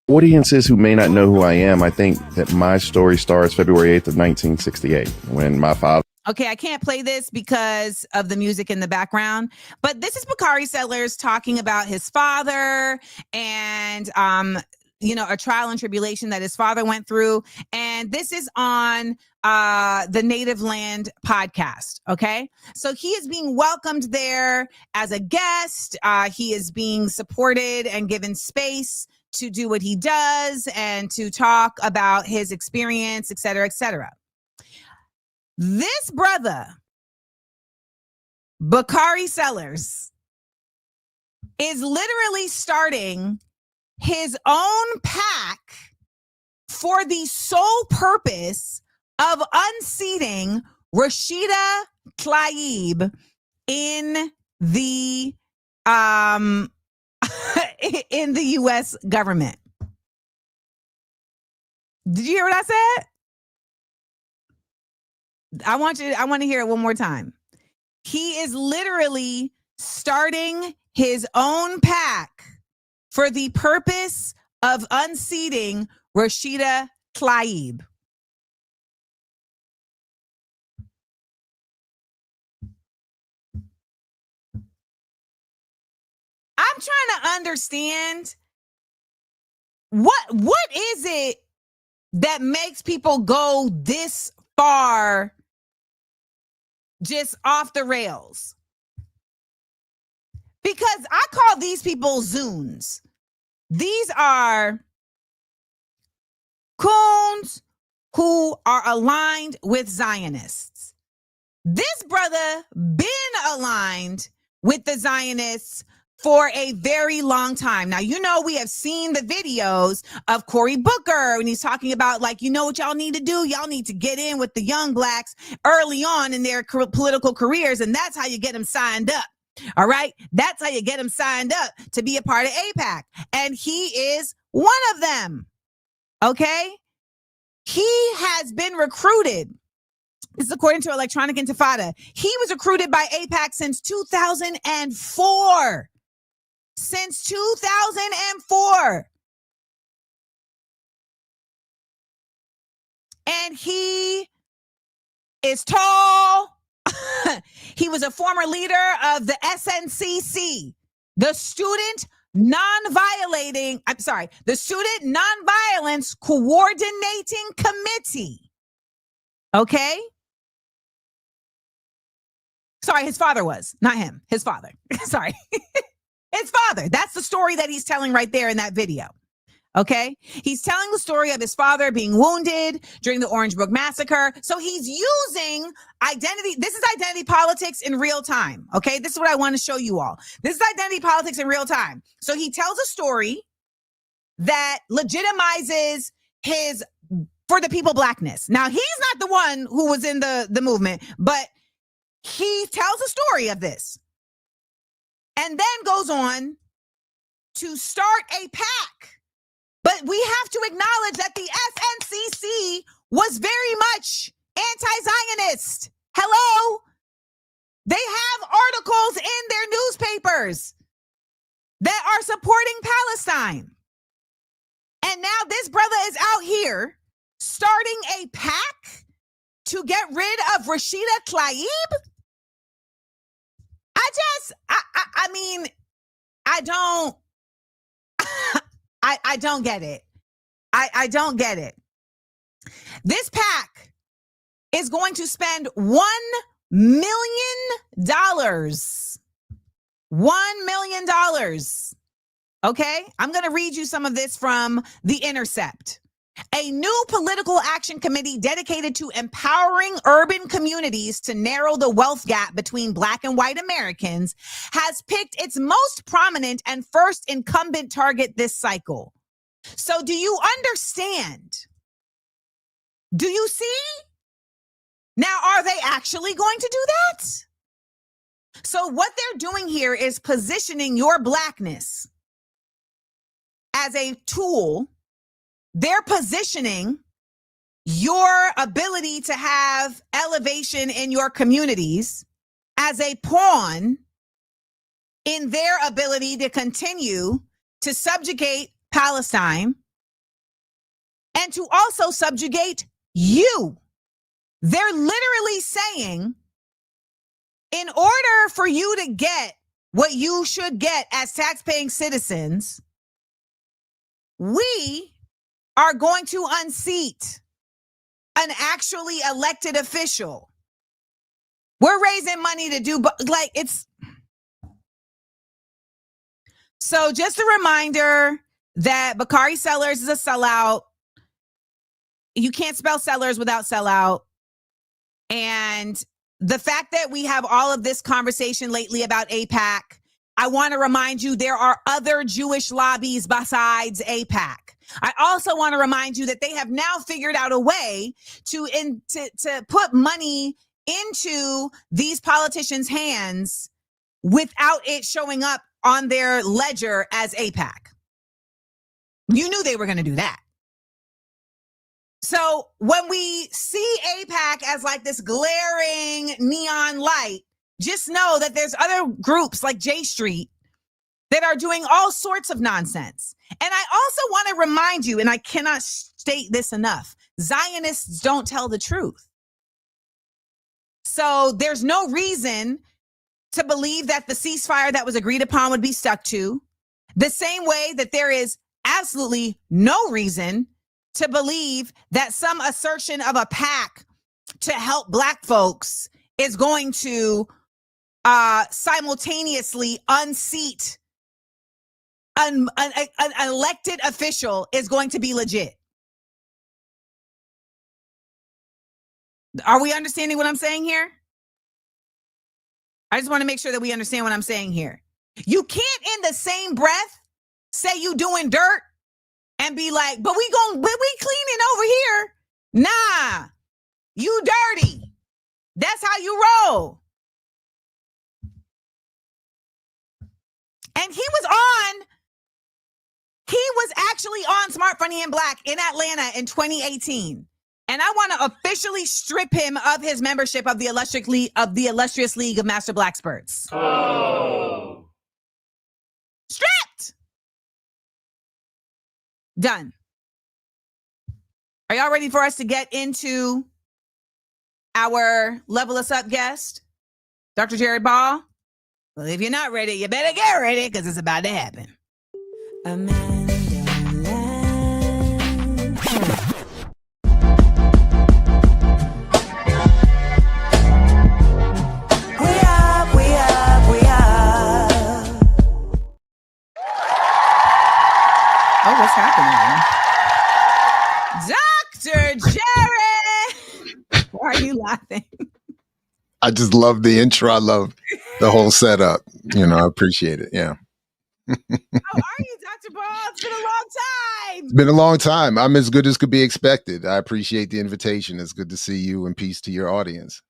Audiences who may not know who I am, I think that my story starts February 8th of 1968, when my father... Okay, I can't play this because of the music in the background, but this is Bakari Sellers talking about his father and a trial and tribulation that his father went through. And this is on the Native Land podcast. Okay. So he is being welcomed there as a guest. He is being supported and given space to do what he does and to talk about his experience, et cetera, et cetera. This brother, Bakari Sellers, is literally starting his own pack for the sole purpose of unseating Rashida Tlaib in the in the U.S. government. Did you hear what I said? I want to hear it one more time. He is literally starting his own pack for the purpose of unseating Rashida Tlaib. I'm trying to understand what is it that makes people go this far just off the rails? Because I call these people Zuns. These are coons who are aligned with Zionists. This brother been aligned with the Zionists for a very long time. Now, we have seen the videos of Cory Booker when he's talking about, like, what y'all need to do? Y'all need to get in with the young blacks early on in their political careers, and that's how you get them signed up. All right? That's how you get them signed up to be a part of AIPAC. And he is one of them. Okay? He has been recruited. This is according to Electronic Intifada. He was recruited by AIPAC since 2004. Since 2004. And he is tall. He was a former leader of the SNCC, the Student Nonviolence Coordinating Committee. Okay? Sorry, his father was, not him, his father. Sorry. His father. That's the story that he's telling right there in that video. Okay? He's telling the story of his father being wounded during the Orange Book massacre. So he's using identity. This is identity politics in real time. Okay? This is what I want to show you all. This is identity politics in real time. So he tells a story that legitimizes his for the people blackness. Now, he's not the one who was in the movement, but he tells a story of this. And then goes on to start a pack. But we have to acknowledge that the SNCC was very much anti-Zionist. Hello? They have articles in their newspapers that are supporting Palestine. And now this brother is out here starting a pack to get rid of Rashida Tlaib? I don't get it. I don't get it. This pack is going to spend $1 million. $1 million. Okay? I'm going to read you some of this from The Intercept. A new political action committee dedicated to empowering urban communities to narrow the wealth gap between Black and white Americans has picked its most prominent and first incumbent target this cycle. So do you understand? Do you see? Now, are they actually going to do that? So what they're doing here is positioning your Blackness as a tool. They're positioning your ability to have elevation in your communities as a pawn in their ability to continue to subjugate Palestine and to also subjugate you. They're literally saying, in order for you to get what you should get as taxpaying citizens, we are going to unseat an actually elected official. We're raising money to do, like, it's. So just a reminder that Bakari Sellers is a sellout. You can't spell Sellers without sellout. And the fact that we have all of this conversation lately about AIPAC, I want to remind you there are other Jewish lobbies besides AIPAC. I also want to remind you that they have now figured out a way to put money into these politicians' hands without it showing up on their ledger as AIPAC. You knew they were going to do that. So when we see AIPAC as like this glaring neon light, just know that there's other groups like J Street that are doing all sorts of nonsense. And I also want to remind you, and I cannot state this enough, Zionists don't tell the truth. So there's no reason to believe that the ceasefire that was agreed upon would be stuck to, the same way that there is absolutely no reason to believe that some assertion of a pact to help Black folks is going to simultaneously unseat an elected official is going to be legit. Are we understanding what I'm saying here? I just want to make sure that we understand what I'm saying here. You can't in the same breath say you doing dirt and be like, but we cleaning over here. Nah, you dirty. That's how you roll. And he was actually on Smart, Funny, and Black in Atlanta in 2018. And I want to officially strip him of his membership of the Illustrious League of Master Black Spurts. Oh. Stripped. Done. Are y'all ready for us to get into our Level Us Up guest, Dr. Jared Ball? Well, if you're not ready, you better get ready because it's about to happen. Amandaland. Oh, what's happening? Dr. Jared! Why are you laughing? I just love the intro. I love the whole setup. I appreciate it. Yeah. How are you, Dr. Ball? It's been a long time. It's been a long time. I'm as good as could be expected. I appreciate the invitation. It's good to see you, and peace to your audience.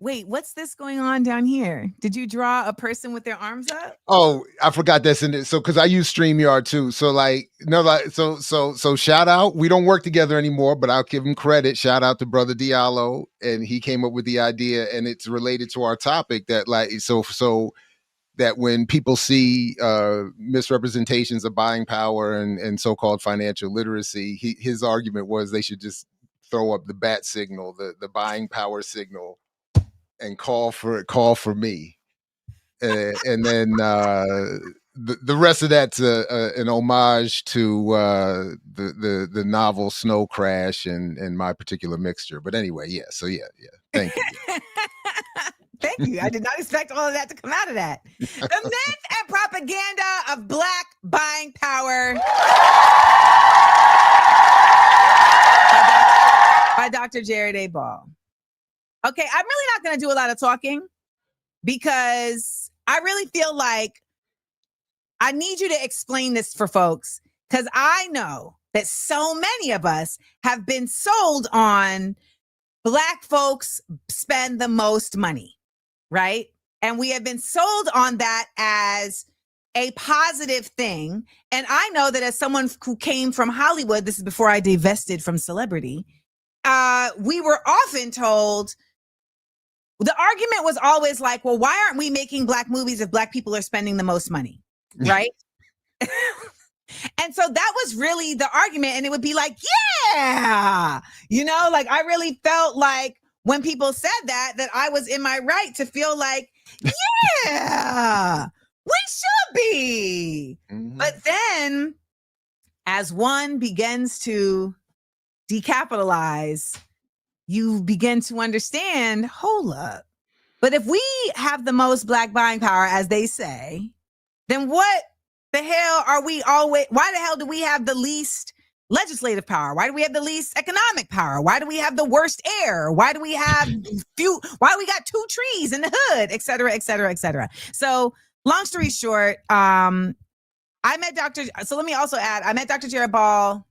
Wait, what's this going on down here? Did you draw a person with their arms up? Oh, I forgot that's in it. So, because I use StreamYard too. So shout out. We don't work together anymore, but I'll give him credit. Shout out to Brother Diallo, and he came up with the idea, and it's related to our topic. That so that when people see misrepresentations of buying power and so-called financial literacy, his argument was they should just throw up the bat signal, the buying power signal, and call for me, and then the rest of that's an homage to the novel Snow Crash and my particular mixture. But anyway, yeah. So yeah. Thank you. Thank you. I did not expect all of that to come out of that. The myth and propaganda of Black buying power by Dr. Jared A. Ball. Okay, I'm really not going to do a lot of talking because I really feel like I need you to explain this for folks, because I know that so many of us have been sold on Black folks spend the most money, right? And we have been sold on that as a positive thing. And I know that as someone who came from Hollywood, this is before I divested from celebrity, we were often told, the argument was always like, well, why aren't we making Black movies if Black people are spending the most money, right? And so that was really the argument. And it would be like, yeah, like I really felt like when people said that I was in my right to feel like, yeah, we should be. Mm-hmm. But then as one begins to decapitalize, you begin to understand, hold up. But if we have the most black buying power, as they say, then what the hell are we always, why the hell do we have the least legislative power? Why do we have the least economic power? Why do we have the worst air? Why do we have why do we got 2 trees in the hood, et cetera, et cetera, et cetera? So long story short, I met so let me also add, I met Dr. Jared Ball.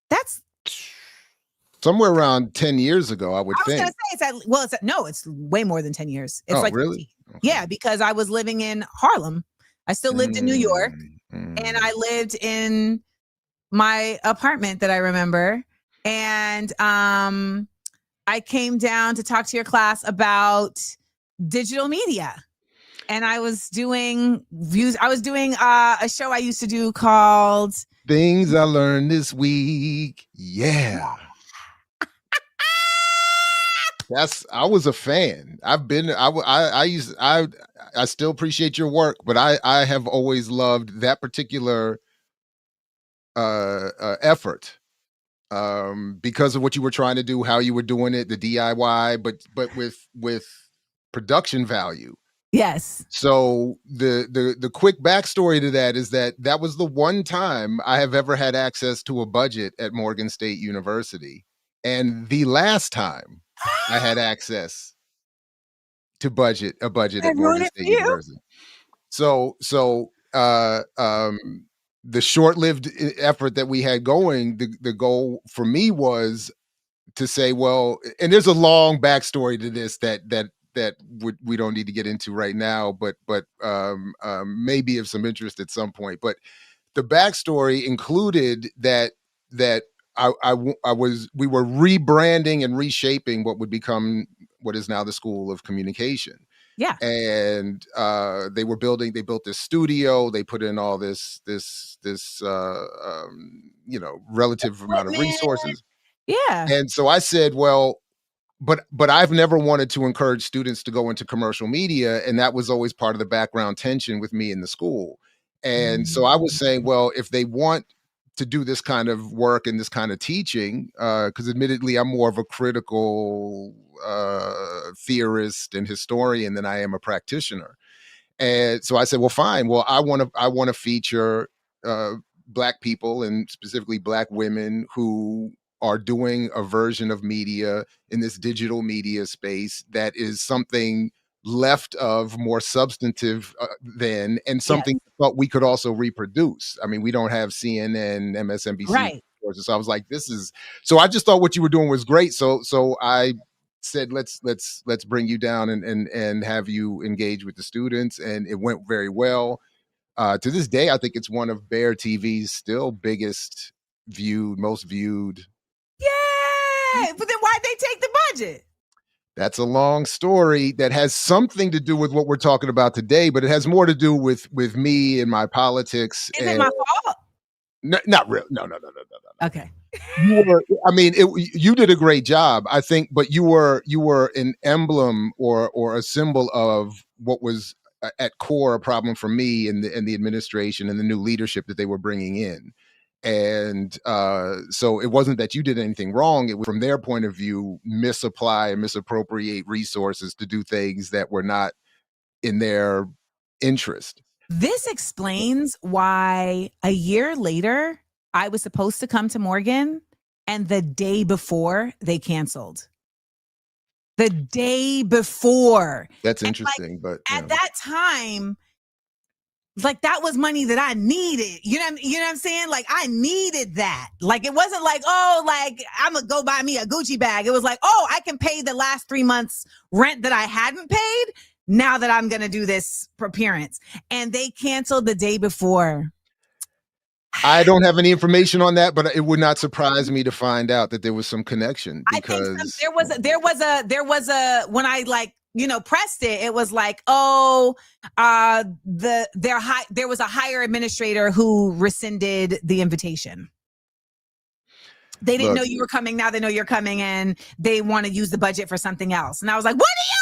That's somewhere around 10 years ago, I would think. I was going to say, it's way more than 10 years. It's like really? Okay. Yeah, because I was living in Harlem. I still lived in New York, and I lived in my apartment that I remember. And I came down to talk to your class about digital media. And I was doing views. I was doing a show I used to do called Things I Learned This Week. Yeah. I was a fan. I still appreciate your work, but I have always loved that particular effort because of what you were trying to do, how you were doing it, the DIY, but with production value. Yes. So the quick backstory to that is that was the one time I have ever had access to a budget at Morgan State University, and the last time I had access to a budget at Morgan State University. So the short-lived effort that we had going, the goal for me was to say, well, and there's a long backstory to this that we don't need to get into right now, but maybe of some interest at some point. But the backstory included that we were rebranding and reshaping what would become what is now the School of Communication. Yeah. And they built this studio, they put in all this relative amount of resources. Yeah. And so I said, well, but I've never wanted to encourage students to go into commercial media, and that was always part of the background tension with me in the school. And so I was saying, well, if they want to do this kind of work and this kind of teaching, because admittedly I'm more of a critical theorist and historian than I am a practitioner. And so I said, well, fine. Well, I want to feature Black people, and specifically Black women, who are doing a version of media in this digital media space that is something left of more substantive than, and something that we could also reproduce. I mean, we don't have CNN, MSNBC. Right. So I was like, so I just thought what you were doing was great. So I said, let's bring you down and have you engage with the students. And it went very well. To this day, I think it's one of Bear TV's still most viewed. Yay! But then why'd they take the budget? That's a long story that has something to do with what we're talking about today, but it has more to do with me and my politics. Is it my fault? Not real. No. Okay. You did a great job, I think, but you were an emblem or a symbol of what was at core a problem for me and the administration and the new leadership that they were bringing in. And so it wasn't that you did anything wrong. It was, from their point of view, misapply and misappropriate resources to do things that were not in their interest. This explains why a year later, I was supposed to come to Morgan, and the day before they canceled. The day before. That's interesting. But at that time, like, that was money that I needed. You know what I'm saying? Like, I needed that. Like, it wasn't like, oh, like, I'm gonna go buy me a Gucci bag. It was like, oh, I can pay the last 3 months rent that I hadn't paid now that I'm gonna do this appearance. And they canceled the day before. I don't have any information on that, but it would not surprise me to find out that there was some connection, because I think there was a when I pressed it, it was like, oh, there was a higher administrator who rescinded the invitation. They didn't know you were coming. Now they know you're coming, and they want to use the budget for something else. And I was like, what do you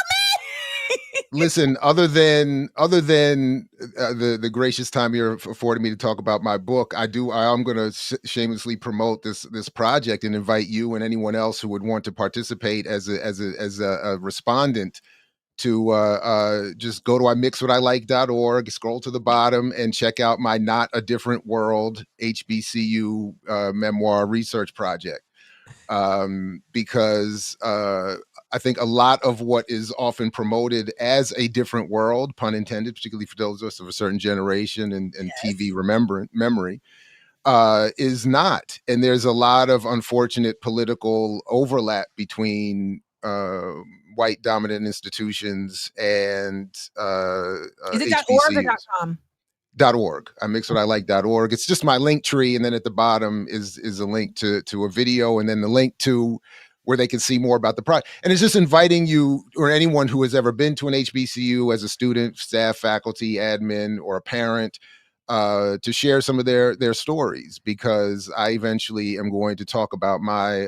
mean? Listen, other than the gracious time you're affording me to talk about my book, I am going to shamelessly promote this project and invite you and anyone else who would want to participate as a respondent to just go to imixwhatilike.org, scroll to the bottom, and check out my Not a Different World HBCU memoir research project. Because I think a lot of what is often promoted as a different world, pun intended, particularly for those of us of a certain generation and TV memory, is not. And there's a lot of unfortunate political overlap between white dominant institutions and Is it .org or .com? .org. imixwhatilike.org. It's just my link tree, and then at the bottom is a link to a video, and then the link to where they can see more about the project. And it's just inviting you or anyone who has ever been to an HBCU as a student, staff, faculty, admin, or a parent to share some of their stories, because I eventually am going to talk about my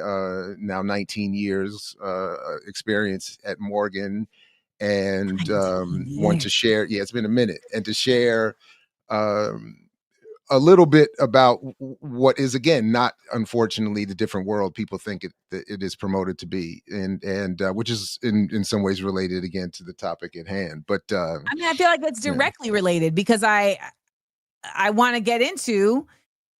now 19 years experience at Morgan, and want to share. Yeah, it's been a minute, and to share a little bit about what is, again, not, unfortunately, the different world people think it is promoted to be, and which is in some ways related again to the topic at hand. But I mean, I feel like it's directly related, because I want to get into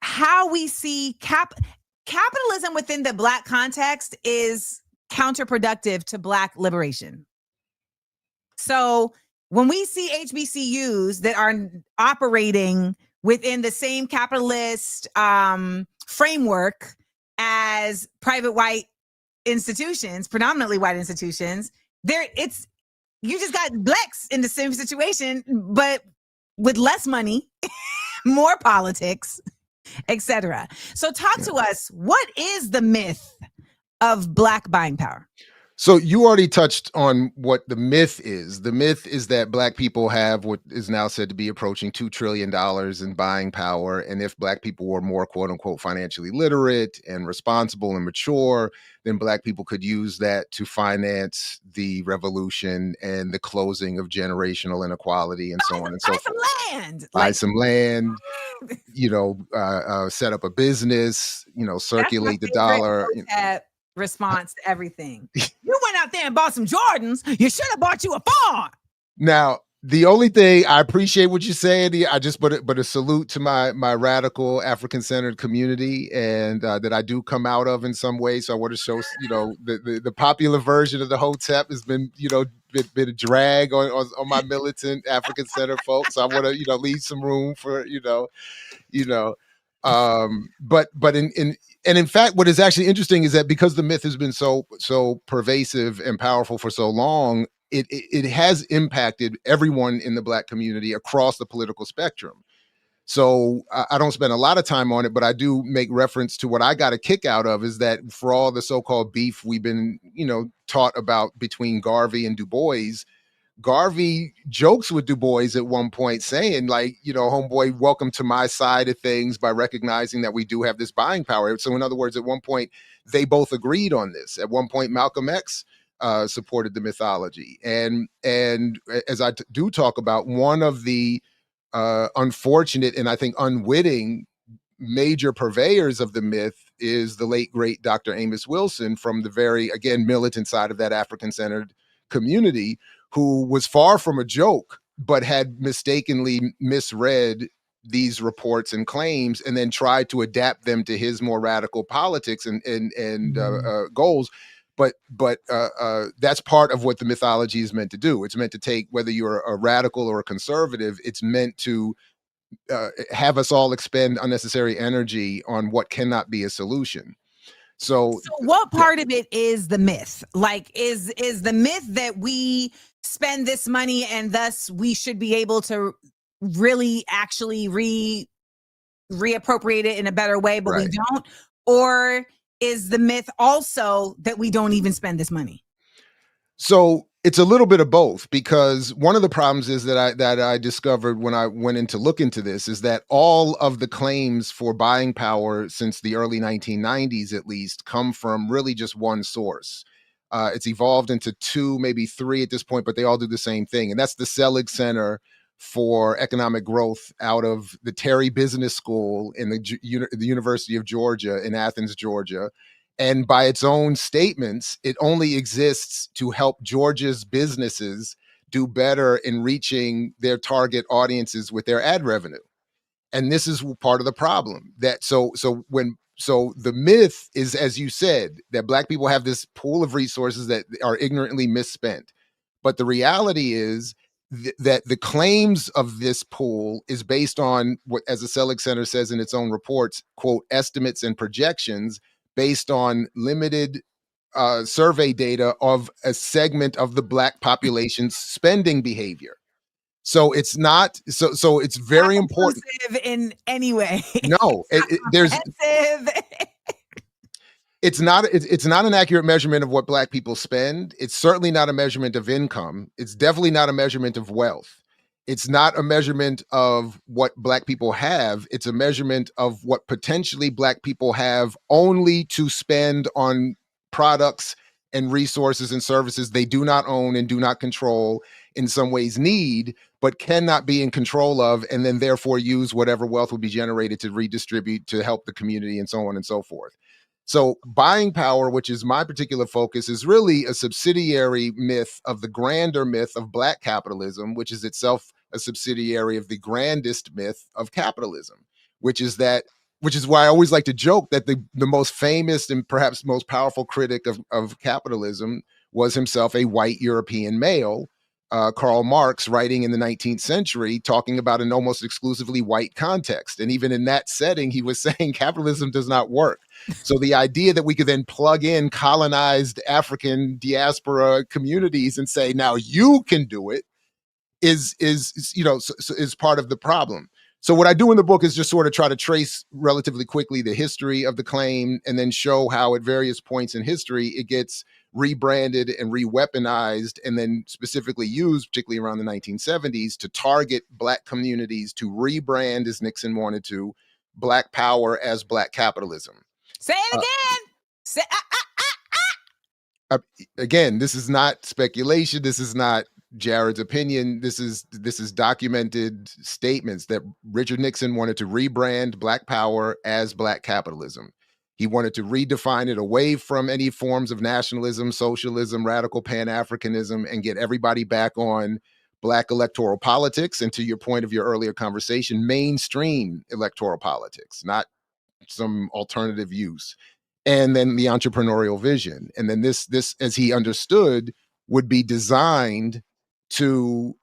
how we see capitalism within the Black context is counterproductive to Black liberation. So when we see HBCUs that are operating within the same capitalist framework as private white institutions, predominantly white institutions, you just got Blacks in the same situation, but with less money, more politics, etc. So talk to us. What is the myth of Black buying power? So you already touched on what the myth is. The myth is that Black people have what is now said to be approaching $2 trillion in buying power. And if Black people were more, quote unquote, financially literate and responsible and mature, then Black people could use that to finance the revolution and the closing of generational inequality and so on and so forth. Buy some land, set up a business, circulate the dollar. Response to everything. You went out there and bought some Jordans. You should have bought you a farm. Now, the only thing, I appreciate what you're saying. I just but a salute to my radical African-centered community, and that I do come out of in some way. So I want to show, the popular version of the Hotep has been, been a drag on my militant African-centered folks. So I want to, leave some room for, but in fact, what is actually interesting is that because the myth has been so pervasive and powerful for so long, it has impacted everyone in the Black community across the political spectrum. So I don't spend a lot of time on it, but I do make reference to what I got a kick out of, is that for all the so-called beef we've been, taught about between Garvey and Du Bois, Garvey jokes with Du Bois at one point saying, like, homeboy, welcome to my side of things, by recognizing that we do have this buying power. So in other words, at one point, they both agreed on this. At one point, Malcolm X supported the mythology. And as I do talk about, one of the unfortunate and I think unwitting major purveyors of the myth is the late, great Dr. Amos Wilson, from the very, again, militant side of that African-centered community, who was far from a joke, but had mistakenly misread these reports and claims, and then tried to adapt them to his more radical politics and goals. But that's part of what the mythology is meant to do. It's meant to take, whether you're a radical or a conservative, it's meant to have us all expend unnecessary energy on what cannot be a solution. So what part of it is the myth? Like, is the myth that we spend this money and thus we should be able to really actually reappropriate it in a better way, but we don't? Or is the myth also that we don't even spend this money? So it's a little bit of both, because one of the problems is that I discovered when I went in to look into this is that all of the claims for buying power since the early 1990s, at least, come from really just one source. It's evolved into 2, maybe 3 at this point, but they all do the same thing. And that's the Selig Center for Economic Growth out of the Terry Business School in the University of Georgia in Athens, Georgia. And by its own statements, it only exists to help Georgia's businesses do better in reaching their target audiences with their ad revenue. And this is part of the problem. So the myth is, as you said, that Black people have this pool of resources that are ignorantly misspent. But the reality is that the claims of this pool is based on what, as the Selig Center says in its own reports, quote, estimates and projections based on limited survey data of a segment of the Black population's spending behavior. So it's not so it's very important in any way. No, it's not an accurate measurement of what Black people spend. It's certainly not a measurement of income. It's definitely not a measurement of wealth. It's not a measurement of what Black people have. It's a measurement of what potentially Black people have only to spend on products and resources and services they do not own and do not control, in some ways need, but cannot be in control of, and then therefore use whatever wealth would be generated to redistribute to help the community and so on and so forth. So buying power, which is my particular focus, is really a subsidiary myth of the grander myth of Black capitalism, which is itself a subsidiary of the grandest myth of capitalism, which is why I always like to joke that the most famous and perhaps most powerful critic of capitalism was himself a white European male, Karl Marx, writing in the 19th century, talking about an almost exclusively white context. And even in that setting, he was saying capitalism does not work. So the idea that we could then plug in colonized African diaspora communities and say, now you can do it, is part of the problem. So what I do in the book is just sort of try to trace relatively quickly the history of the claim and then show how at various points in history it gets rebranded and re-weaponized and then specifically used, particularly around the 1970s, to target Black communities, to rebrand, as Nixon wanted to, Black power as Black capitalism. Say it again. Again, this is not speculation. This is not Jared's opinion. This is documented statements that Richard Nixon wanted to rebrand Black power as Black capitalism. He wanted to redefine it away from any forms of nationalism, socialism, radical Pan-Africanism, and get everybody back on Black electoral politics. And to your point of your earlier conversation, mainstream electoral politics, not some alternative use. And then the entrepreneurial vision. And then this, as he understood, would be designed to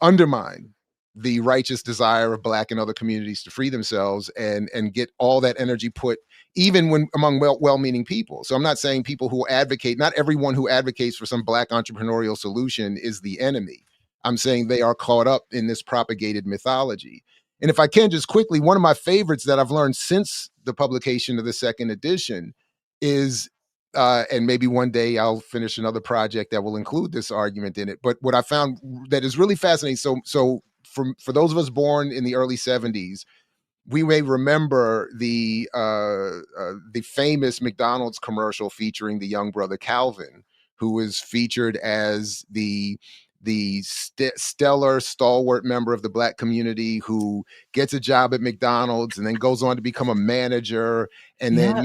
undermine the righteous desire of Black and other communities to free themselves and get all that energy put even when among well-meaning people. So I'm not saying people who advocate, not everyone who advocates for some Black entrepreneurial solution is the enemy. I'm saying they are caught up in this propagated mythology. And if I can just quickly, one of my favorites that I've learned since the publication of the second edition is, and maybe one day I'll finish another project that will include this argument in it. But what I found that is really fascinating. So for those of us born in the early 70s, we may remember the famous McDonald's commercial featuring the young brother Calvin, who was featured as the stellar stalwart member of the Black community who gets a job at McDonald's and then goes on to become a manager. And then,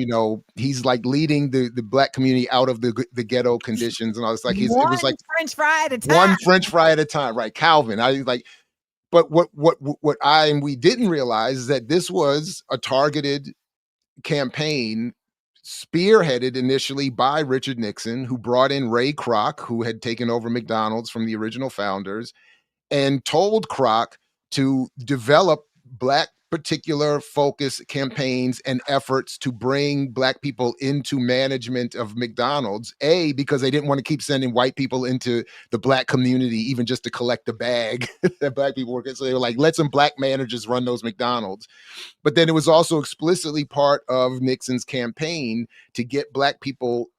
he's like leading the Black community out of the ghetto conditions. And I was like, it was like French fry at a time. One French fry at a time, right? Calvin. But what we didn't realize is that this was a targeted campaign spearheaded initially by Richard Nixon, who brought in Ray Kroc, who had taken over McDonald's from the original founders, and told Kroc to develop Black particular focus campaigns and efforts to bring Black people into management of McDonald's, because they didn't want to keep sending white people into the Black community, even just to collect the bag that Black people were getting. So they were like, let some Black managers run those McDonald's. But then it was also explicitly part of Nixon's campaign to get Black people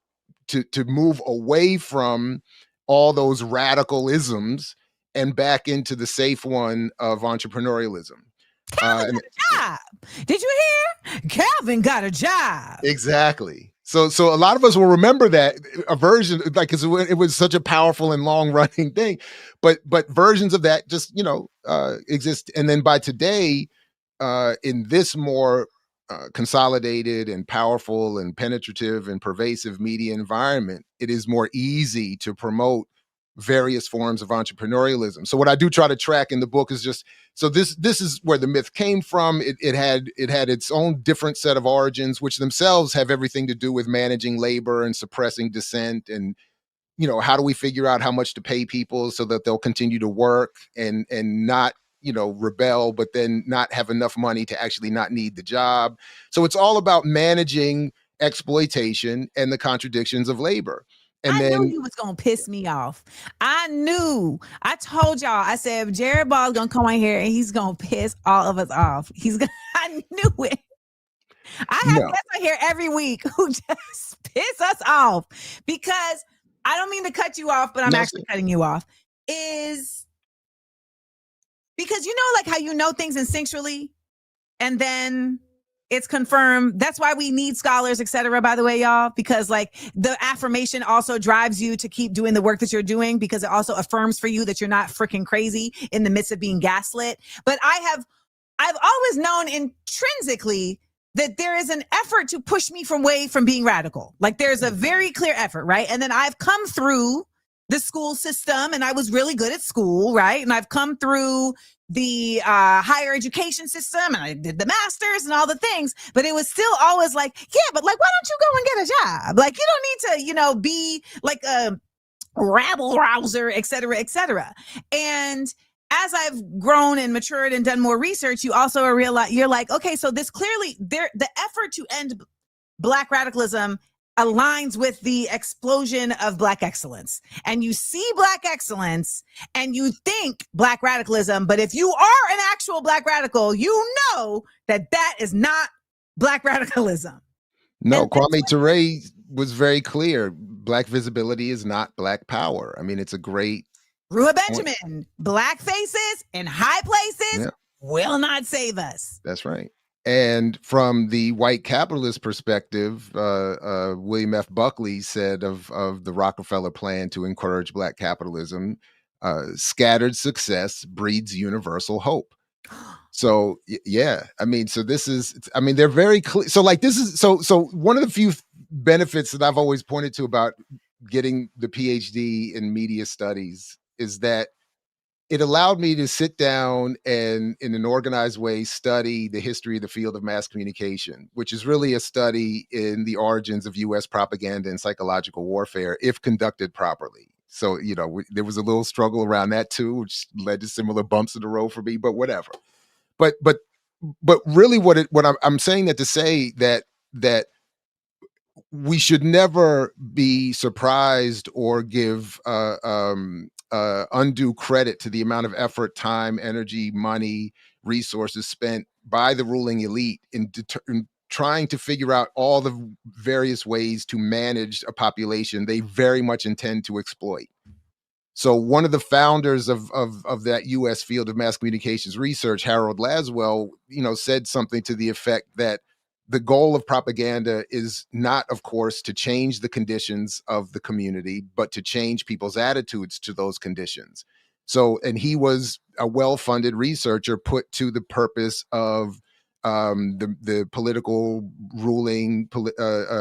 to move away from all those radical isms and back into the safe one of entrepreneurialism. Calvin got a job. Did you hear? Calvin got a job. Exactly. So a lot of us will remember that a version, like, because it was such a powerful and long running thing, but versions of that just exist. And then by today, in this more consolidated and powerful and penetrative and pervasive media environment, it is more easy to promote various forms of entrepreneurialism. So what I do try to track in the book is just, so this is where the myth came from. It had its own different set of origins, which themselves have everything to do with managing labor and suppressing dissent. And, how do we figure out how much to pay people so that they'll continue to work and not, rebel, but then not have enough money to actually not need the job. So it's all about managing exploitation and the contradictions of labor. And I then knew you was gonna piss me off. I knew. I told y'all. I said Jared Ball's gonna come on here and he's gonna piss all of us off. He's gonna. I knew it. I have guests on here every week who just piss us off because I don't mean to cut you off, but I'm actually cutting you off. Is because like how things instinctually, and then it's confirmed. That's why we need scholars, etc. By the way, y'all, because like the affirmation also drives you to keep doing the work that you're doing because it also affirms for you that you're not freaking crazy in the midst of being gaslit. But I've always known intrinsically that there is an effort to push me away from being radical. Like there's a very clear effort, right? And then I've come through the school system and I was really good at school, right? And I've come through the higher education system and I did the masters and all the things, but it was still always like, yeah, but like, why don't you go and get a job? Like, you don't need to, be like a rabble rouser, et cetera, et cetera. And as I've grown and matured and done more research, you also realize you're like, okay, so this clearly the effort to end Black radicalism aligns with the explosion of Black excellence. And you see Black excellence and you think Black radicalism, but if you are an actual Black radical, you know that is not Black radicalism. No, Kwame Ture was very clear. Black visibility is not Black power. I mean, it's a great Ruha Benjamin, Black faces in high places will not save us. That's right. And from the white capitalist perspective, William F. Buckley said of the Rockefeller plan to encourage Black capitalism, scattered success breeds universal hope. So, yeah, I mean, so this is, I mean, they're very clear. So like, this is, so one of the few benefits that I've always pointed to about getting the PhD in media studies is that it allowed me to sit down and in an organized way study the history of the field of mass communication, which is really a study in the origins of US propaganda and psychological warfare if conducted properly. So, there was a little struggle around that too, which led to similar bumps in the road for me, but whatever. But really what I'm saying that to say that we should never be surprised or give undue credit to the amount of effort, time, energy, money, resources spent by the ruling elite in trying to figure out all the various ways to manage a population they very much intend to exploit. So one of the founders of that U.S. field of mass communications research, Harold Laswell, said something to the effect that the goal of propaganda is not, of course, to change the conditions of the community, but to change people's attitudes to those conditions. So, and he was a well-funded researcher put to the purpose of the political ruling,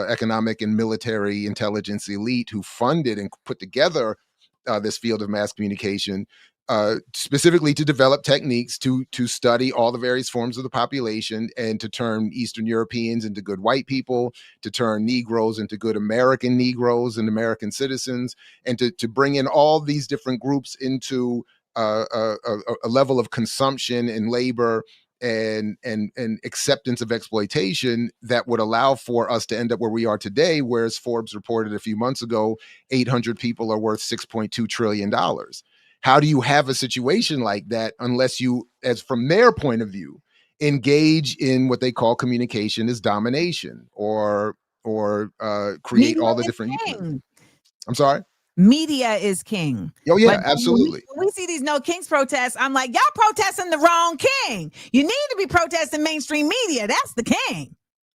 economic and military intelligence elite who funded and put together this field of mass communication, specifically to develop techniques to study all the various forms of the population and to turn Eastern Europeans into good white people, to turn Negroes into good American Negroes and American citizens, and to bring in all these different groups into a level of consumption and labor and acceptance of exploitation that would allow for us to end up where we are today, whereas Forbes reported a few months ago, 800 people are worth $6.2 trillion. How do you have a situation like that unless you, as from their point of view, engage in what they call communication as domination or create all the different euphemisms? I'm sorry? Media is king. Oh, yeah, absolutely. When we see these No Kings protests, I'm like, y'all protesting the wrong king. You need to be protesting mainstream media. That's the king.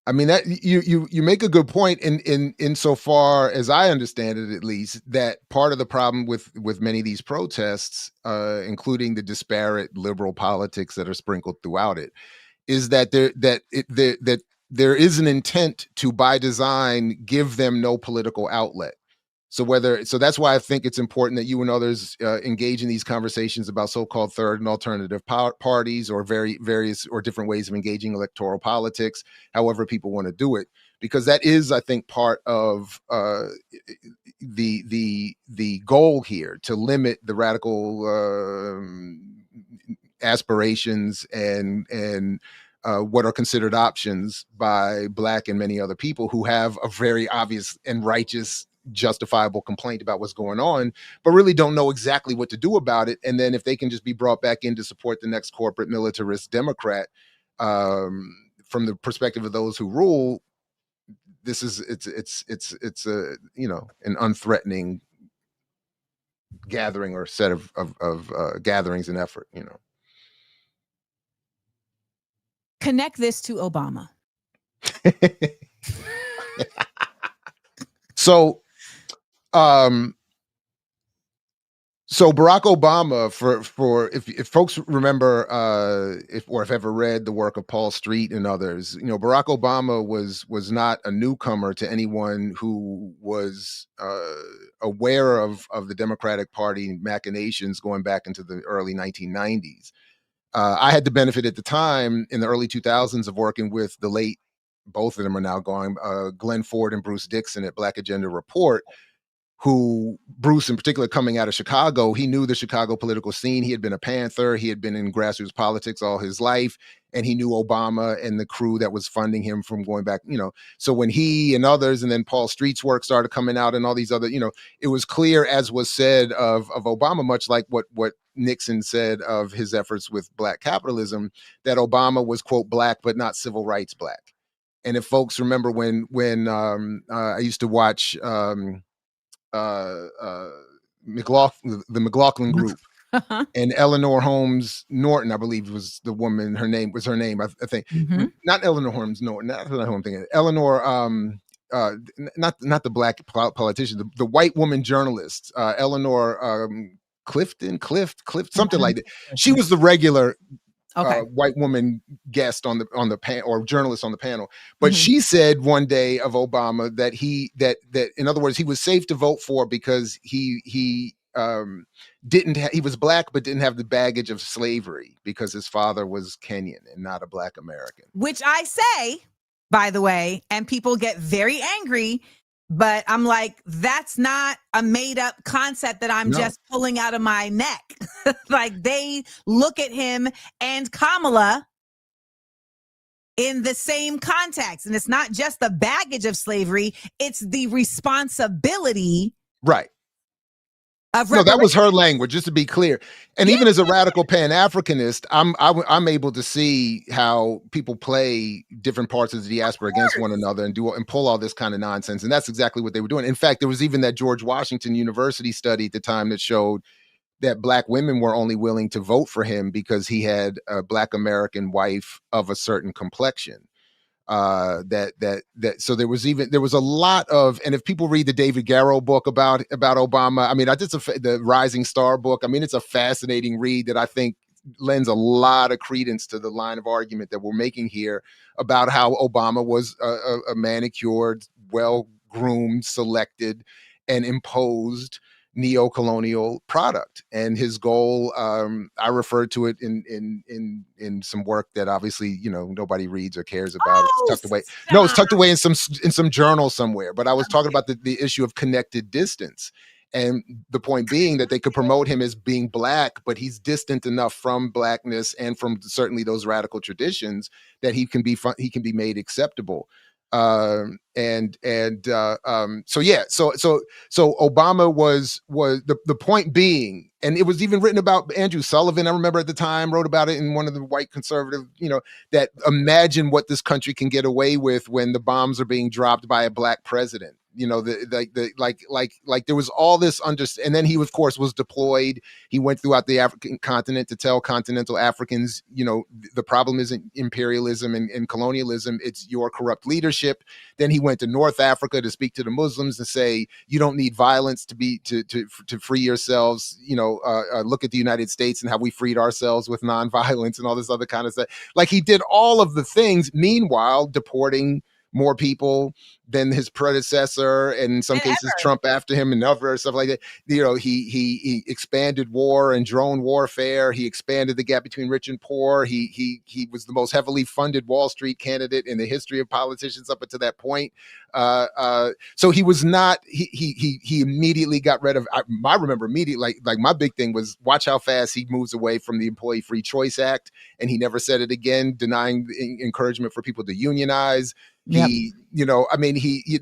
I mean, that you make a good point in insofar as I understand it, at least, that part of the problem with many of these protests, including the disparate liberal politics that are sprinkled throughout it, is that there is an intent to, by design, give them no political outlet. So that's why I think it's important that you and others engage in these conversations about so-called third and alternative parties, or various or different ways of engaging electoral politics, however people want to do it, because that is, I think, part of the goal here, to limit the radical aspirations and what are considered options by Black and many other people who have a very obvious and righteous, justifiable complaint about what's going on, but really don't know exactly what to do about it. And then if they can just be brought back in to support the next corporate militarist Democrat, from the perspective of those who rule, it's a, you know, an unthreatening gathering or set of gatherings and effort, you know. Connect this to Obama. So Barack Obama, for if folks remember, if have ever read the work of Paul Street and others, you know, Barack Obama was not a newcomer to anyone who was aware of the Democratic Party machinations going back into the early 1990s. I had the benefit at the time in the early 2000s of working with the late, both of them are now gone, Glenn Ford and Bruce Dixon at Black Agenda Report, who, Bruce in particular, coming out of Chicago, he knew the Chicago political scene. He had been a Panther. He had been in grassroots politics all his life. And he knew Obama and the crew that was funding him from going back, you know. So when he and others, and then Paul Street's work started coming out and all these other, you know, it was clear, as was said of Obama, much like what Nixon said of his efforts with Black capitalism, that Obama was, quote, Black, but not civil rights Black. And if folks remember when I used to watch the McLaughlin Group, and Eleanor Holmes Norton, I believe was the woman, her name, I think. Not Eleanor Holmes Norton, that's what I'm thinking. Eleanor, not the Black politician, the white woman journalist, Eleanor Clift, something like that. She was the regular white woman guest on the panel, or journalist on the panel. But she said one day of Obama that that in other words, he was safe to vote for because he was Black, but didn't have the baggage of slavery because his father was Kenyan and not a Black American. Which I say, by the way, and people get very angry, but I'm like, that's not a made up concept that I'm just pulling out of my neck. Like, they look at him and Kamala in the same context. And it's not just the baggage of slavery, it's the responsibility. Right. No, that was her language, just to be clear. And even as a radical Pan-Africanist, I'm able to see how people play different parts of the diaspora against one another and pull all this kind of nonsense. And that's exactly what they were doing. In fact, there was even that George Washington University study at the time that showed that Black women were only willing to vote for him because he had a Black American wife of a certain complexion. So there was a lot of, and if people read the David Garrow book about Obama, I mean, the Rising Star book, I mean, it's a fascinating read that I think lends a lot of credence to the line of argument that we're making here about how Obama was a manicured, well-groomed, selected, and imposed neo-colonial product. And his goal, I referred to it in some work that obviously, you know, nobody reads or cares about. It's tucked away. No, it's tucked away in some journal somewhere. But I was talking about the issue of connected distance. And the point being that they could promote him as being Black, but he's distant enough from Blackness and from certainly those radical traditions that he can be made acceptable. So Obama was the point being, and it was even written about. Andrew Sullivan, I remember at the time, wrote about it in one of the white conservative, you know, that imagine what this country can get away with when the bombs are being dropped by a Black president. You know, like there was all this and then he of course was deployed. He went throughout the African continent to tell continental Africans, you know, the problem isn't imperialism and colonialism, it's your corrupt leadership. Then he went to North Africa to speak to the Muslims and say, you don't need violence to free yourselves. You know, look at the United States and how we freed ourselves with nonviolence and all this other kind of stuff. Like he did all of the things, meanwhile deporting more people than his predecessor, and in some cases Trump after him, and other stuff like that. You know, he expanded war and drone warfare. He expanded the gap between rich and poor. He was the most heavily funded Wall Street candidate in the history of politicians up until that point. So he was not. He immediately got rid of. I remember immediately, like my big thing was watch how fast he moves away from the Employee Free Choice Act, and he never said it again, denying encouragement for people to unionize. He, you know, I mean, he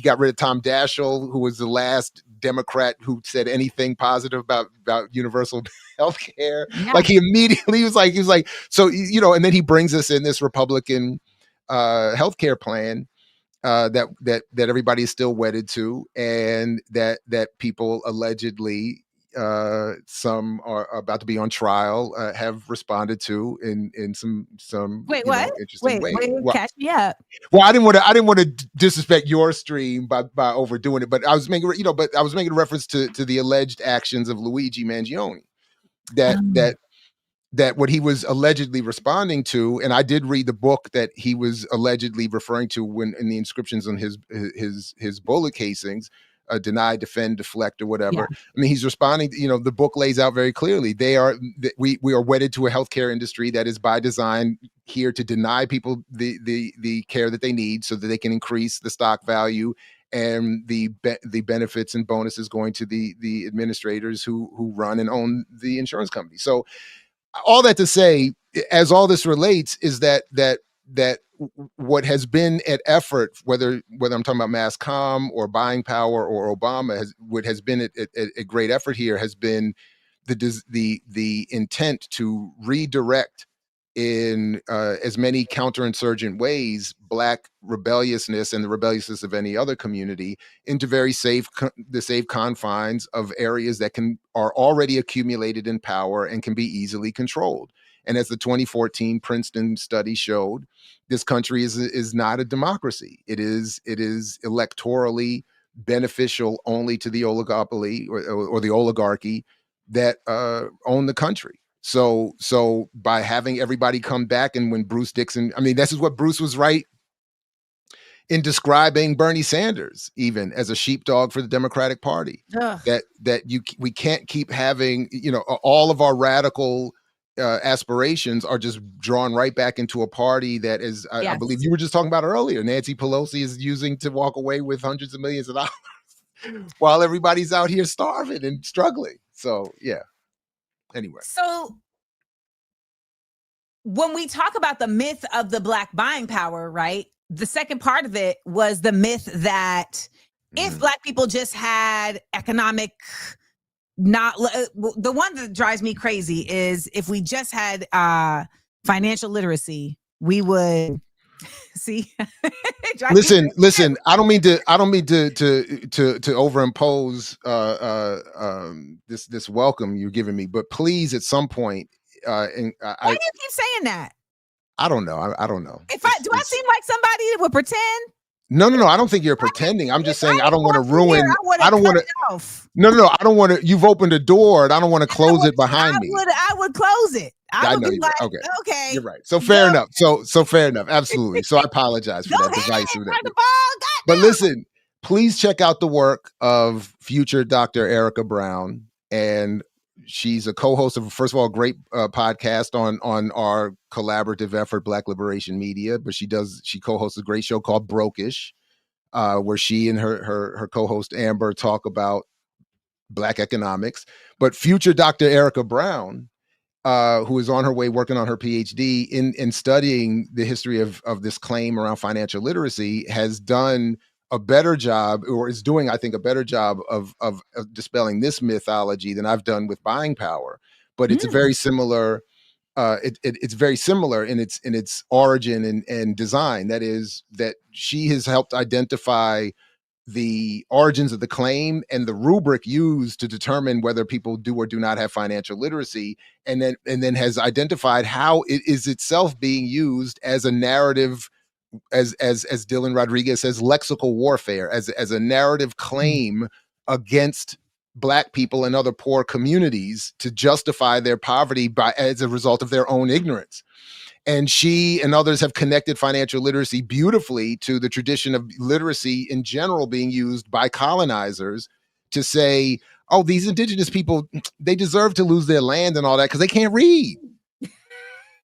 got rid of Tom Daschle, who was the last Democrat who said anything positive about universal health care. Yeah. Like he immediately was like, so, you know, and then he brings us in this Republican health care plan that everybody is still wedded to, and that people allegedly, some are about to be on trial, have responded to in some interesting ways. Well, catch me up. Well, I didn't want to disrespect your stream by overdoing it, but I was making a reference to the alleged actions of Luigi Mangione, that what he was allegedly responding to, and I did read the book that he was allegedly referring to when in the inscriptions on his bullet casings, deny, defend, deflect, or whatever. Yeah. I mean, he's responding. You know, the book lays out very clearly. We are wedded to a healthcare industry that is by design here to deny people the care that they need, so that they can increase the stock value and the benefits and bonuses going to the administrators who run and own the insurance company. So all that to say, as all this relates, is that what has been at effort, whether I'm talking about mass comm or buying power or Obama, what has been a great effort here has been the intent to redirect in as many counterinsurgent ways Black rebelliousness and the rebelliousness of any other community into very safe confines of areas that are already accumulated in power and can be easily controlled. And as the 2014 Princeton study showed, this country is not a democracy. It is electorally beneficial only to the oligopoly or the oligarchy that own the country. So by having everybody come back, and when Bruce Dixon, I mean, this is what Bruce was right in describing Bernie Sanders even as a sheepdog for the Democratic Party. Ugh. We can't keep having, you know, all of our radical aspirations are just drawn right back into a party that is, yes. I believe you were just talking about earlier, Nancy Pelosi is using to walk away with hundreds of millions of dollars while everybody's out here starving and struggling. So yeah. Anyway. So when we talk about the myth of the Black buying power, right? The second part of it was the myth that if Black people just had economic, the one that drives me crazy is if we just had financial literacy, we would see. Listen. I don't mean to overimpose this welcome you're giving me, but please, at some point, why do you keep saying that? I don't know. I don't know. I seem like somebody that would pretend? No. I don't think you're pretending. I'm just saying I don't want to ruin. I don't want to. No. I don't want to. You've opened a door, and I don't want to close it behind me. I would close it. I would be like, okay, you're right. So fair enough. So fair enough. Absolutely. So I apologize for that device. But listen, please check out the work of future Dr. Erica Brown, and she's a co-host of, first of all, a great podcast on our collaborative effort, Black Liberation Media. But she co-hosts a great show called Brokish, where she and her co-host Amber talk about Black economics. But future Dr. Erica Brown, who is on her way working on her PhD in studying the history of this claim around financial literacy, has done a better job, or is doing, I think, a better job of dispelling this mythology than I've done with buying power. But it's a very similar. It's very similar in its origin and design. That is, that she has helped identify the origins of the claim and the rubric used to determine whether people do or do not have financial literacy, and then has identified how it is itself being used as a narrative, as Dylan Rodriguez says, lexical warfare, as a narrative claim against Black people and other poor communities to justify their poverty as a result of their own ignorance. And she and others have connected financial literacy beautifully to the tradition of literacy in general being used by colonizers to say, oh, these indigenous people, they deserve to lose their land and all that because they can't read.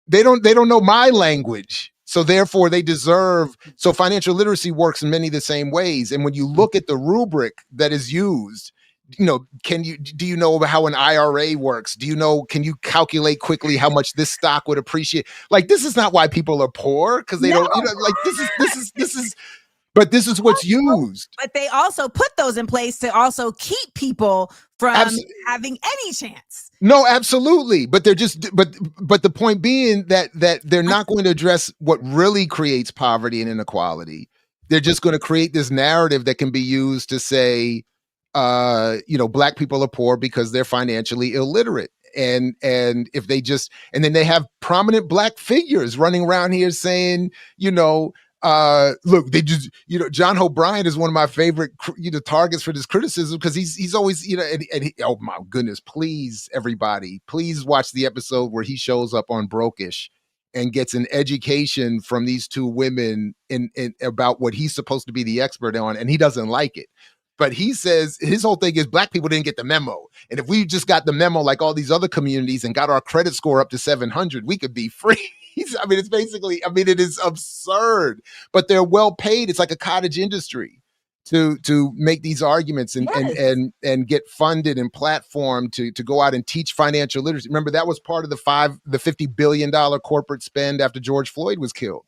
They don't know my language. So therefore they deserve. So financial literacy works in many of the same ways. And when you look at the rubric that is used, do you know how an IRA works? Can you calculate quickly how much this stock would appreciate? Like, this is not why people are poor, because they don't, like this is, but this is what's used. But they also put those in place to also keep people from having any chance. No, absolutely. But they're just, but the point being that they're not going to address what really creates poverty and inequality. They're just going to create this narrative that can be used to say, Black people are poor because they're financially illiterate. And if they just, and then they have prominent Black figures running around here saying, look, they just, John O'Brien is one of my favorite, targets for this criticism, because he's always, oh my goodness, please, everybody, please watch the episode where he shows up on Brokish and gets an education from these two women in about what he's supposed to be the expert on, and he doesn't like it. But he says his whole thing is Black people didn't get the memo. And if we just got the memo like all these other communities and got our credit score up to 700, we could be free. It is absurd, but they're well paid. It's like a cottage industry to make these arguments and get funded and platformed to go out and teach financial literacy. Remember, that was part of the $50 billion corporate spend after George Floyd was killed.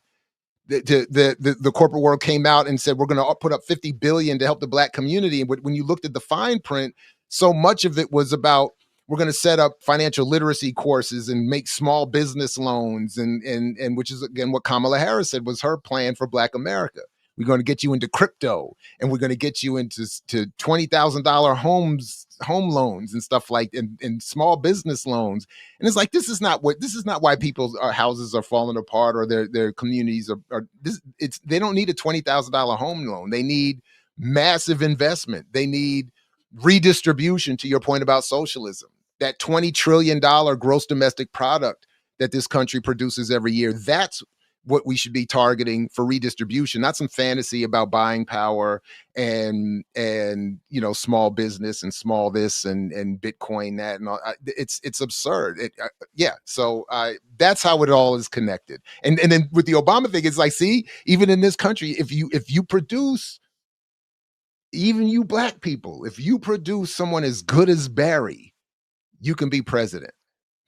The corporate world came out and said, we're going to put up $50 billion to help the Black community. And when you looked at the fine print, so much of it was about, we're going to set up financial literacy courses and make small business loans, and which is, again, what Kamala Harris said was her plan for Black America. We're going to get you into crypto, and we're going to get you into $20,000 home loans and stuff like, and small business loans. And it's like, this is not why people's houses are falling apart or their communities are they don't need a $20,000 home loan. They need massive investment. They need redistribution, to your point about socialism. That $20 trillion gross domestic product that this country produces every year, that's what we should be targeting for redistribution, not some fantasy about buying power and small business and small this and Bitcoin that and all. It's absurd. So that's how it all is connected. And then with the Obama thing, it's like, see, even in this country, if you produce, even you Black people, if you produce someone as good as Barry, you can be president.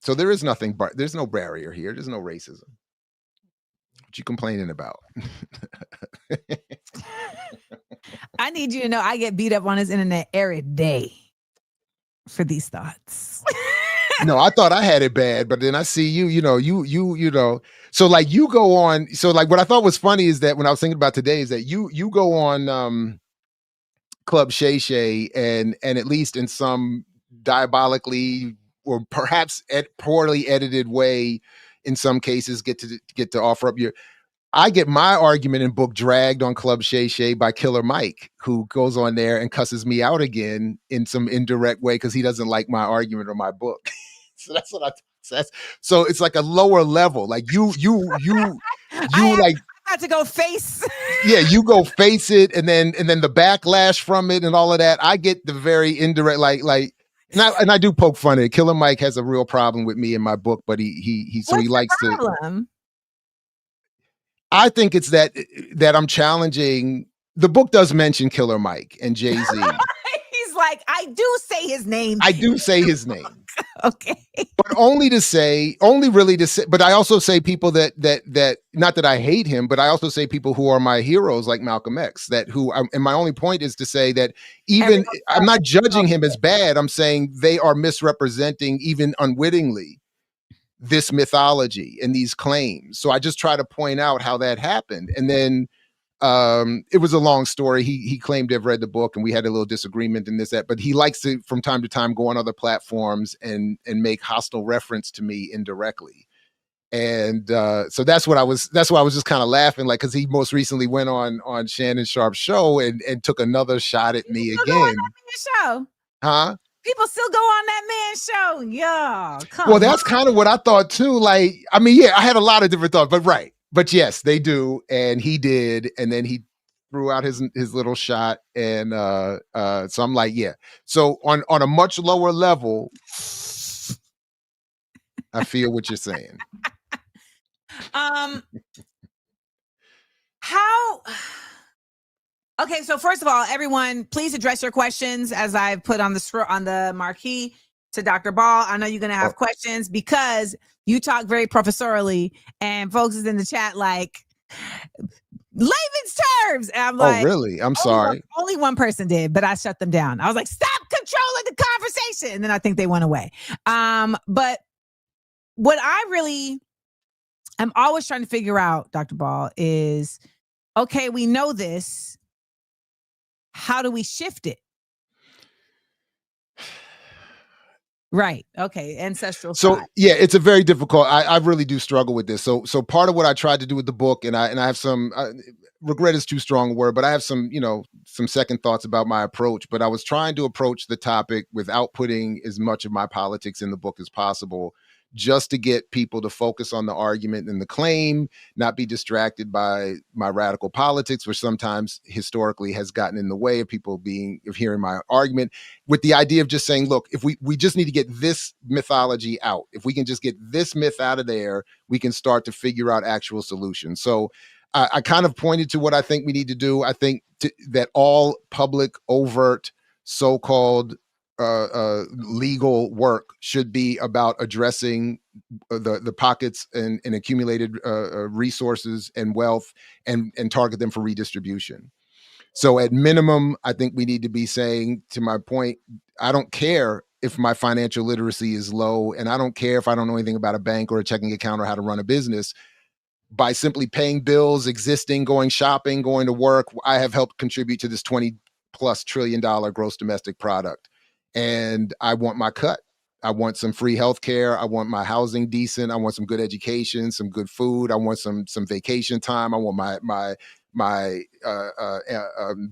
So there is nothing, there's no barrier here. There's no racism. What you complaining about? I need you to know I get beat up on this internet every day for these thoughts. No, I thought I had it bad, but then I see you so like you go on. So like what I thought was funny is that when I was thinking about today is that you go on Club Shay Shay and at least in some diabolically or perhaps poorly edited way, in some cases get to offer up I get my argument in book dragged on Club Shay Shay by Killer Mike, who goes on there and cusses me out again in some indirect way because he doesn't like my argument or my book. So that's what so it's like a lower level. Like you like have to go face. Yeah, you go face it, and then the backlash from it and all of that. I get the very indirect, and I do poke fun at it. Killer Mike has a real problem with me in my book, but he likes to. I think it's that I'm challenging. The book does mention Killer Mike and Jay-Z. He's like, I do say his name. I do say his name. Okay. But only really to say, but I also say people that not that I hate him, but I also say people who are my heroes like Malcolm X, and my only point is to say that even I'm not judging him as bad. I'm saying they are misrepresenting, even unwittingly, this mythology and these claims. So I just try to point out how that happened. And then it was a long story. He claimed to have read the book, and we had a little disagreement in that. But he likes to, from time to time, go on other platforms and make hostile reference to me indirectly. And so that's why I was just kind of laughing, like, because he most recently went on Shannon Sharp's show and took another shot at me again. Go on that man's show. Huh? People still go on that man's show. Yeah. Well, that's kind of what I thought too. Like, I mean, yeah, I had a lot of different thoughts, but right. But yes, they do. And he did. And then he threw out his little shot. And so I'm like, yeah. So on a much lower level, I feel what you're saying. How? Okay, so first of all, everyone, please address your questions as I've put on the marquee to Dr. Ball. I know you're gonna have questions because you talk very professorially, and folks is in the chat like layman's terms. And I'm like, oh, really? I'm sorry. Only one person did, but I shut them down. I was like, stop controlling the conversation, and then I think they went away. But what I'm always trying to figure out, Dr. Ball, is okay, we know this. How do we shift it? Right. Okay. Ancestral. So yeah, it's a very difficult. I really do struggle with this. So part of what I tried to do with the book, and I have some regret is too strong a word, but I have some second thoughts about my approach. But I was trying to approach the topic without putting as much of my politics in the book as possible, just to get people to focus on the argument and the claim, not be distracted by my radical politics, which sometimes historically has gotten in the way of people of hearing my argument, with the idea of just saying, look, if we just need to get this mythology out, if we can just get this myth out of there, we can start to figure out actual solutions. So I kind of pointed to what I think we need to do. I think that all public, overt, so-called legal work should be about addressing the pockets and accumulated resources and wealth and target them for redistribution. So at minimum, I think we need to be saying, to my point, I don't care if my financial literacy is low, and I don't care if I don't know anything about a bank or a checking account or how to run a business. By simply paying bills, existing, going shopping, going to work, I have helped contribute to this $20+ trillion gross domestic product. And I want my cut. I want some free healthcare. I want my housing decent. I want some good education, some good food. I want some vacation time. I want my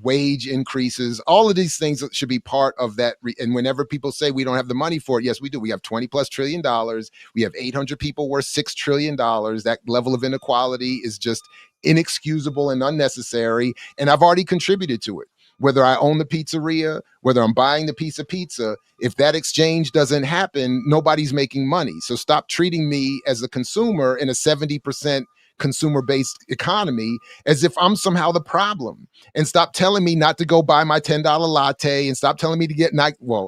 wage increases. All of these things should be part of that. And whenever people say we don't have the money for it, yes, we do. We have $20+ trillion. We have 800 people worth $6 trillion. That level of inequality is just inexcusable and unnecessary. And I've already contributed to it. Whether I own the pizzeria, whether I'm buying the piece of pizza, if that exchange doesn't happen, nobody's making money. So stop treating me as a consumer in a 70% consumer-based economy as if I'm somehow the problem, and stop telling me not to go buy my $10 latte, and stop telling me to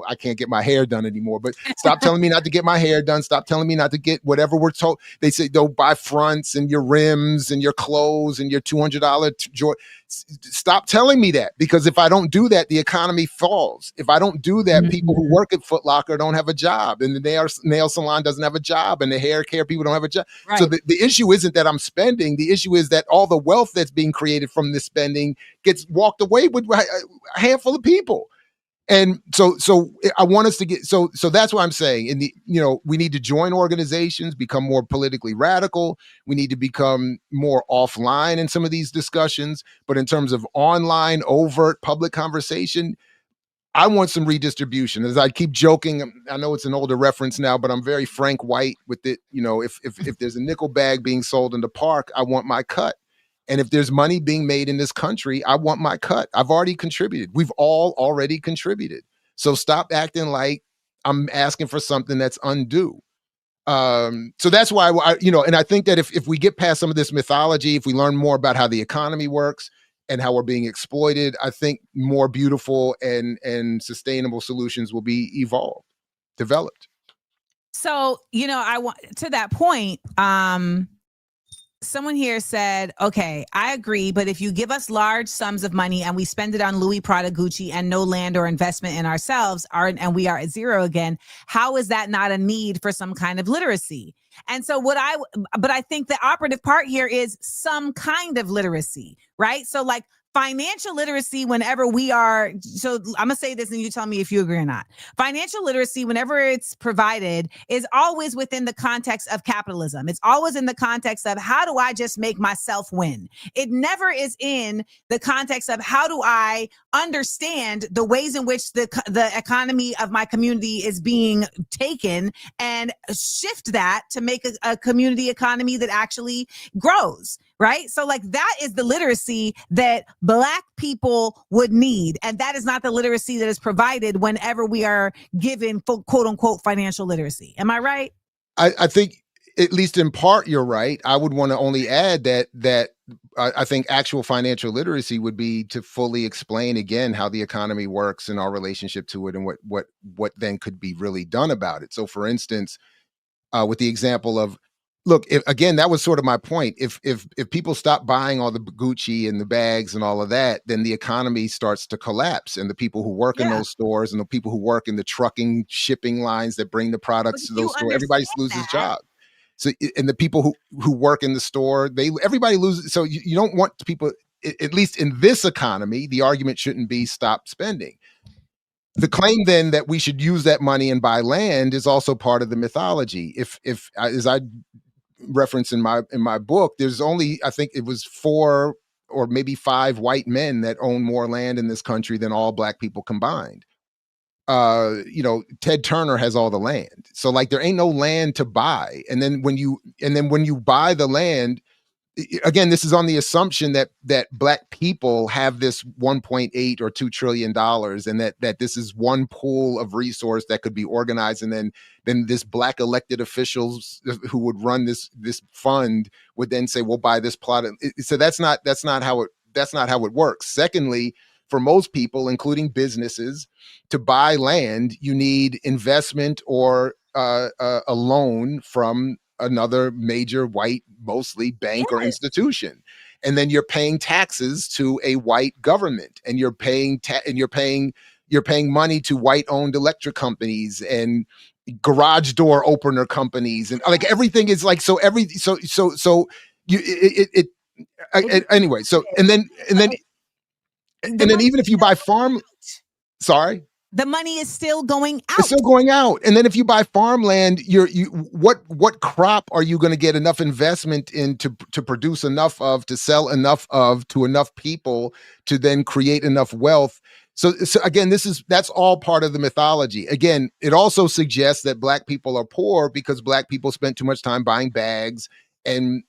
I can't get my hair done anymore, but stop telling me not to get my hair done. Stop telling me not to get whatever we're told. They say don't buy fronts and your rims and your clothes and your $200 Stop telling me that, because if I don't do that, the economy falls. If I don't do that, people who work at Foot Locker don't have a job, and the nail salon doesn't have a job, and the hair care people don't have a job. Right. So the issue isn't that I'm spending. The issue is that all the wealth that's being created from this spending gets walked away with a handful of people. And so I want us to get, so that's why I'm saying, we need to join organizations, become more politically radical. We need to become more offline in some of these discussions. But in terms of online, overt public conversation, I want some redistribution. As I keep joking, I know it's an older reference now, but I'm very Frank White with it. If there's a nickel bag being sold in the park, I want my cut. And if there's money being made in this country, I want my cut. I've already contributed. We've all already contributed. So stop acting like I'm asking for something that's undue. So that's why, and I think that if we get past some of this mythology, if we learn more about how the economy works and how we're being exploited, I think more beautiful and sustainable solutions will be developed. So, I want to that point, someone here said, okay, I agree, but if you give us large sums of money and we spend it on Louis, Prada, Gucci, and no land or investment in ourselves, and we are at zero again, how is that not a need for some kind of literacy? And so but I think the operative part here is some kind of literacy, right? So like financial literacy, whenever we are, so I'm gonna say this and you tell me if you agree or not. Financial literacy, whenever it's provided, is always within the context of capitalism. It's always in the context of how do I just make myself win? It never is in the context of how do I understand the ways in which the economy of my community is being taken and shift that to make a community economy that actually grows, right? So like that is the literacy that Black people would need. And that is not the literacy that is provided whenever we are given quote unquote financial literacy. Am I right? I think at least in part, you're right. I would want to only add that I think actual financial literacy would be to fully explain again how the economy works and our relationship to it and what then could be really done about it. So for instance, with the example of, look, again, that was sort of my point. If people stop buying all the Gucci and the bags and all of that, then the economy starts to collapse. And the people who work in those stores and the people who work in the trucking shipping lines that bring the products to those stores, everybody loses jobs. So, and the people who work in the store, everybody loses. So you don't want people, at least in this economy, the argument shouldn't be stop spending. The claim then that we should use that money and buy land is also part of the mythology. If as I reference in my book, there's only, I think it was 4 or maybe 5 white men that own more land in this country than all Black people combined. Ted Turner has all the land. So like there ain't no land to buy. And then when you buy the land, again, this is on the assumption that Black people have this 1.8 or $2 trillion and that this is one pool of resource that could be organized. And then this Black elected officials who would run this fund would then say, we'll buy this plot. So that's not how it works. Secondly, for most people, including businesses, to buy land, you need investment or a loan from another major white, mostly bank or institution. And then you're paying taxes to a white government, and you're paying money to white-owned electric companies and garage door opener companies, and like everything is like anyway. So and then even if you buy farm, sorry. The money is still going out. It's still going out. And then if you buy farmland, what crop are you going to get enough investment in to produce enough of, to sell enough of to enough people to then create enough wealth? So again, that's all part of the mythology. Again, it also suggests that Black people are poor because Black people spent too much time buying bags and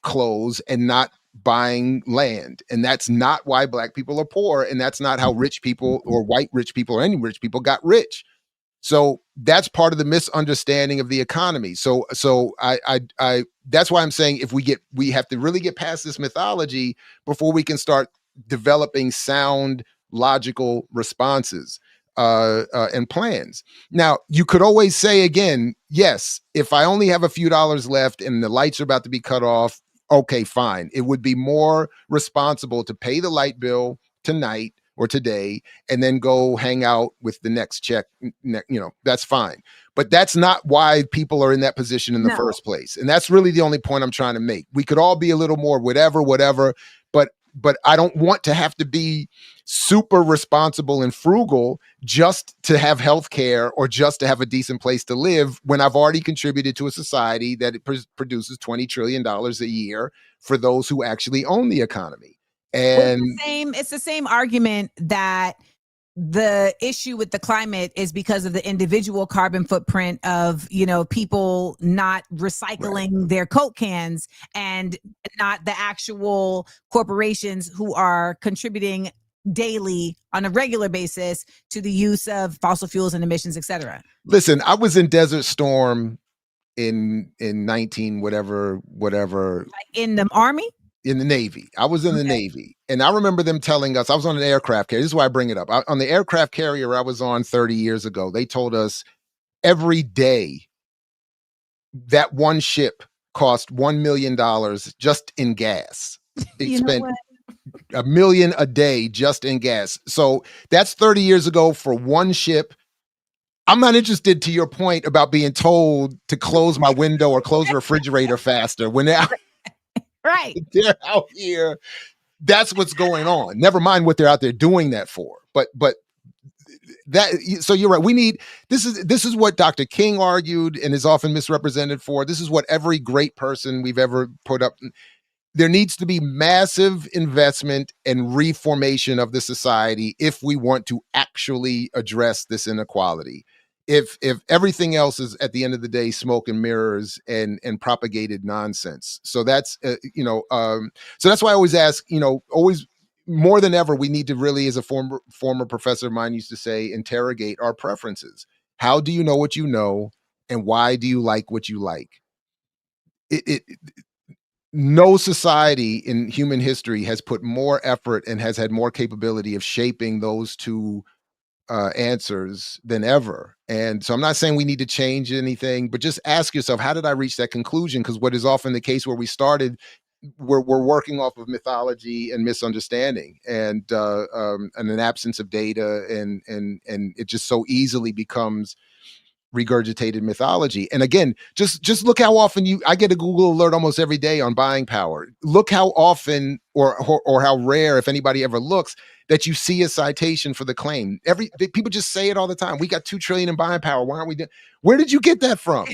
clothes and not buying land. And that's not why Black people are poor. And that's not how rich people or white rich people or any rich people got rich. So that's part of the misunderstanding of the economy. So I that's why I'm saying we have to really get past this mythology before we can start developing sound, logical responses and plans. Now, you could always say again, yes, if I only have a few dollars left and the lights are about to be cut off, okay, fine. It would be more responsible to pay the light bill tonight or today and then go hang out with the next check. That's fine. But that's not why people are in that position in the first place. And that's really the only point I'm trying to make. We could all be a little more whatever, but I don't want to have to be super responsible and frugal just to have health care or just to have a decent place to live when I've already contributed to a society that it produces $20 trillion a year for those who actually own the economy. And it's the same argument that the issue with the climate is because of the individual carbon footprint of, people not recycling their Coke cans and not the actual corporations who are contributing daily on a regular basis to the use of fossil fuels and emissions, et cetera. Listen, I was in Desert Storm in 19 whatever. Like in the Army? In the Navy. I was in the Navy. And I remember them telling us, I was on an aircraft carrier. This is why I bring it up. On the aircraft carrier I was on 30 years ago, they told us every day that one ship cost $1 million just in gas. It spent $1 million a day just in gas. So that's 30 years ago for one ship I'm not interested, to your point about being told to close my window or close the refrigerator faster when Right. they're out here. That's what's going on. Never mind what they're out there doing that for. But that, so you're right. We need, this is what Dr. King argued and is often misrepresented for. This is what every great person we've ever put up. There needs to be massive investment and reformation of the society if we want to actually address this inequality. If everything else is, at the end of the day, smoke and mirrors and propagated nonsense. So that's so that's why I always ask, always more than ever, we need to really, as a former professor of mine used to say, interrogate our preferences. How do you know what you know, and why do you like what you like? No society in human history has put more effort and has had more capability of shaping those two answers than ever. And so I'm not saying we need to change anything, but just ask yourself, how did I reach that conclusion? Because what is often the case where we started, we're working off of mythology and misunderstanding and an absence of data, and it just so easily becomes regurgitated mythology. And again, just look how often I get a Google alert almost every day on buying power. Look how often or how rare, if anybody ever looks, that you see a citation for the claim. People just say it all the time. We got 2 trillion in buying power. Why aren't we doing? Where did you get that from?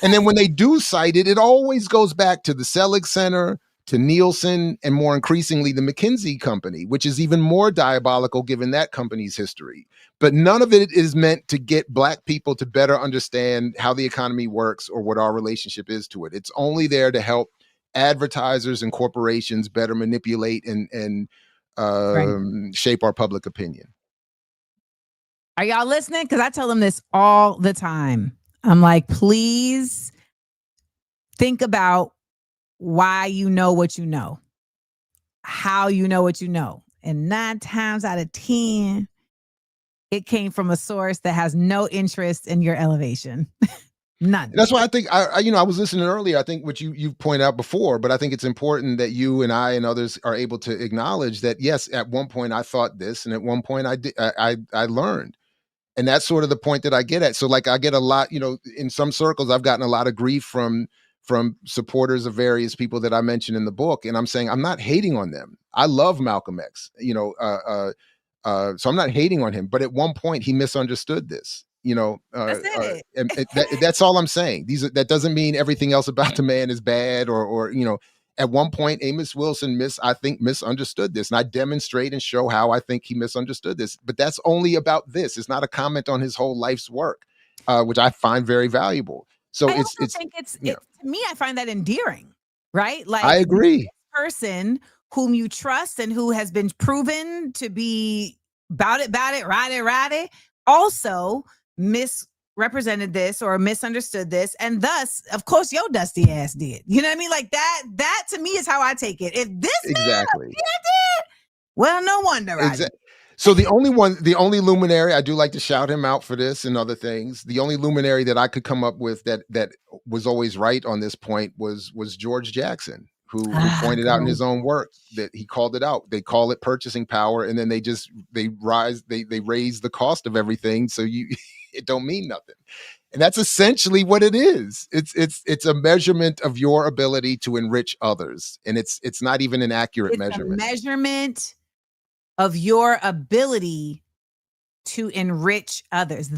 And then when they do cite it, it always goes back to the Selig Center, to Nielsen, and more increasingly the McKinsey company, which is even more diabolical given that company's history. But none of it is meant to get Black people to better understand how the economy works or what our relationship is to it. It's only there to help advertisers and corporations better manipulate and shape our public opinion. Are y'all listening? Because I tell them this all the time. I'm like, please think about why you know what you know, how you know what you know. And 9 times out of 10, it came from a source that has no interest in your elevation. None. That's why I think I was listening earlier. I think what you pointed out before, but I think it's important that you and I and others are able to acknowledge that, yes, at one point I thought this, and at one point I learned. And that's sort of the point that I get at. So like I get a lot, in some circles, I've gotten a lot of grief from supporters of various people that I mentioned in the book. And I'm saying, I'm not hating on them. I love Malcolm X, so I'm not hating on him, but at one point he misunderstood this, That's it. and that's all I'm saying. That doesn't mean everything else about the man is bad or at one point, Amos Wilson I think misunderstood this, and I demonstrate and show how I think he misunderstood this. But that's only about this. It's not a comment on his whole life's work, which I find very valuable. So I think to me, I find that endearing, right? Like, I agree. This person whom you trust and who has been proven to be about it, ride it, also misrepresented this or misunderstood this, and thus, of course, your dusty ass did. You know what I mean? Like that to me is how I take it. If this exactly man did, well, no wonder. Exactly. So the only luminary, I do like to shout him out for this and other things. The only luminary that I could come up with that was always right on this point was George Jackson, who pointed out in his own work that he called it out. They call it purchasing power, and then they raise the cost of everything, so it don't mean nothing. And that's essentially what it is. It's a measurement of your ability to enrich others, and it's not even an accurate measurement. A measurement of your ability to enrich others.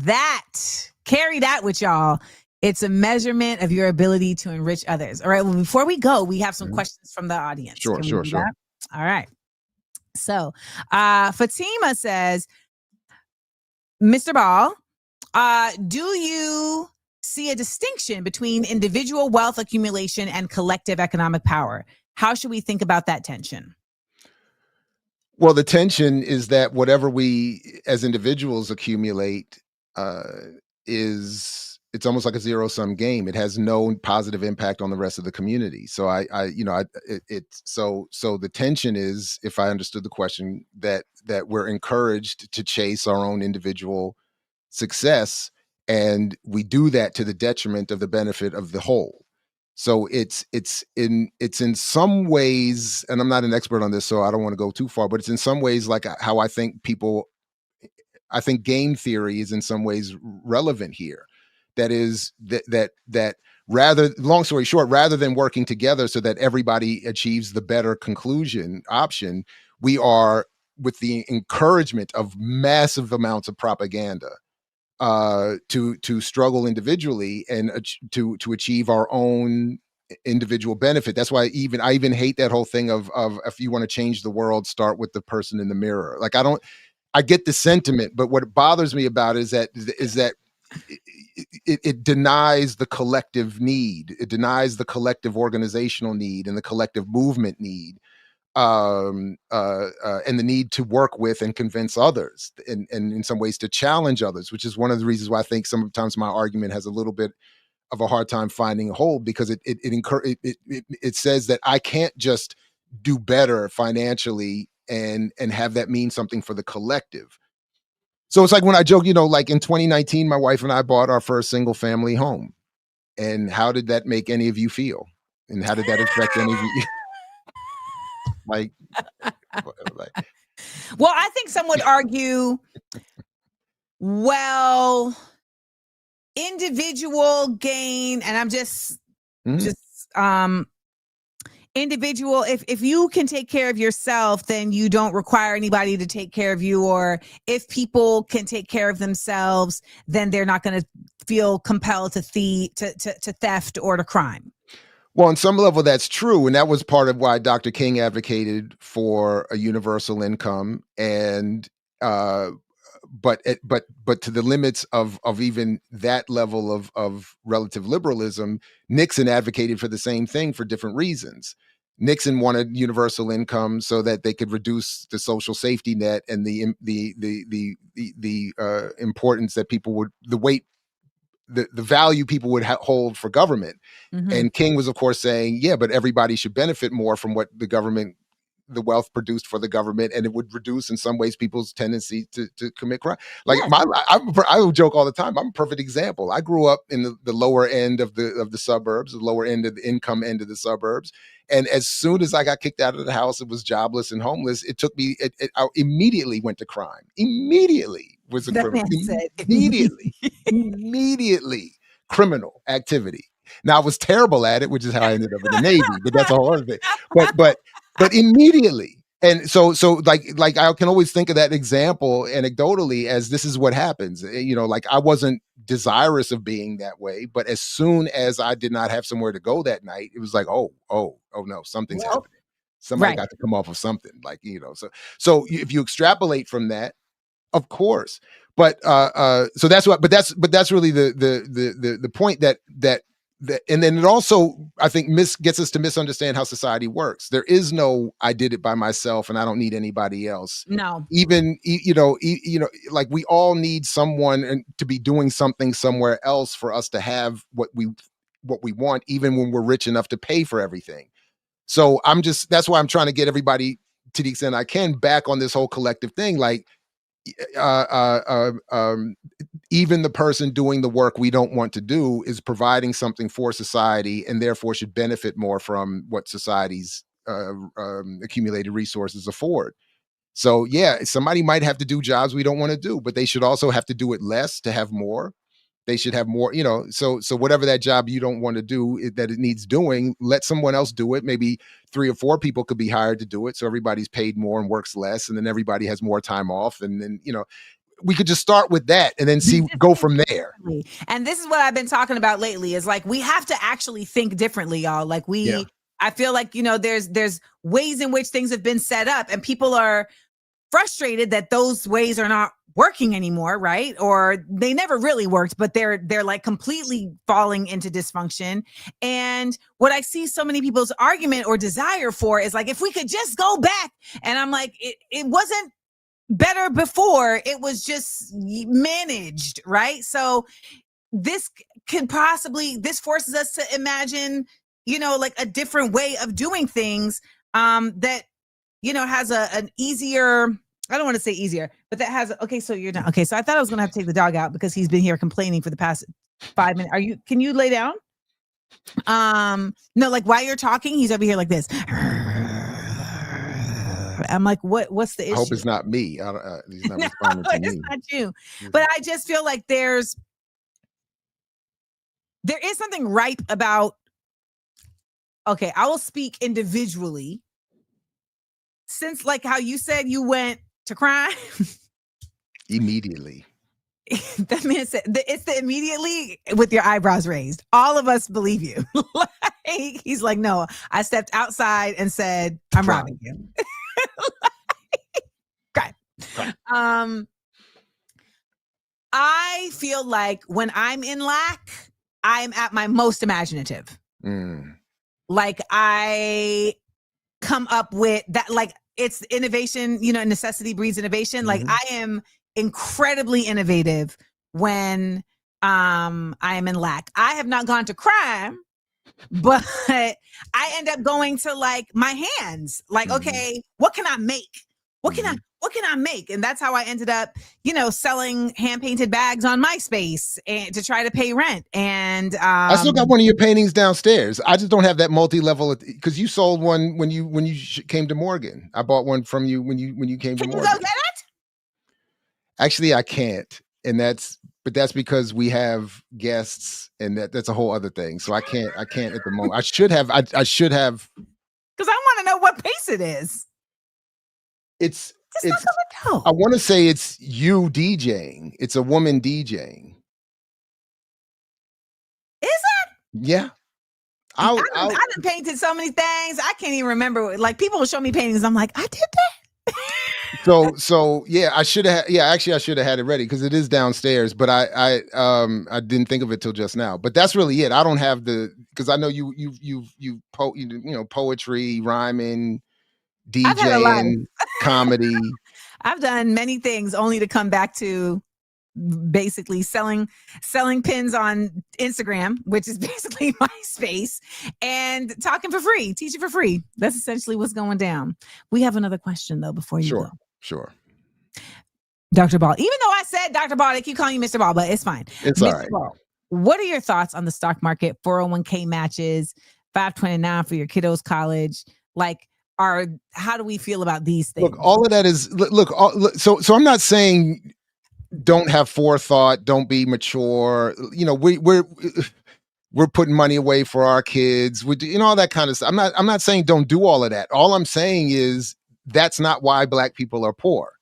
Carry that with y'all. It's a measurement of your ability to enrich others. All right. Well, before we go, we have some questions from the audience. Sure. All right. So Fatima says, Mr. Ball, do you see a distinction between individual wealth accumulation and collective economic power? How should we think about that tension? Well, the tension is that whatever we as individuals accumulate it's almost like a zero-sum game. It has no positive impact on the rest of the community. So so the tension is, if I understood the question, that we're encouraged to chase our own individual success, and we do that to the detriment of the benefit of the whole. So it's in some ways, and I'm not an expert on this, so I don't want to go too far, but it's in some ways like how I think people I think game theory is in some ways relevant here. That is that rather, long story short, rather than working together so that everybody achieves the better conclusion option, we are, with the encouragement of massive amounts of propaganda, to struggle individually and to achieve our own individual benefit. That's why I even hate that whole thing of if you want to change the world, start with the person in the mirror. Like, I get the sentiment, but what bothers me about it is that it denies the collective need. It denies the collective organizational need and the collective movement need, and the need to work with and convince others, and in some ways to challenge others, which is one of the reasons why I think sometimes my argument has a little bit of a hard time finding a hold, because it says that I can't just do better financially and have that mean something for the collective. So it's like when I joke, like in 2019, my wife and I bought our first single family home. And how did that make any of you feel? And how did that affect any of you? like, Well, I think some would argue, well, individual gain, and I'm just individual, if you can take care of yourself, then you don't require anybody to take care of you. Or if people can take care of themselves, then they're not going to feel compelled to theft or to crime. Well, on some level, that's true. And that was part of why Dr. King advocated for a universal income. And but to the limits of even that level of relative liberalism, Nixon advocated for the same thing for different reasons. Nixon wanted universal income so that they could reduce the social safety net and the importance that people would, the value people would hold for government. Mm-hmm. And King was, of course, saying, yeah, but everybody should benefit more from what the wealth produced for the government, and it would reduce in some ways people's tendency to commit crime. Like, yes. I would joke all the time, I'm a perfect example. I grew up in the lower end of the suburbs, the lower end of the income end of the suburbs. And as soon as I got kicked out of the house, it was jobless and homeless. It took me, I immediately went to crime. Immediately was a criminal. Immediately criminal activity. Now, I was terrible at it, which is how I ended up in the Navy, but that's a whole other thing. But immediately. And so like I can always think of that example anecdotally as this is what happens. Like, I wasn't desirous of being that way, but as soon as I did not have somewhere to go that night, it was like, oh no, something's happening. Somebody got to come off of something, so if you extrapolate from that, of course. But so that's what, but that's really the point that and then it also, I think, gets us to misunderstand how society works. There is no, I did it by myself and I don't need anybody else. No. Even, like, we all need someone to be doing something somewhere else for us to have what we want, even when we're rich enough to pay for everything. So that's why I'm trying to get everybody, to the extent I can, back on this whole collective thing. Like, even the person doing the work we don't want to do is providing something for society, and therefore should benefit more from what society's accumulated resources afford. So yeah, somebody might have to do jobs we don't want to do, but they should also have to do it less to have more. They should have more, so whatever that job you don't want to do that it needs doing, let someone else do it. Maybe 3 or 4 people could be hired to do it, so everybody's paid more and works less, and then everybody has more time off, and then we could just start with that and then go from there. And this is what I've been talking about lately, is like, we have to actually think differently, y'all. Like, I feel like, there's ways in which things have been set up, and people are frustrated that those ways are not working anymore, right? Or they never really worked, but they're like completely falling into dysfunction. And what I see so many people's argument or desire for is like, if we could just go back. And I'm like, it wasn't better before, it was just managed, right? So this forces us to imagine, like a different way of doing things, that, has an easier, I don't want to say easier, but that has, okay, so you're done. Okay, so I thought I was going to have to take the dog out because he's been here complaining for the past 5 minutes. Can you lay down? No, like, while you're talking, he's over here like this. I'm like, what's the issue? I hope it's not me. He's not No, responding to it's me. not you. But I just feel like there is something ripe about, okay, I will speak individually. Since like how you said you went to crime. Immediately. That man said it's the immediately with your eyebrows raised. All of us believe you. Like, he's like, no, I stepped outside and said, I'm robbing you. Okay. I feel like when I'm in lack, I'm at my most imaginative. Like I come up with that, like it's innovation, necessity breeds innovation. Like I am incredibly innovative when I am in lack. I have not gone to crime, but I end up going to like my hands. Like, okay, what can I make? What can I make? And that's how I ended up, selling hand painted bags on MySpace and to try to pay rent. And I still got one of your paintings downstairs. I just don't have that multi-level because you sold one when you came to Morgan. I bought one from you when you came to Morgan. Can you go get it? Actually, I can't, and that's because we have guests, and that's a whole other thing. So I can't at the moment. I should have. I should have. Because I want to know what pace it is. It's. I want to say it's you DJing. It's a woman DJing. Is it? Yeah. I done painted so many things. I can't even remember. Like people will show me paintings. I'm like, I did that. So yeah, I should have. Yeah, actually, I should have had it ready because it is downstairs. But I didn't think of it till just now. But that's really it. I don't have because I know you poetry, rhyming, DJing, comedy. I've done many things only to come back to basically selling pins on Instagram, which is basically MySpace, and talking for free, teaching for free. That's essentially what's going down. We have another question though before you go. Sure. Dr. Ball, even though I said Dr. Ball, I keep calling you Mr. Ball, but it's fine. It's Mr. all right. Ball, what are your thoughts on the stock market, 401k matches, 529 for your kiddos' college? Like, how do we feel about these things? Look, all of that is so I'm not saying don't have forethought, don't be mature. We're putting money away for our kids. We all that kind of stuff. I'm not saying don't do all of that. All I'm saying is that's not why Black people are poor.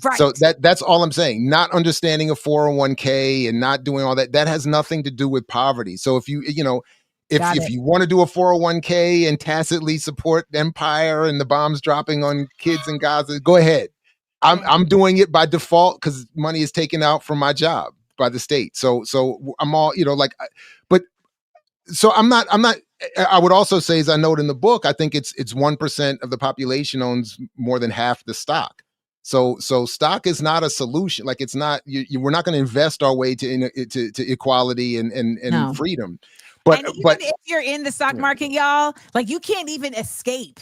Right. So that's all I'm saying. Not understanding a 401k and not doing all that has nothing to do with poverty. So if you want to do a 401k and tacitly support empire and the bombs dropping on kids in Gaza, go ahead. I'm doing it by default because money is taken out from my job by the state. So I'm all, but so I'm not, I would also say, as I note in the book, I think it's 1% of the population owns more than half the stock. So stock is not a solution. Like it's not, we're not going to invest our way to equality and freedom. But if you're in the stock market, y'all, like you can't even escape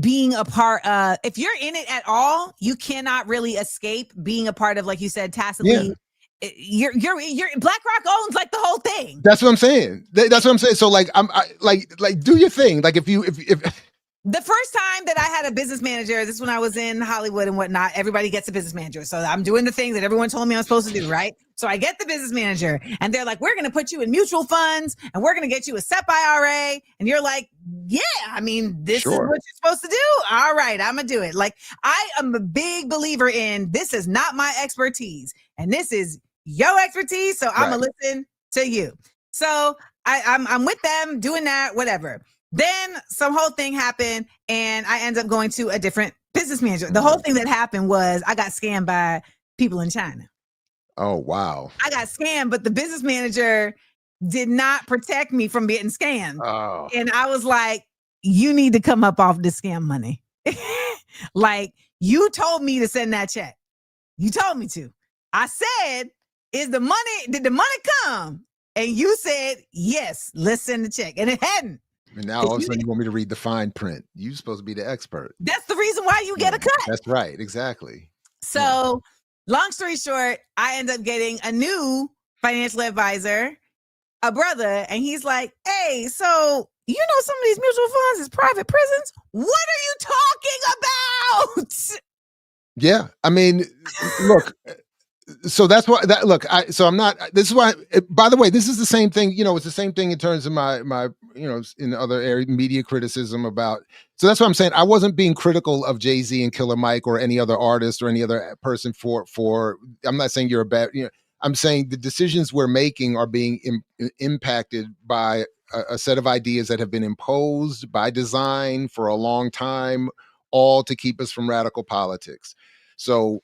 being a part of, if you're in it at all, you cannot really escape being a part of, like you said, tacitly. You're BlackRock owns like the whole thing. That's what I'm saying. That's what I'm saying. So like, like do your thing. Like if the first time that I had a business manager, this is when I was in Hollywood and whatnot, everybody gets a business manager. So I'm doing the thing that everyone told me I'm supposed to do, right? So I get the business manager and they're like, we're going to put you in mutual funds and we're going to get you a SEP IRA. And you're like, yeah, I mean, this is what you're supposed to do. All right, I'm going to do it. Like I am a big believer in this is not my expertise and this is your expertise. So I'm going to listen to you. So I'm with them doing that, whatever. Then some whole thing happened and I ended up going to a different business manager. The whole thing that happened was I got scammed by people in China. Oh, wow. I got scammed, but the business manager did not protect me from getting scammed. Oh. And I was like, you need to come up off this scam money. Like you told me to send that check. You told me to. I said, did the money come? And you said, yes, let's send the check. And it hadn't. And now all of a sudden you want me to read the fine print. You're supposed to be the expert. That's the reason why you get a cut. That's right. Exactly. So long story short, I end up getting a new financial advisor, a brother. And he's like, hey, so You know, some of these mutual funds is private prisons. What are you talking about? Yeah, I mean, look. So that's why that look. So I'm not. This is why. By the way, this is the same thing. You know, it's the same thing in terms of my in other area media criticism about. So that's what I'm saying. I wasn't being critical of Jay-Z and Killer Mike or any other artist or any other person for. I'm not saying you're a bad. I'm saying the decisions we're making are being impacted by a set of ideas that have been imposed by design for a long time, all to keep us from radical politics. So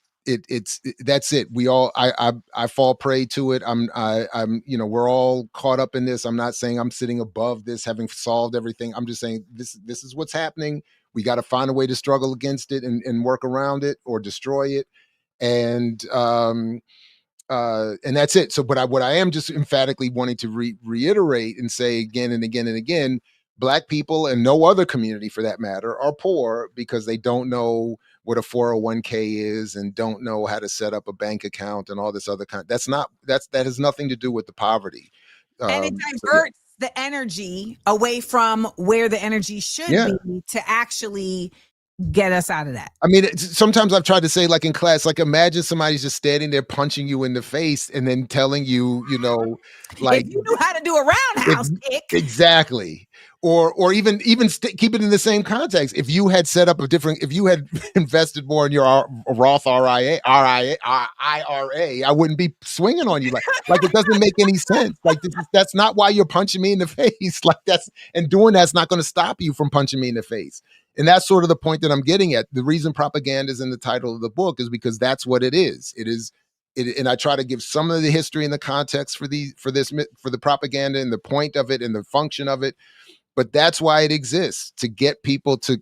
that's it. We all I fall prey to it. I'm we're all caught up in this. I'm not saying I'm sitting above this, having solved everything. I'm just saying this is what's happening. We got to find a way to struggle against it and work around it or destroy it. And that's it. So, but what I am just emphatically wanting to reiterate and say again and again and again, Black people and no other community for that matter are poor because they don't know what a 401k is and don't know how to set up a bank account and all this other kind. That has nothing to do with the poverty. And it diverts the energy away from where the energy should be to actually get us out of that. I mean, sometimes I've tried to say, like in class, like imagine somebody's just standing there punching you in the face and then telling you, like if you knew how to do a roundhouse kick, exactly, or even keep it in the same context. If you had set up if you had invested more in your Roth IRA, I wouldn't be swinging on you like it doesn't make any sense. Like that's not why you're punching me in the face. Like and doing that's not going to stop you from punching me in the face. And that's sort of the point that I'm getting at. The reason propaganda is in the title of the book is because that's what it is. And I try to give some of the history and the context for the propaganda and the point of it and the function of it. But that's why it exists, to get people to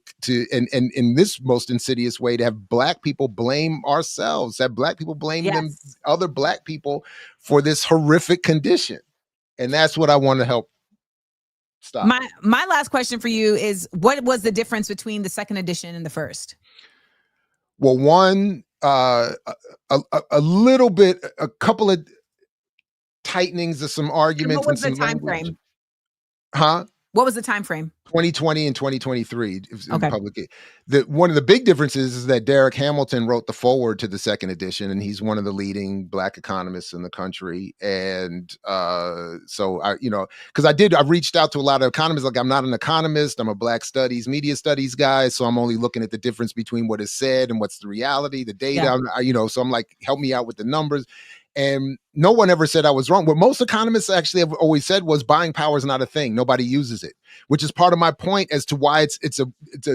and in this most insidious way, to have Black people blame ourselves, have Black people blame them, other Black people, for this horrific condition. And that's what I want to help stop. My last question for you is, what was the difference between the second edition and the first? Well, one, a little bit, a couple of tightenings of some arguments. And what was the time frame? Huh? What was the time frame? 2020 and 2023 in public. One of the big differences is that Derek Hamilton wrote the foreword to the second edition, and he's one of the leading Black economists in the country. And so I reached out to a lot of economists. Like, I'm not an economist, I'm a Black studies, media studies guy. So I'm only looking at the difference between what is said and what's the reality, the data. Yeah. So I'm like, help me out with the numbers. And no one ever said I was wrong. What most economists actually have always said was buying power is not a thing. Nobody uses it, which is part of my point as to why it's a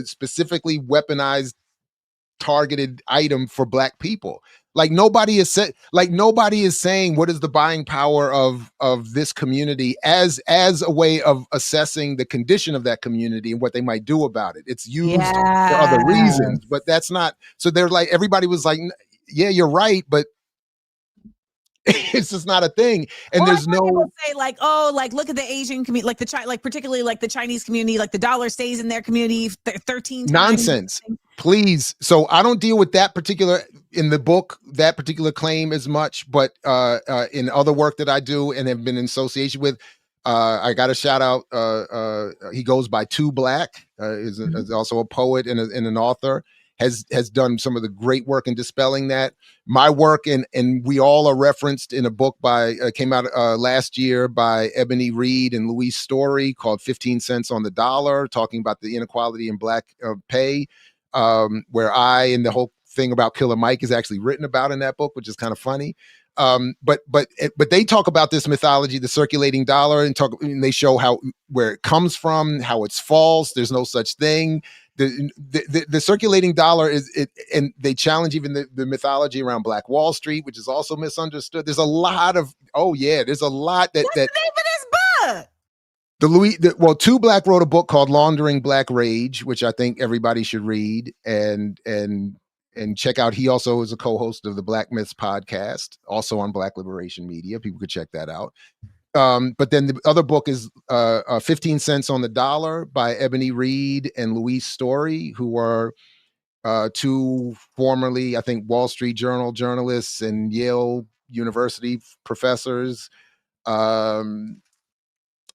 specifically weaponized, targeted item for Black people. Like nobody is saying what is the buying power of this community as a way of assessing the condition of that community and what they might do about it. It's used for other reasons, but that's not. So they're like, everybody was like, yeah, you're right, but it's just not a thing. And there's no people say like, oh, like look at the Asian community, like particularly like the Chinese community, like the dollar stays in their community 13 times. Nonsense. Please. So I don't deal with that particular in the book, that particular claim as much, but in other work that I do and have been in association with, I got a shout out. He goes by Two Black, is also a poet and an author. Has done some of the great work in dispelling that. My work and we all are referenced in a book came out last year by Ebony Reed and Louise Story called 15 Cents on the Dollar, talking about the inequality in Black pay, where I and the whole thing about Killer Mike is actually written about in that book, which is kind of funny. But they talk about this mythology, the circulating dollar, and they show where it comes from, how it's false. There's no such thing. The circulating dollar and they challenge even the mythology around Black Wall Street, which is also misunderstood. There's a lot of there's a lot that. What's the name of this book? Two Black wrote a book called Laundering Black Rage, which I think everybody should read and check out. He also is a co-host of the Black Myths podcast, also on Black Liberation Media. People could check that out. But then the other book is 15 Cents on the Dollar by Ebony Reed and Louise Story, who are two formerly, I think, Wall Street Journal journalists and Yale University professors.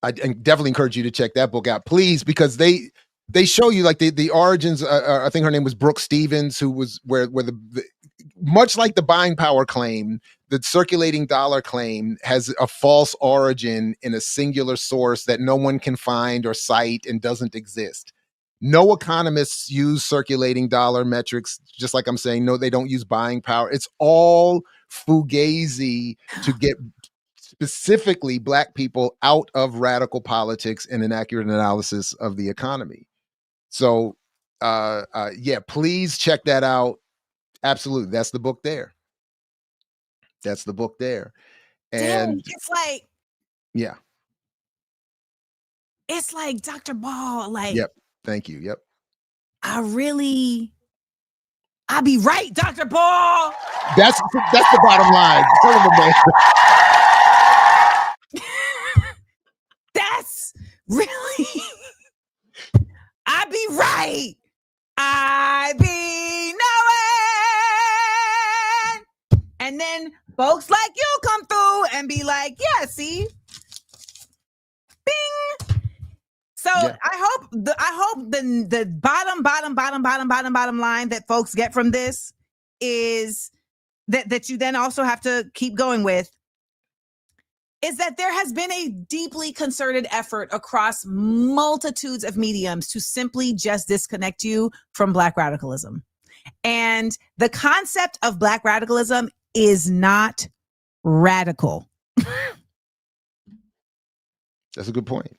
I I definitely encourage you to check that book out, please, because they show you like the origins. I think her name was Brooke Stevens, who was where the much like the buying power claim, the circulating dollar claim has a false origin in a singular source that no one can find or cite and doesn't exist. No economists use circulating dollar metrics, just like I'm saying, no, they don't use buying power. It's all fugazi to get specifically Black people out of radical politics and an accurate analysis of the economy. So, yeah, please check that out. Absolutely. That's the book there. That's the book there. And it's like, yeah. It's like Dr. Ball, like, Yep. Thank you. Yep. I'll be right, Dr. Ball. That's the bottom line. Tell him, man. That's really, I be right. I be knowing. And then folks like you come through and be like, yeah, see? Bing. So yeah. I hope the bottom line that folks get from this is that you then also have to keep going with is that there has been a deeply concerted effort across multitudes of mediums to simply just disconnect you from Black radicalism. And the concept of Black radicalism is not radical. That's a good point.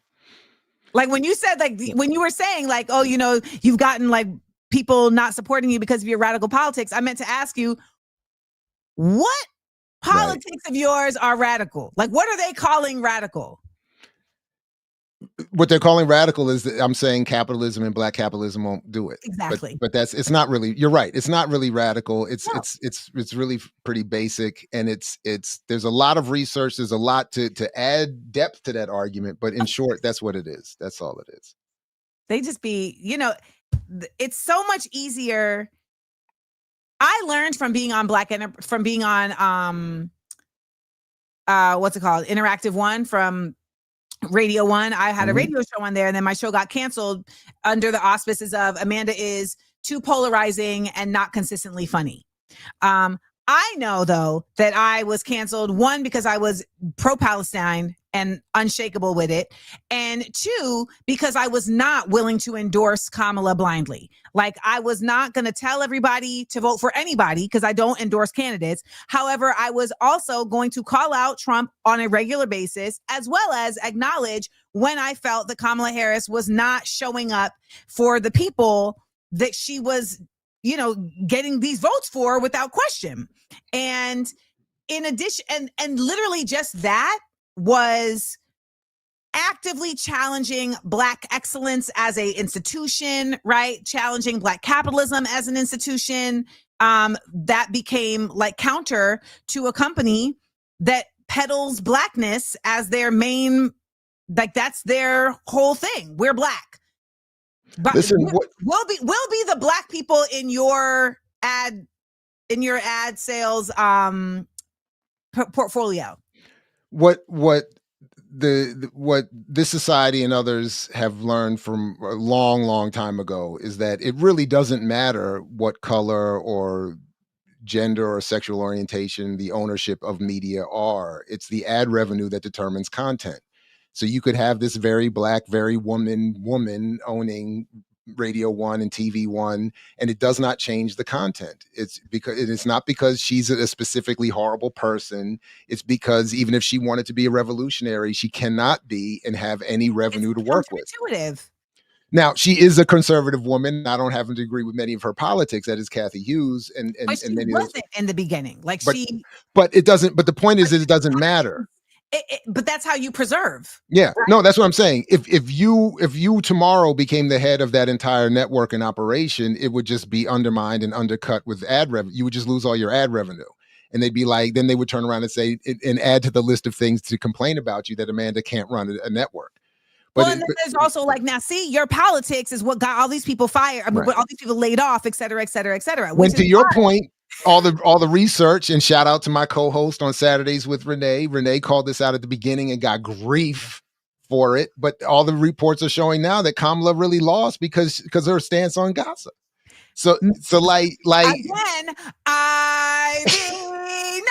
Like when you said, like, when you were saying, like, oh, you know, you've gotten like people not supporting you because of your radical politics, I meant to ask you, what politics of yours are radical? Like, what are they calling radical? What they're calling radical is that I'm saying capitalism and Black capitalism won't do it. Exactly. But it's not really, you're right. It's not really radical. It's really pretty basic. And there's a lot of research. There's a lot to add depth to that argument. But in short, that's what it is. That's all it is. They just be, you know, it's so much easier. I learned from being on what's it called? Interactive One from Radio One. I had a radio show on there, and then my show got canceled under the auspices of Amanda is too polarizing and not consistently funny. I know, though, that I was canceled, one, because I was pro-Palestine and unshakable with it, and two, because I was not willing to endorse Kamala blindly. Like, I was not going to tell everybody to vote for anybody because I don't endorse candidates. However, I was also going to call out Trump on a regular basis, as well as acknowledge when I felt that Kamala Harris was not showing up for the people that she was, you know, getting these votes for without question. And in addition, and literally just that was actively challenging Black excellence as a institution, right? Challenging Black capitalism as an institution. That became like counter to a company that peddles Blackness as their main, like that's their whole thing. We're Black. But listen, we'll be the Black people in your ad sales portfolio. What this society and others have learned from a long time ago is that it really doesn't matter what color or gender or sexual orientation the ownership of media are. It's the ad revenue that determines content. So you could have this very Black, very woman owning Radio One and TV One, and it does not change the content. It's not because she's a specifically horrible person. It's because even if she wanted to be a revolutionary, she cannot be and have any revenue to work with. Intuitive. Now, she is a conservative woman. I don't happen to agree with many of her politics. That is Kathy Hughes, and she many wasn't in the beginning. Like but it doesn't. But the point is, it doesn't matter. But that's how you preserve. Yeah, right? No, that's what I'm saying. If you tomorrow became the head of that entire network and operation, it would just be undermined and undercut with ad revenue. You would just lose all your ad revenue. And they'd be like, then they would turn around and say, and add to the list of things to complain about you that Amanda can't run a network. But and then there's also like, now see, your politics is what got all these people fired. I mean, what all these people laid off, et cetera, et cetera, et cetera. When to your point, all the research, and shout out to my co-host on Saturdays with Renee. Renee called this out at the beginning and got grief for it, but all the reports are showing now that Kamala really lost because of her stance on Gaza. So like again, I be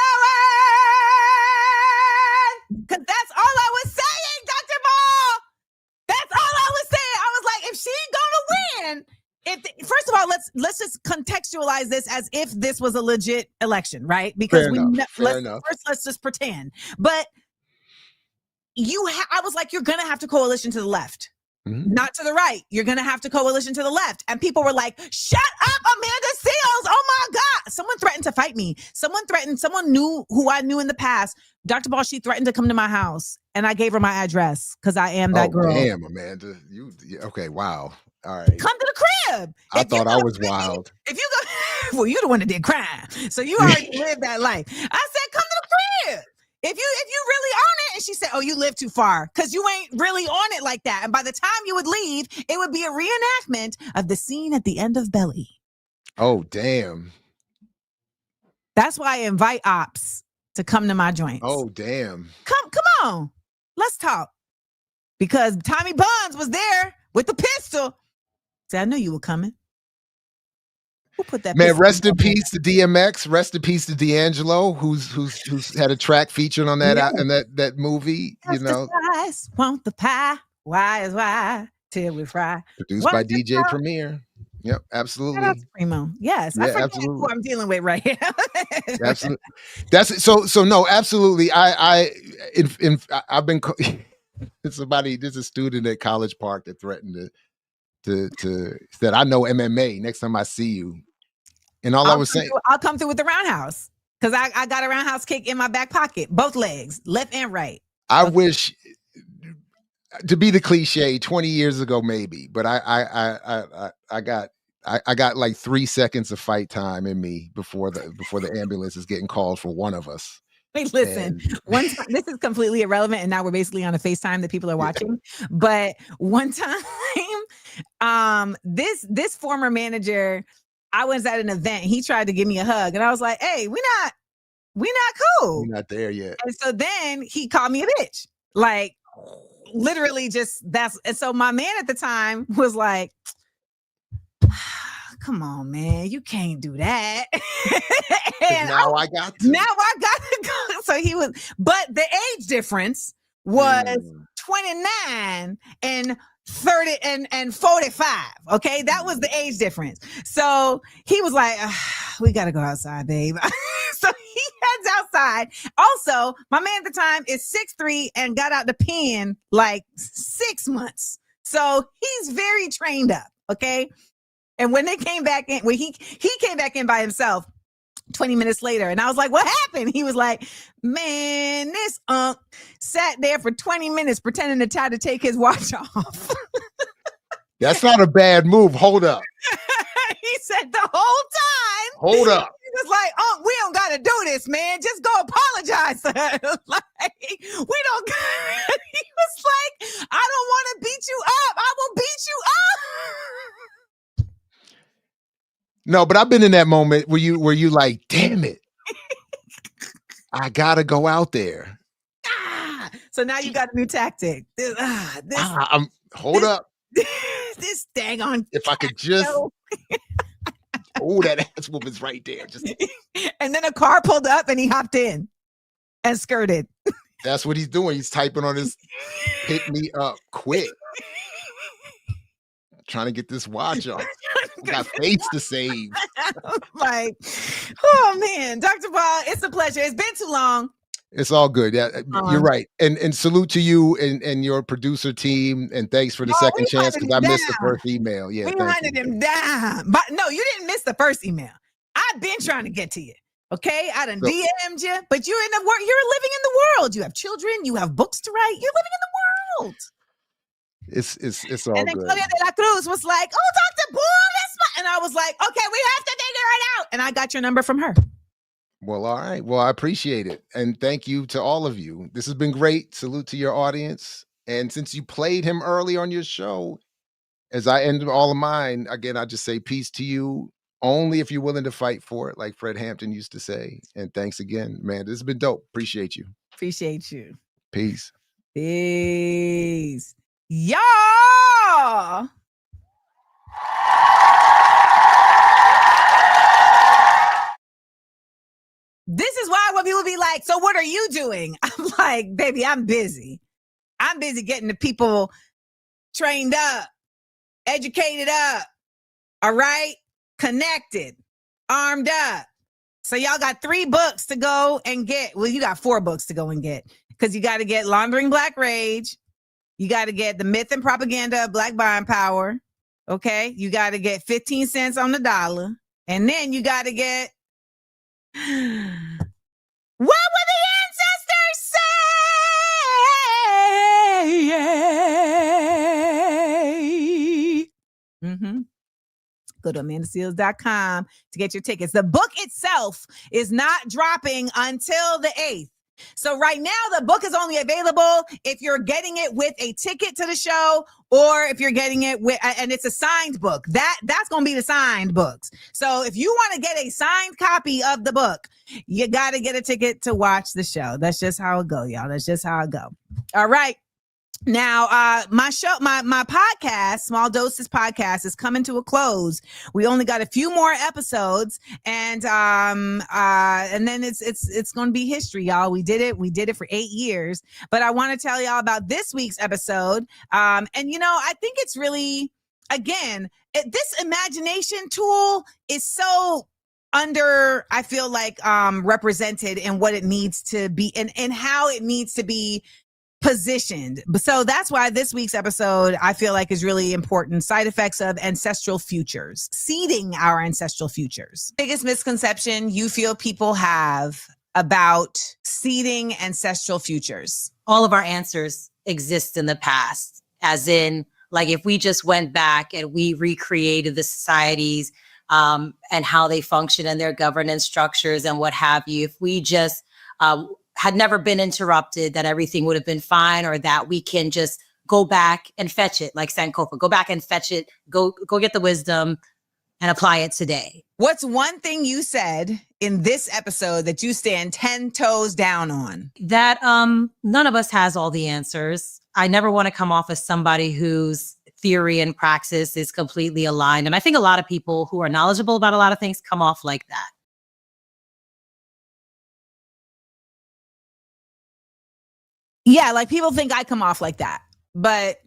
knowing, because that's all I was saying, Dr. Ball. That's all I was saying. I was like, if she's gonna win, first of all, let's just contextualize this as if this was a legit election, right? Because let's just pretend. But I was like, you're gonna have to coalition to the left. Not to the right. You're going to have to coalition to the left. And people were like, shut up, Amanda Seals. Oh my God. Someone threatened to fight me. Someone knew who I knew in the past. Dr. Ball, she threatened to come to my house and I gave her my address because I am that girl. Damn, Amanda. Okay, wow. All right. Come to the crib. I thought I was wild. If you go, well, you're the one that did crime. So you already lived that life. I said, come to the crib. If you really own it, and she said, oh, you live too far because you ain't really on it like that. And by the time you would leave, it would be a reenactment of the scene at the end of Belly. Oh, damn. That's why I invite ops to come to my joints. Oh, damn. Come on. Let's talk. Because Tommy Bonds was there with the pistol. See, I knew you were coming. Who put that? Man, rest in peace to DMX. Rest in peace to D'Angelo, who's had a track featured on that in that movie. That's the spice, want the pie? Why is why till we fry? Produced by DJ Premier. Yep, absolutely. Shout out to Primo. Yes, I forget absolutely. who I'm dealing with right here. Absolutely. That's so no, absolutely. I've been there's a student at College Park that threatened to said, I know MMA next time I see you. And I was saying, I'll come through with the roundhouse because I got a roundhouse kick in my back pocket, both legs, left and right. I wish to be the cliche 20 years ago, maybe, but I got like 3 seconds of fight time in me before the ambulance is getting called for one of us. Wait, listen, one time, this is completely irrelevant. And now we're basically on a FaceTime that people are watching. But one time, this former manager, I was at an event. He tried to give me a hug and I was like, hey, we're not cool. We're not there yet. And so then he called me a bitch. Like literally and so my man at the time was like, come on, man, you can't do that. And now I got to go. So he was, but the age difference was 29 and 30 and 45. Okay. That was the age difference. So he was like, we got to go outside, babe. So he heads outside. Also, my man at the time is 6'3" and got out the pen like 6 months. So he's very trained up. Okay. And when they came back in, when he came back in by himself 20 minutes later, and I was like, what happened? He was like, man, this sat there for 20 minutes pretending to try to take his watch off. That's not a bad move. Hold up. He said the whole time. Hold up. He was like, we don't got to do this, man. Just go apologize to her. Like, we don't. He was like, I don't want to beat you up. I will beat you up. No, but I've been in that moment where you like, damn it, I gotta go out there. So now you got a new tactic. Hold up. This dang on. If I could just, that ass whooping's right there. Just, and then a car pulled up and he hopped in and skirted. That's what he's doing. He's typing on his pick me up quick. Trying to get this watch off. Got face to save. Like, oh man, Dr. Ball, it's a pleasure. It's been too long. It's all good. Yeah, you're right. And salute to you and your producer team. And thanks for the second chance because I missed the first email. Yeah, we hunted him down. But no, you didn't miss the first email. I've been trying to get to you. Okay, I done DM'd you, but you're in the world. You're living in the world. You have children. You have books to write. You're living in the world. It's all and then good. Claudia de la Cruz was like, "Oh, Dr. Ball, that's my," and I was like, "Okay, we have to figure it out." And I got your number from her. Well, all right. Well, I appreciate it, and thank you to all of you. This has been great. Salute to your audience. And since you played him early on your show, as I end all of mine, again, I just say peace to you. Only if you're willing to fight for it, like Fred Hampton used to say. And thanks again, man. This has been dope. Appreciate you. Appreciate you. Peace. Peace. Y'all. This is why when people be like, so what are you doing? I'm like, baby, I'm busy. I'm busy getting the people trained up, educated up, all right? Connected, armed up. So y'all got 3 books to go and get. Well, you got 4 books to go and get because you got to get Laundering Black Rage. You got to get The Myth and Propaganda of Black Buying Power. Okay? You got to get 15 cents on the dollar. And then you got to get... What would the ancestors say? Go to amandaseals.com to get your tickets. The book itself is not dropping until the 8th. So right now, the book is only available if you're getting it with a ticket to the show or if you're getting it with, and it's a signed book. That's going to be the signed books. So if you want to get a signed copy of the book, you got to get a ticket to watch the show. That's just how it go, y'all. That's just how it go. All right. Now, my show, my podcast, Small Doses Podcast, is coming to a close. We only got a few more episodes, and then it's going to be history, y'all. We did it for 8 years. But I want to tell y'all about this week's episode. And I think it's really, again, this imagination tool is so I feel like represented in what it needs to be and how it needs to be positioned. So that's why this week's episode, I feel like, is really important. Side effects of ancestral futures, seeding our ancestral futures. Biggest misconception you feel people have about seeding ancestral futures? All of our answers exist in the past, as in, like, if we just went back and we recreated the societies and how they function and their governance structures and what have you, if we just had never been interrupted, that everything would have been fine, or that we can just go back and fetch it, like Sankofa, go back and fetch it, go get the wisdom and apply it today. What's one thing you said in this episode that you stand 10 toes down on? That none of us has all the answers. I never want to come off as somebody whose theory and praxis is completely aligned. And I think a lot of people who are knowledgeable about a lot of things come off like that. Yeah, like people think I come off like that. But,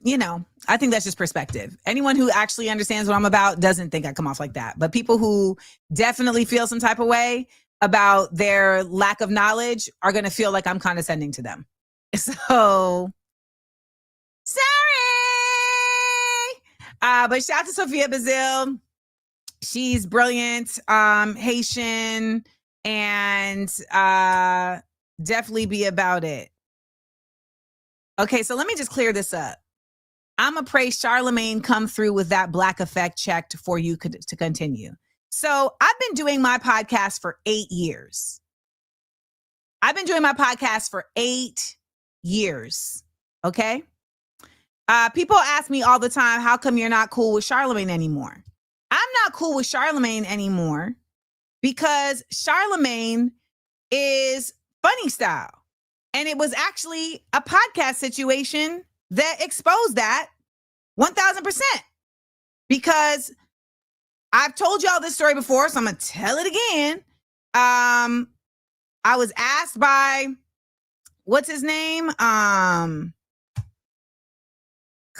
I think that's just perspective. Anyone who actually understands what I'm about doesn't think I come off like that. But people who definitely feel some type of way about their lack of knowledge are going to feel like I'm condescending to them. So, sorry. But shout out to Sophia Bazil. She's brilliant, Haitian, and definitely be about it. Okay, so let me just clear this up. I'm going to pray Charlemagne come through with that Black effect checked for you to continue. So I've been doing my podcast for 8 years. Okay? People ask me all the time, how come you're not cool with Charlemagne anymore? I'm not cool with Charlemagne anymore because Charlemagne is funny style. And it was actually a podcast situation that exposed that 1,000%. Because I've told y'all this story before, so I'm going to tell it again. I was asked by, what's his name? Come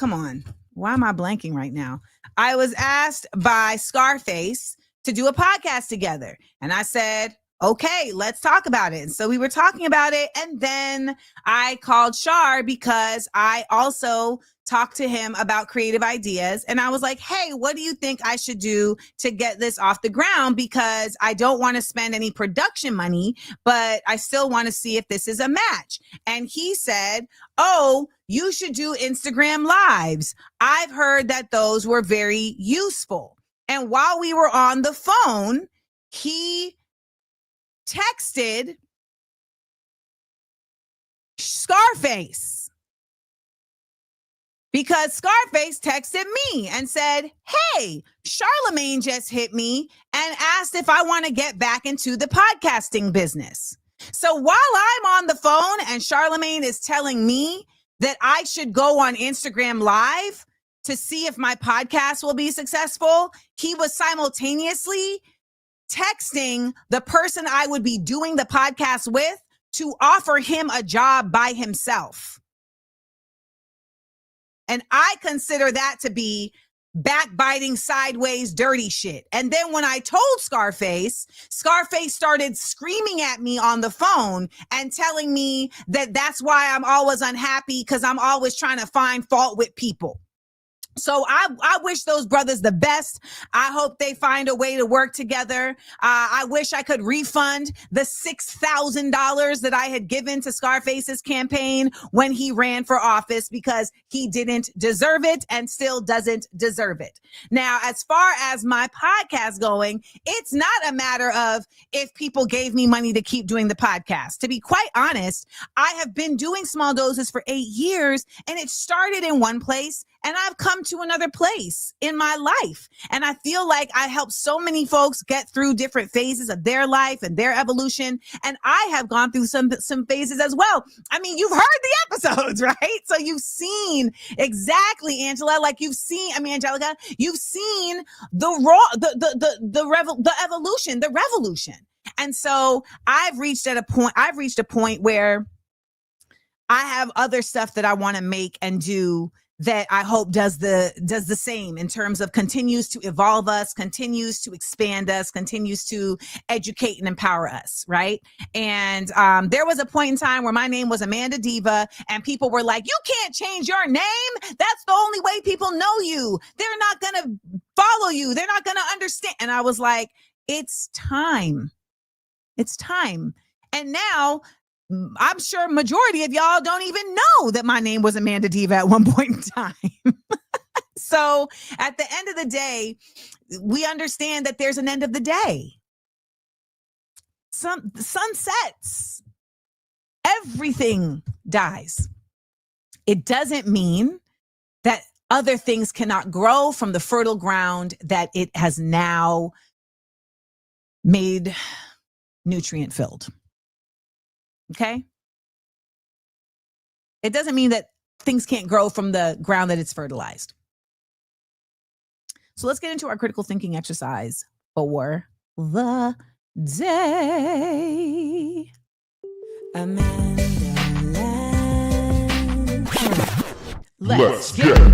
on. Why am I blanking right now? I was asked by Scarface to do a podcast together. And I said, okay, let's talk about it. And so we were talking about it. And then I called Shar because I also talked to him about creative ideas. And I was like, hey, what do you think I should do to get this off the ground? Because I don't want to spend any production money, but I still want to see if this is a match. And he said, oh, you should do Instagram lives. I've heard that those were very useful. And while we were on the phone, he texted Scarface because Scarface texted me and said, hey, Charlemagne just hit me and asked if I want to get back into the podcasting business. So while I'm on the phone and Charlemagne is telling me that I should go on Instagram Live to see if my podcast will be successful, he was simultaneously texting the person I would be doing the podcast with to offer him a job by himself. And I consider that to be backbiting, sideways, dirty shit. And then when I told Scarface started screaming at me on the phone and telling me that that's why I'm always unhappy, because I'm always trying to find fault with people. So I wish those brothers the best. I hope they find a way to work together. I wish I could refund the $6,000 that I had given to Scarface's campaign when he ran for office, because he didn't deserve it and still doesn't deserve it. Now, as far as my podcast going, it's not a matter of if people gave me money to keep doing the podcast. To be quite honest, I have been doing Small Doses for 8 years, and it started in one place, and I've come to another place in my life. And I feel like I helped so many folks get through different phases of their life and their evolution. And I have gone through some phases as well. I mean, you've heard the episodes, right? So you've seen exactly, Angela, like Angelica, you've seen the evolution, the revolution. And so I've reached a point where I have other stuff that I want to make and do that I hope does the same in terms of continues to evolve us, continues to expand us, continues to educate and empower us, right? And there was a point in time where my name was Amanda Diva, and people were like, you can't change your name. That's the only way people know you. They're not going to follow you. They're not going to understand. And I was like, it's time. It's time. And now, I'm sure majority of y'all don't even know that my name was Amanda Diva at one point in time. So at the end of the day, we understand that there's an end of the day. The sun sets. Everything dies. It doesn't mean that other things cannot grow from the fertile ground that it has now made nutrient filled. Okay. It doesn't mean that things can't grow from the ground that it's fertilized. So let's get into our critical thinking exercise for the day. Amandaland. Let's get it.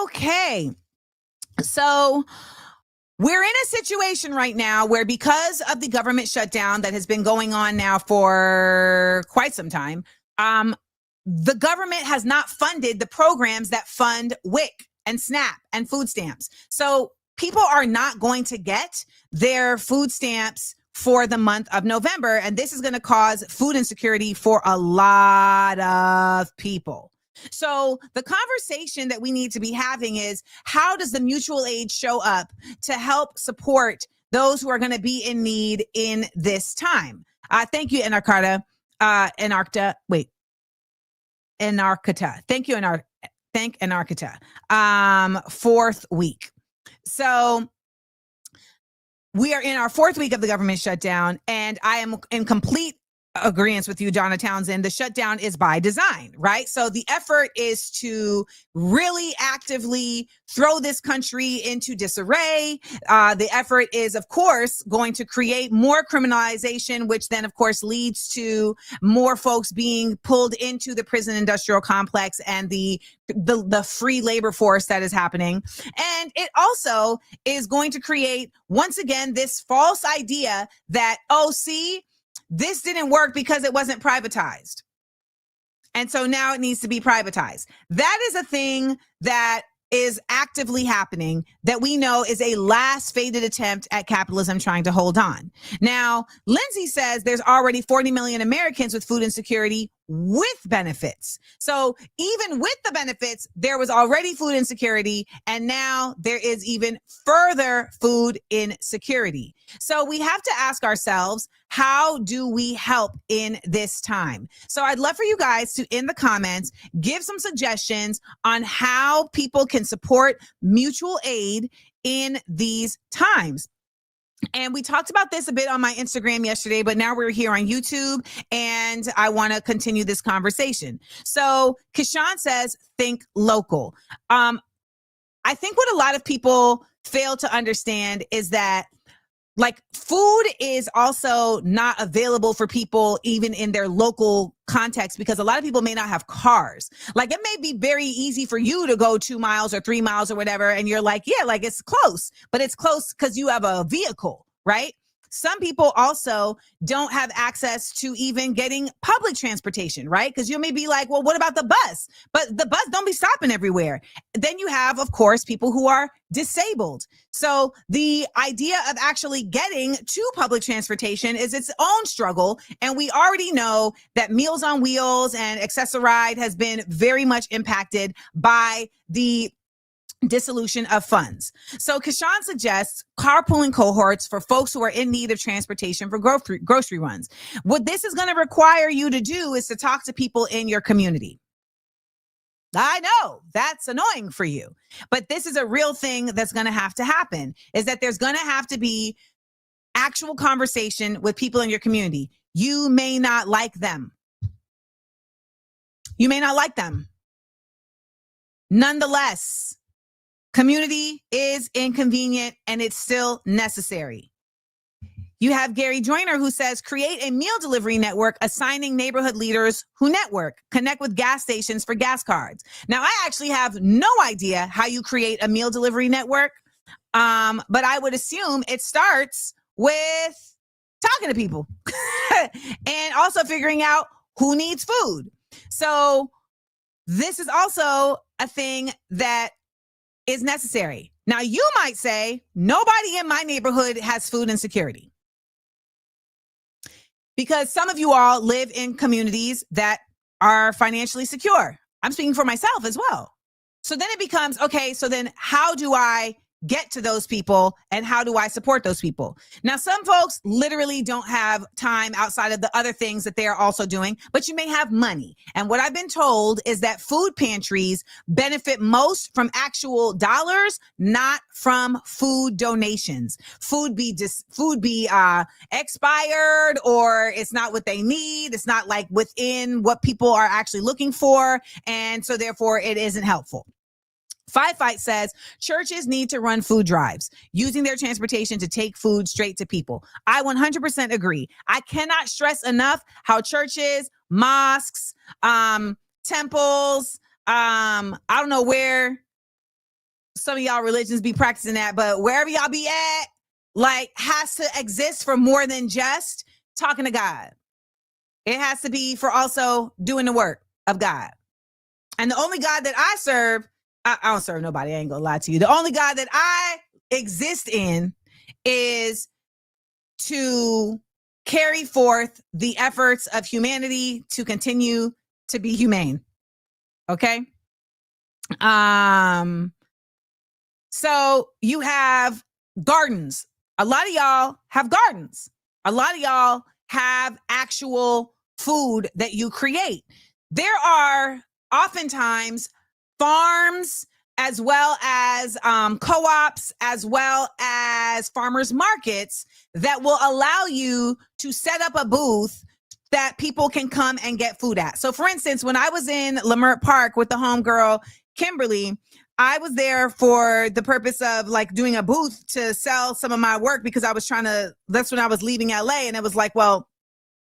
Okay, so we're in a situation right now where, because of the government shutdown that has been going on now for quite some time, the government has not funded the programs that fund WIC and SNAP and food stamps. So people are not going to get their food stamps for the month of November, and this is going to cause food insecurity for a lot of people. So the conversation that we need to be having is, how does the mutual aid show up to help support those who are going to be in need in this time? Thank you, Anarcata. Thank you, thank Anarcata. Fourth week. So we are in our fourth week of the government shutdown, and I am in complete agreement with you, Donna Townsend. The shutdown is by design, right? So the effort is to really actively throw this country into disarray. The effort is, of course, going to create more criminalization, which then, of course, leads to more folks being pulled into the prison industrial complex and the free labor force that is happening. And it also is going to create, once again, this false idea that, oh, see, this didn't work because it wasn't privatized. And so now it needs to be privatized. That is a thing that is actively happening that we know is a last faded attempt at capitalism trying to hold on. Now, Lindsay says there's already 40 million Americans with food insecurity. with benefits. So even with the benefits, there was already food insecurity, and now there is even further food insecurity. So we have to ask ourselves, how do we help in this time? So I'd love for you guys to, in the comments, give some suggestions on how people can support mutual aid in these times. And we talked about this a bit on my Instagram yesterday, but now we're here on YouTube and I want to continue this conversation. So Kishan says, think local. I think what a lot of people fail to understand is that like food is also not available for people even in their local context, because a lot of people may not have cars. Like it may be very easy for you to go 2 miles or 3 miles or whatever. And you're like, yeah, like it's close, but it's close because you have a vehicle, right? Some people also don't have access to even getting public transportation, right? Because you may be like, well, what about the bus? But the bus don't be stopping everywhere. Then you have, of course, people who are disabled. So the idea of actually getting to public transportation is its own struggle. And we already know that Meals on Wheels and Access-a-Ride has been very much impacted by the dissolution of funds. So Kishan suggests carpooling cohorts for folks who are in need of transportation for grocery runs. What this is going to require you to do is to talk to people in your community. I know that's annoying for you, but this is a real thing that's going to have to happen, is that there's going to have to be actual conversation with people in your community. You may not like them. You may not like them. Nonetheless, community is inconvenient and it's still necessary. You have Gary Joyner who says, create a meal delivery network, assigning neighborhood leaders who network, connect with gas stations for gas cards. Now, I actually have no idea how you create a meal delivery network, but I would assume it starts with talking to people and also figuring out who needs food. So this is also a thing that is necessary. Now, you might say, nobody in my neighborhood has food insecurity, because some of you all live in communities that are financially secure. I'm speaking for myself as well. So then it becomes, okay, so then how do I get to those people and how do I support those people? Now, some folks literally don't have time outside of the other things that they are also doing, but you may have money. And what I've been told is that food pantries benefit most from actual dollars, not from food donations. Food be expired, or it's not what they need. It's not like within what people are actually looking for. And so therefore it isn't helpful. Fight says churches need to run food drives, using their transportation to take food straight to people. I 100% agree. I cannot stress enough how churches, mosques, temples, I don't know where some of y'all religions be practicing that, but wherever y'all be at, like, has to exist for more than just talking to God. It has to be for also doing the work of God. And the only God that I serve, I don't serve nobody. I ain't gonna lie to you. The only God that I exist in is to carry forth the efforts of humanity to continue to be humane. Okay. So you have gardens. A lot of y'all have gardens. A lot of y'all have actual food that you create. There are oftentimes farms, as well as co-ops, as well as farmers markets that will allow you to set up a booth that people can come and get food at. So for instance, when I was in Leimert Park with the homegirl, Kimberly, I was there for the purpose of like doing a booth to sell some of my work, because I was that's when I was leaving LA, and it was like, well,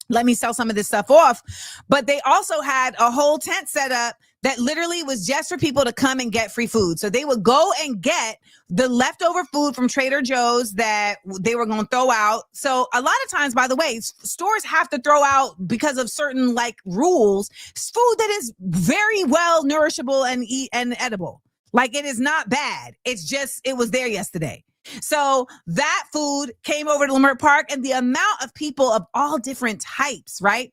let me sell some of this stuff off. But they also had a whole tent set up that literally was just for people to come and get free food. So they would go and get the leftover food from Trader Joe's that they were going to throw out. So a lot of times, by the way, stores have to throw out, because of certain like rules, food that is very well nourishable and edible. Like, it is not bad. It's just, it was there yesterday. So that food came over to Leimert Park, and the amount of people of all different types, right,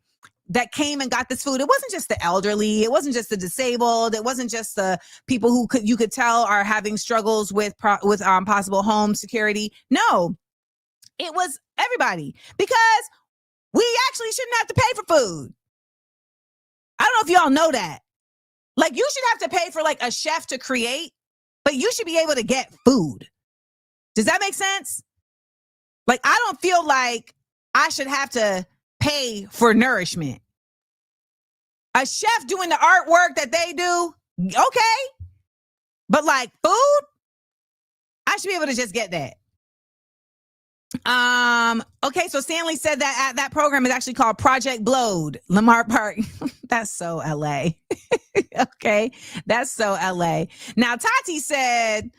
that came and got this food, it wasn't just the elderly, it wasn't just the disabled, it wasn't just the people who you could tell are having struggles with possible home security. No, it was everybody, because we actually shouldn't have to pay for food. I don't know if y'all know that. Like, you should have to pay for like a chef to create, but you should be able to get food. Does that make sense? Like, I don't feel like I should have to pay for nourishment. A chef doing the artwork that they do, okay. But like food, I should be able to just get that. Okay, so Stanley said that program is actually called Project Blowed, Lamar Park. That's so LA. Okay, that's so LA. Now, Tati said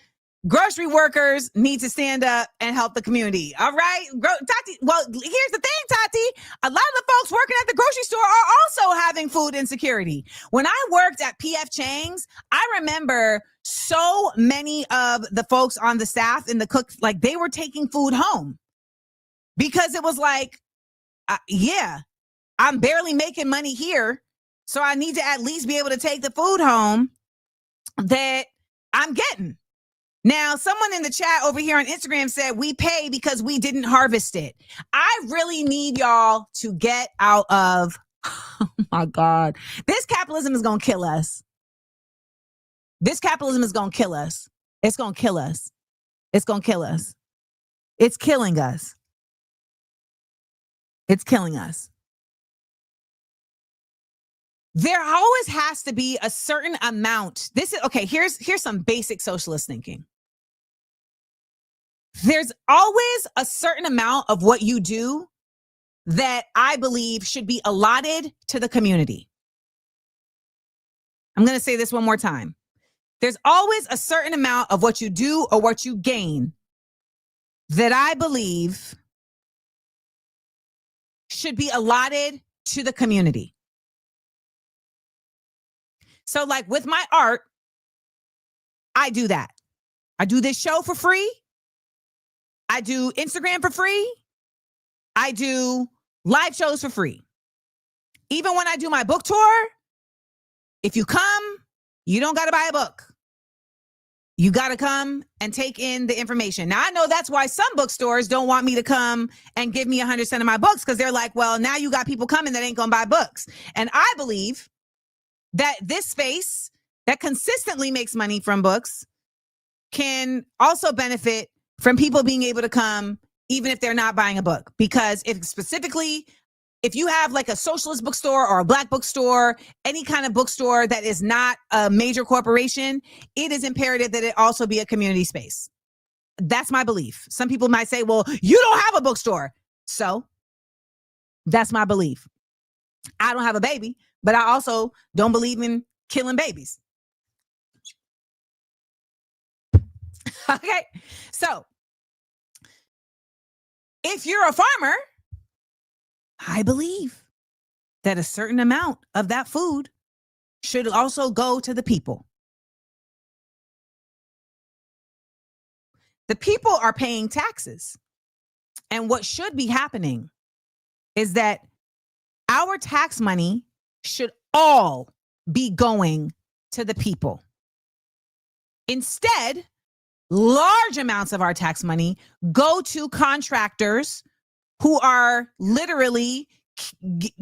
grocery workers need to stand up and help the community. All right, Tati. Well, here's the thing, Tati. A lot of the folks working at the grocery store are also having food insecurity. When I worked at PF Chang's, I remember so many of the folks on the staff and the cooks, like, they were taking food home because it was like, yeah, I'm barely making money here, so I need to at least be able to take the food home that I'm getting. Now, someone in the chat over here on Instagram said we pay because we didn't harvest it. I really need y'all to get out of, oh my God, this capitalism is going to kill us. This capitalism is going to kill us. It's going to kill us. It's going to kill us. It's killing us. It's killing us. There always has to be a certain amount. This is okay. Here's some basic socialist thinking. There's always a certain amount of what you do that I believe should be allotted to the community. I'm going to say this one more time. There's always a certain amount of what you do or what you gain that I believe should be allotted to the community. So like with my art, I do that. I do this show for free. I do Instagram for free. I do live shows for free. Even when I do my book tour, if you come, you don't got to buy a book. You got to come and take in the information. Now, I know that's why some bookstores don't want me to come and give me 100% of my books, because they're like, well, now you got people coming that ain't going to buy books. And I believe that this space that consistently makes money from books can also benefit from people being able to come even if they're not buying a book. Because if you have like a socialist bookstore or a black bookstore, any kind of bookstore that is not a major corporation, it is imperative that it also be a community space. That's my belief. Some people might say, well, you don't have a bookstore. So that's my belief. I don't have a baby, but I also don't believe in killing babies. Okay. So if you're a farmer, I believe that a certain amount of that food should also go to the people. The people are paying taxes. And what should be happening is that our tax money should all be going to the people. Instead, large amounts of our tax money go to contractors who are literally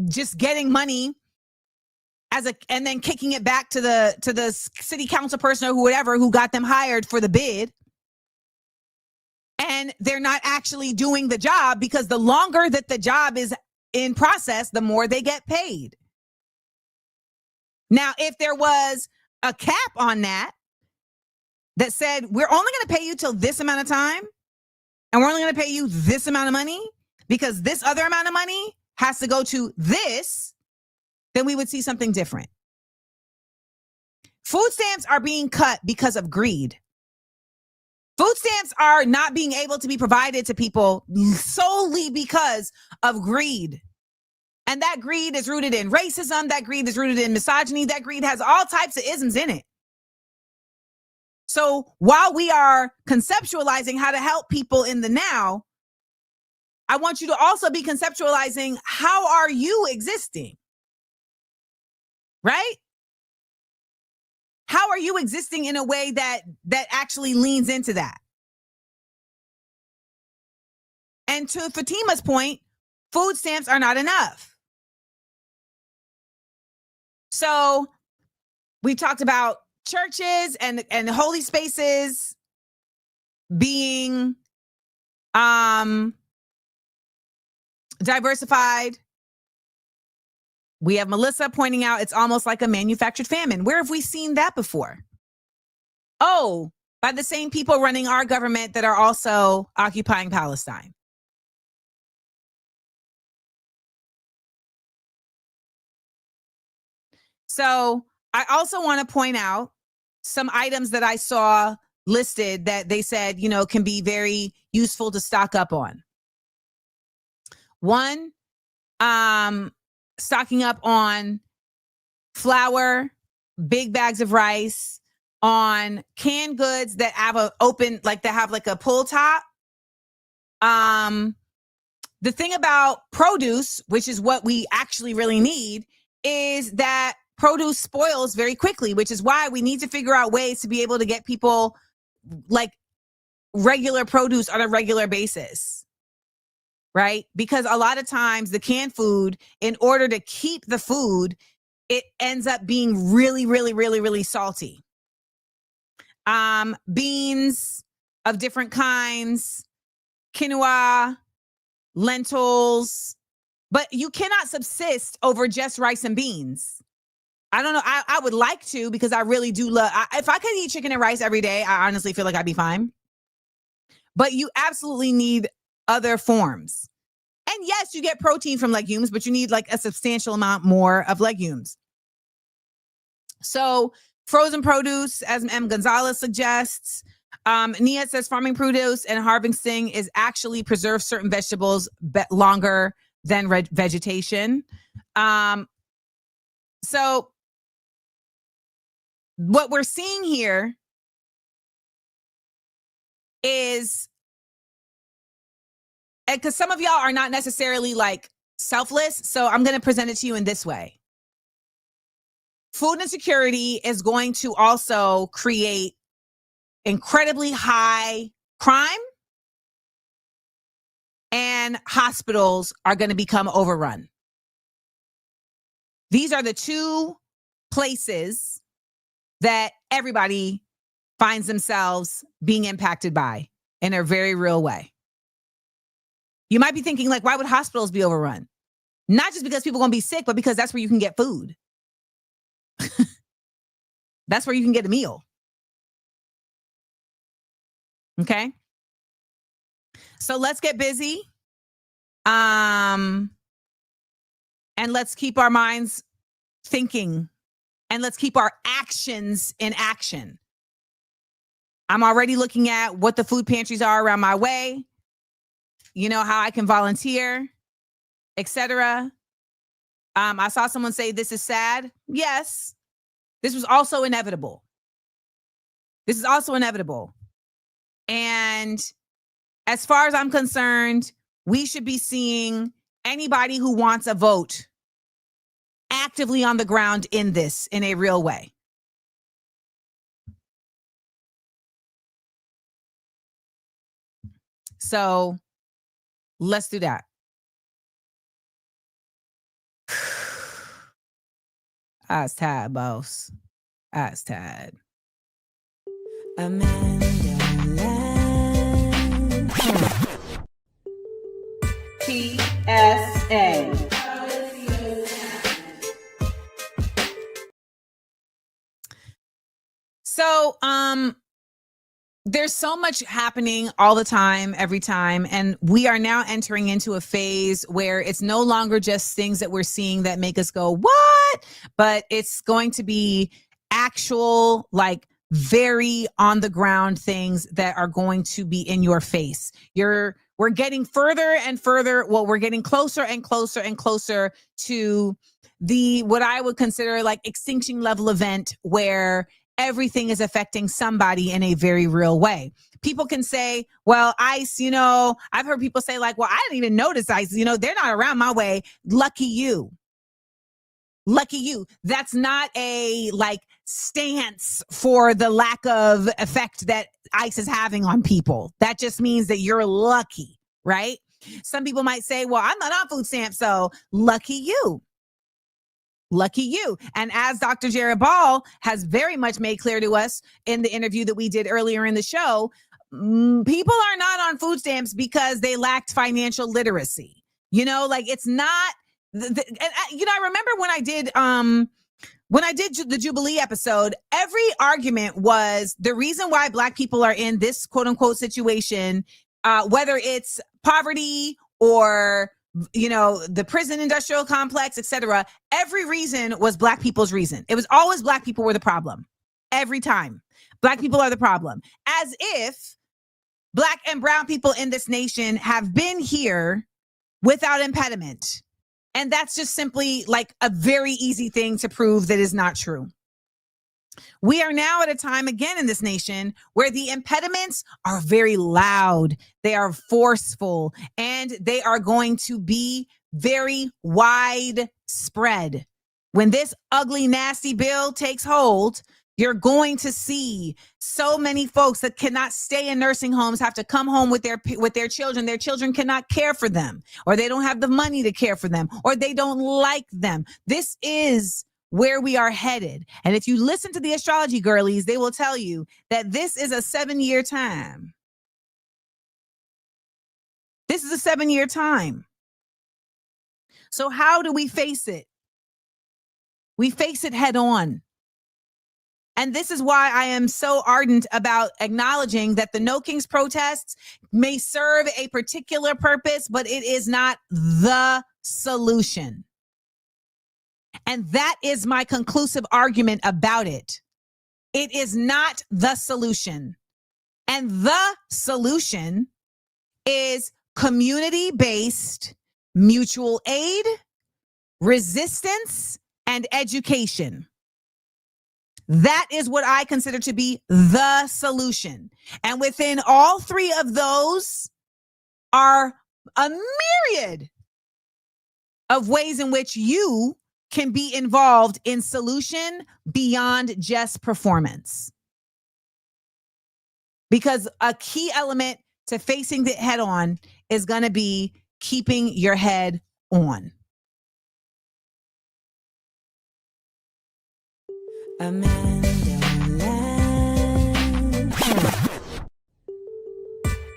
just getting money and then kicking it back to the city council person or whoever who got them hired for the bid. And they're not actually doing the job, because the longer that the job is in process, the more they get paid. Now, if there was a cap on that said, we're only going to pay you till this amount of time, and we're only going to pay you this amount of money, because this other amount of money has to go to this, then we would see something different. Food stamps are being cut because of greed. Food stamps are not being able to be provided to people solely because of greed. And that greed is rooted in racism. That greed is rooted in misogyny. That greed has all types of isms in it. So while we are conceptualizing how to help people in the now, I want you to also be conceptualizing, how are you existing? right? How are you existing in a way that actually leans into that? And to Fatima's point, food stamps are not enough. So we talked about churches and holy spaces being diversified. We have Melissa pointing out it's almost like a manufactured famine. Where have we seen that before? Oh, by the same people running our government that are also occupying Palestine. So I also want to point out some items that I saw listed that they said, can be very useful to stock up on. One, stocking up on flour, big bags of rice, on canned goods that have a pull top. The thing about produce, which is what we actually really need, is that produce spoils very quickly, which is why we need to figure out ways to be able to get people like regular produce on a regular basis, right? Because a lot of times the canned food, in order to keep the food, it ends up being really, really, really, really salty. Beans of different kinds, quinoa, lentils, but you cannot subsist over just rice and beans. I don't know. I would like to, because I really do love, if I could eat chicken and rice every day, I honestly feel like I'd be fine. But you absolutely need other forms. And yes, you get protein from legumes, but you need like a substantial amount more of legumes. So frozen produce, as M. Gonzalez suggests, Nia says farming produce and harvesting is actually preserve certain vegetables longer than vegetation. So what we're seeing here is, because some of y'all are not necessarily like selfless, so I'm going to present it to you in this way. Food insecurity is going to also create incredibly high crime, and hospitals are going to become overrun. These are the two places that everybody finds themselves being impacted by in a very real way. You might be thinking, like, why would hospitals be overrun? Not just because people are going to be sick, but because that's where you can get food. That's where you can get a meal. Okay? So let's get busy. And let's keep our minds thinking, and let's keep our actions in action. I'm already looking at what the food pantries are around my way, how I can volunteer, etc. I saw someone say this is sad. Yes, this was also inevitable. This is also inevitable. And as far as I'm concerned, we should be seeing anybody who wants a vote actively on the ground in this in a real way. So let's do that. I was tired, boss. I was tired. Amandaland. PSA. So, there's so much happening all the time, every time. And we are now entering into a phase where it's no longer just things that we're seeing that make us go, what? But it's going to be actual, like, very on the ground things that are going to be in your face. We're getting further and further. Well, we're getting closer and closer and closer to what I would consider like extinction level event, where everything is affecting somebody in a very real way. People can say, well, ICE, I've heard people say like, well, I didn't even notice ICE, they're not around my way. Lucky you. Lucky you. That's not a like stance for the lack of effect that ICE is having on people. That just means that you're lucky, right? Some people might say, well, I'm not on food stamps, so lucky you. Lucky you. And as Dr. Jared Ball has very much made clear to us in the interview that we did earlier in the show, people are not on food stamps because they lacked financial literacy. You know, like it's not, I remember when I did the Jubilee episode, every argument was the reason why Black people are in this quote unquote situation, whether it's poverty or, you know, the prison industrial complex, etc. Every reason was Black people's reason. It was always Black people were the problem. Every time. Black people are the problem. As if Black and brown people in this nation have been here without impediment. And that's just simply like a very easy thing to prove that is not true. We are now at a time again in this nation where the impediments are very loud. They are forceful and they are going to be very widespread. When this ugly, nasty bill takes hold, you're going to see so many folks that cannot stay in nursing homes have to come home with their children. Their children cannot care for them, or they don't have the money to care for them, or they don't like them. This is where we are headed. And if you listen to the astrology girlies, they will tell you that this is a 7-year time. This is a 7-year time. So how do we face it? We face it head on. And this is why I am so ardent about acknowledging that the No Kings protests may serve a particular purpose, but it is not the solution. And that is my conclusive argument about it. It is not the solution. And the solution is community-based mutual aid, resistance, and education. That is what I consider to be the solution. And within all three of those are a myriad of ways in which you can be involved in solution beyond just performance. Because a key element to facing it head on is going to be keeping your head on. Amandaland.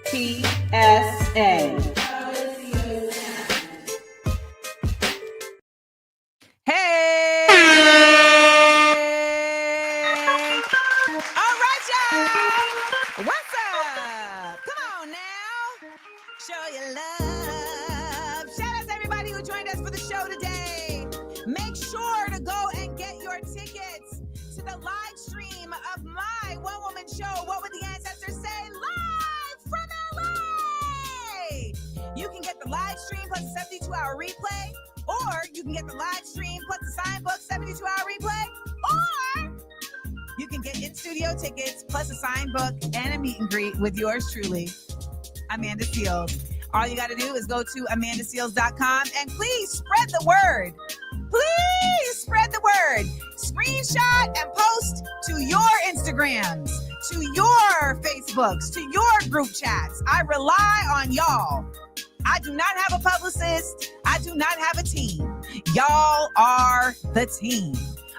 PSA. Hey! All right, y'all. What's up? Come on now. Show your love. Shout out to everybody who joined us for the show today. Make sure to go and get your tickets to the live stream of my one-woman show, What Would the Ancestors Say? Live from LA! You can get the live stream plus a 72-hour replay, or you can get the live stream plus the signed book 72-hour replay, or you can get in-studio tickets plus a signed book and a meet and greet with yours truly, Amanda Seales. All you got to do is go to amandaseales.com and please spread the word. Please spread the word. Screenshot and post to your Instagrams, to your Facebooks, to your group chats. I rely on y'all. I do not have a publicist. I do not have a team. Y'all are the team.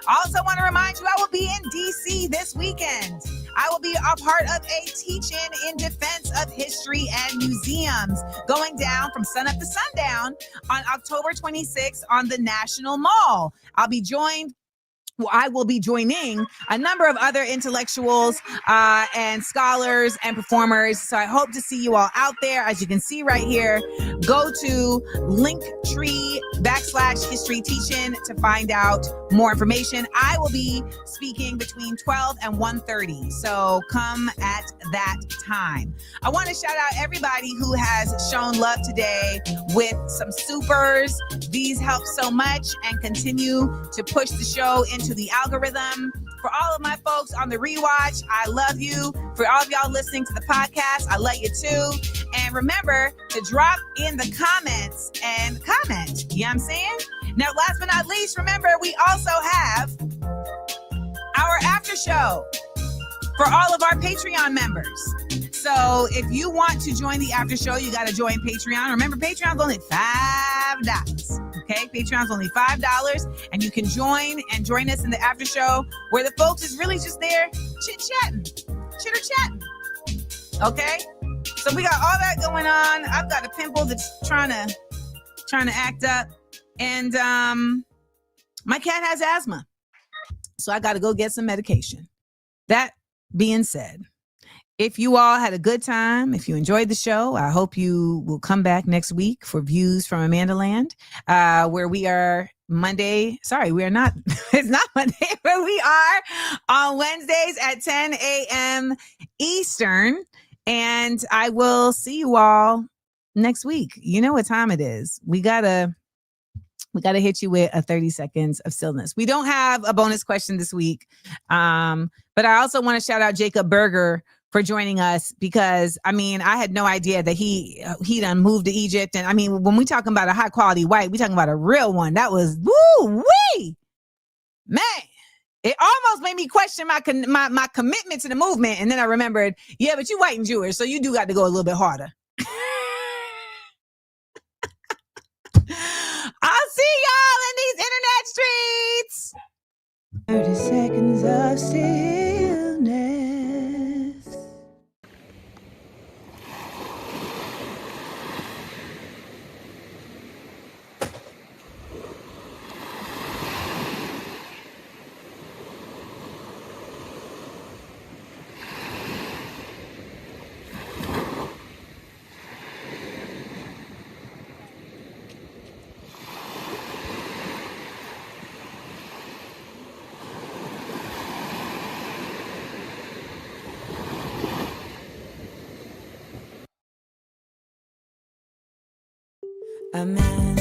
I also want to remind you, I will be in DC this weekend. I will be a part of a teach-in in defense of history and museums going down from sunup to sundown on October 26th on the National Mall. I will be joining a number of other intellectuals and scholars and performers. So I hope to see you all out there. As you can see right here, go to Linktree/history teach-in to find out more information. I will be speaking between 12 and 1:30. So come at that time. I want to shout out everybody who has shown love today with some supers. These help so much and continue to push the show into the algorithm. For all of my folks on the rewatch, I love you. For all of y'all listening to the podcast, I love you too. And remember to drop in the comments and comment. You know what I'm saying? Now, last but not least, remember, we also have our after show for all of our Patreon members. So if you want to join the after show, you got to join Patreon. Remember, Patreon's only $5. Okay, Patreon's only $5, and you can join us in the after show where the folks is really just there chit-chatting, chitter-chatting. Okay, so we got all that going on. I've got a pimple that's trying to act up, and my cat has asthma, so I got to go get some medication. That being said, if you all had a good time, if you enjoyed the show, I hope you will come back next week for Views from Amandaland, where we are Monday. Sorry, we are not. It's not Monday, but we are on Wednesdays at 10 a.m. Eastern. And I will see you all next week. You know what time it is. We gotta hit you with a 30 seconds of stillness. We don't have a bonus question this week. But I also want to shout out Jacob Berger for joining us, because I mean, I had no idea that he done moved to Egypt. And I mean, when we talking about a high quality white, we talking about a real one. That was woo-wee, man. It almost made me question my commitment to the movement. And then I remembered, yeah, but you white and Jewish, so you do got to go a little bit harder. I'll see y'all in these internet streets. 30 seconds of stillness. Amen.